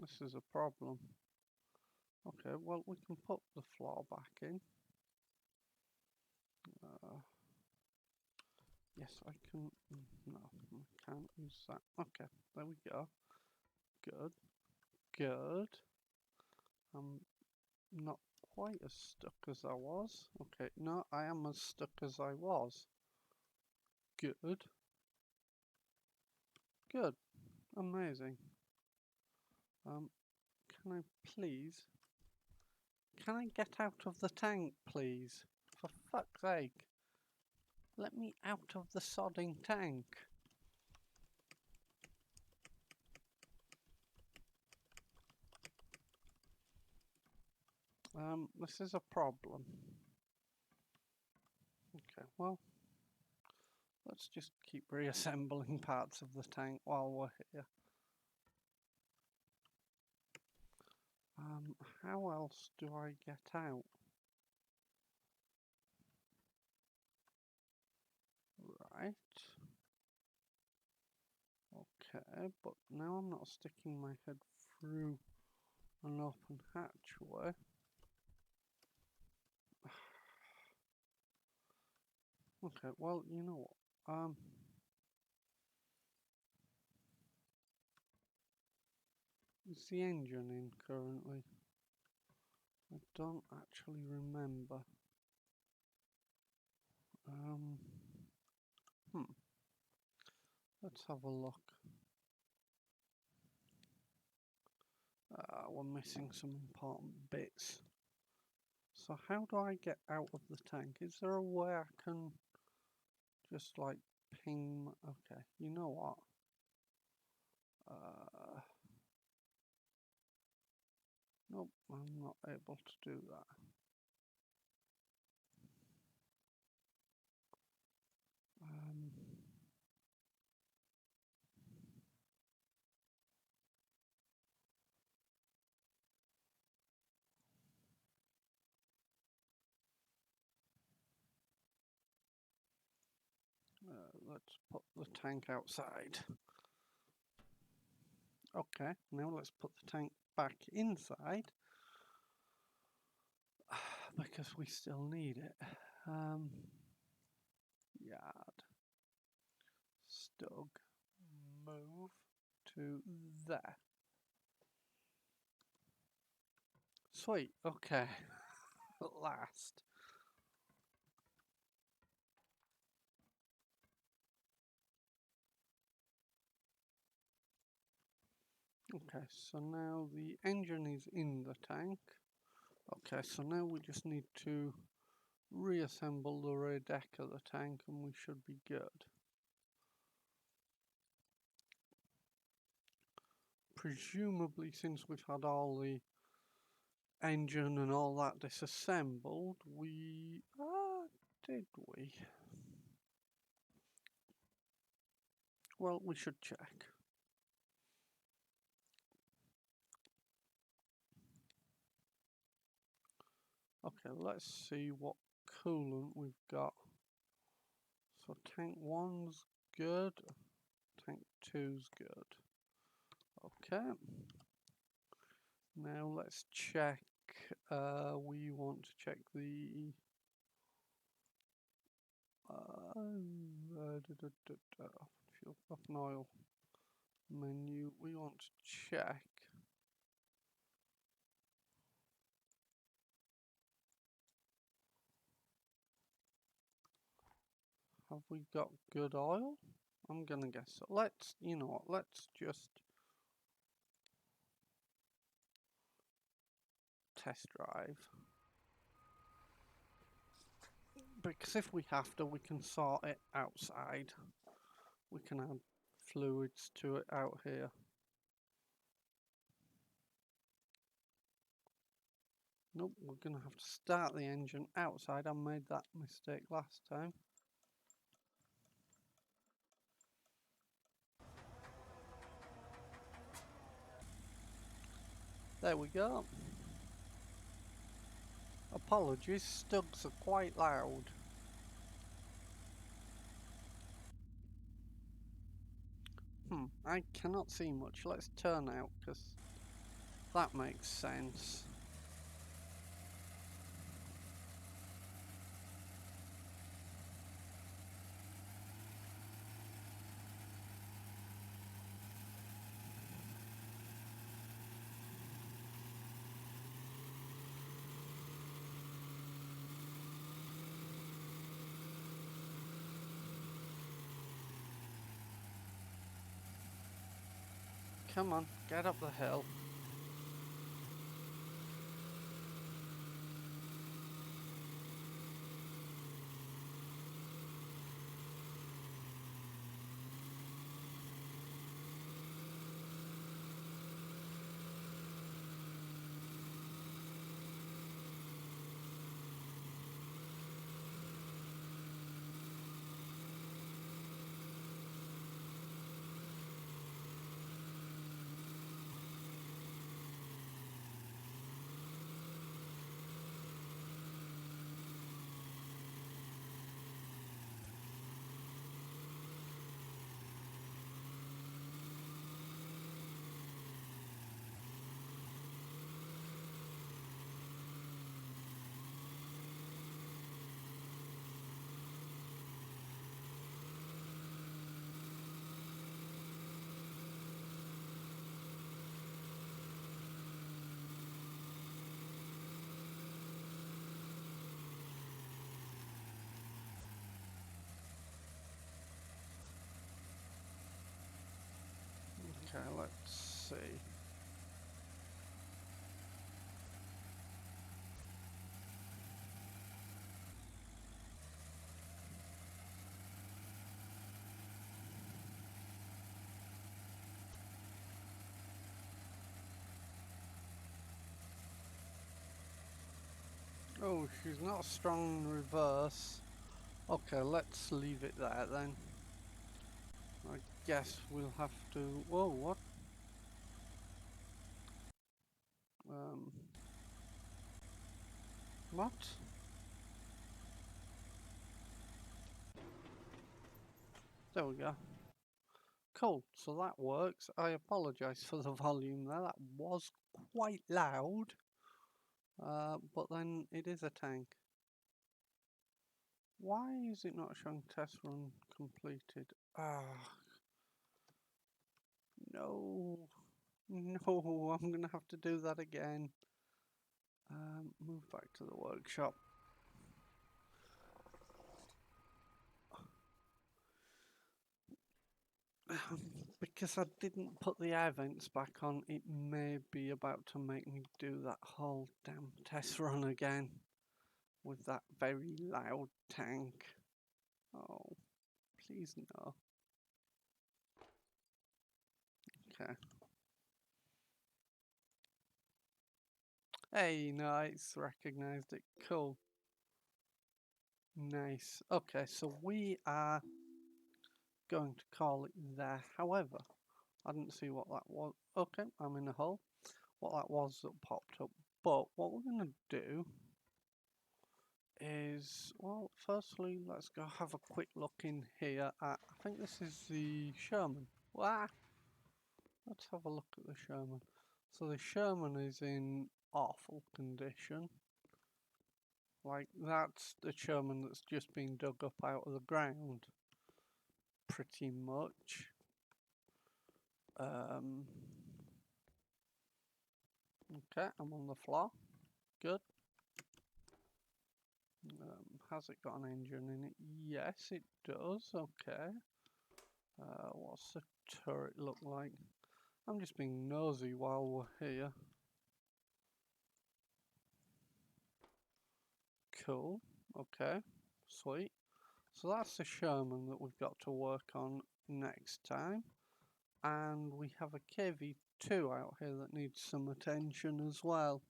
this is a problem. Okay, well we can put the floor back in. Yes, I can. No, I can't use that. Okay, there we go. Good, good. I'm not quite as stuck as I was. Okay, no, I am as stuck as I was. Good, good, amazing. Can I please? Can I get out of the tank, please? For fuck's sake. Let me out of the sodding tank. This is a problem. Okay, well, let's just keep reassembling parts of the tank while we're here. How else do I get out? Right. Okay, but now I'm not sticking my head through an open hatchway. Okay, well, you know what? Is the engine in currently? I don't actually remember. Let's have a look. We're missing some important bits. So how do I get out of the tank? Is there a way I can just like ping? Okay, you know what? Nope, I'm not able to do that. Let's put the tank outside. Okay, now let's put the tank back inside because we still need it. Yard. Stug. Move to there. Sweet, okay. At last. Okay, so now the engine is in the tank. Okay, so now we just need to reassemble the rear deck of the tank and we should be good. Presumably, since we've had all the engine and all that disassembled, we... did we? Well, we should check. Okay, let's see what coolant we've got. So tank 1's good. Tank 2's good. Okay. Now let's check. We want to check the fuel pump and oil menu. We want to check. Have we got good oil? I'm gonna guess so. Let's, you know what, let's just test drive. Because if we have to, we can sort it outside. We can add fluids to it out here. Nope, we're gonna have to start the engine outside. I made that mistake last time. There we go. Apologies, Stugs are quite loud. I cannot see much. Let's turn out, because that makes sense. Come on, get up the hill. Okay, let's see. Oh, she's not strong in reverse. Okay, let's leave it there then. I guess we'll have to... Whoa, what? What? There we go. Cool, so that works. I apologise for the volume there, that was quite loud. But then it is a tank. Why is it not showing test run completed? No. No, I'm gonna have to do that again. Move back to the workshop. Because I didn't put the air vents back on, it may be about to make me do that whole damn test run again with that very loud tank. Oh, please no. Okay. Hey, nice, recognized it. Cool. Nice. Okay, so we are going to call it there. However, I didn't see what that was. Okay, I'm in a hole. What that was that popped up. But what we're going to do is, well, firstly, let's go have a quick look in here at, I think this is the Sherman. Wow. Let's have a look at the Sherman. So the Sherman is in awful condition. Like, that's the Sherman that's just been dug up out of the ground. Pretty much. Okay, I'm on the floor. Good. Has it got an engine in it? Yes, it does. Okay. What's the turret look like? I'm just being nosy while we're here. Cool. Okay. Sweet. So that's the Sherman that we've got to work on next time. And we have a KV2 out here that needs some attention as well.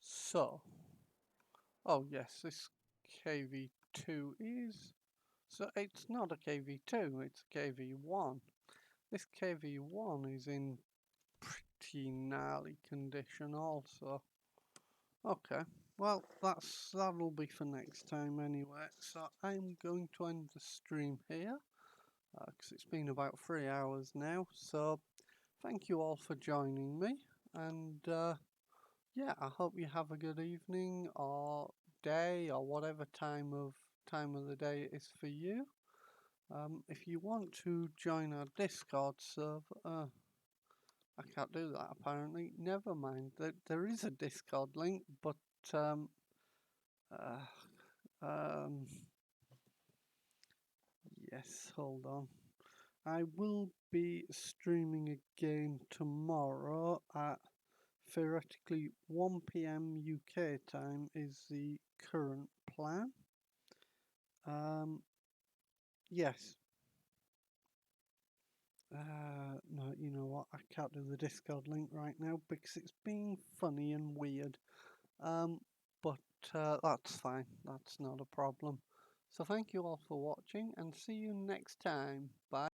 So, oh yes, this KV2 is, so it's not a KV2, it's a KV1. This KV1 is in pretty gnarly condition also. Okay, well that'll be for next time anyway. So I'm going to end the stream here because it's been about 3 hours now. So thank you all for joining me, and yeah, I hope you have a good evening or day or whatever time of the day it is for you. If you want to join our Discord server, I can't do that apparently. Never mind. There is a Discord link, but uh, um, yes, hold on. I will be streaming again tomorrow at theoretically 1 p.m. UK time is the current plan. Yes. No, you know what? I can't do the Discord link right now because it's being funny and weird. Um, but that's fine. That's not a problem. So thank you all for watching and see you next time. Bye.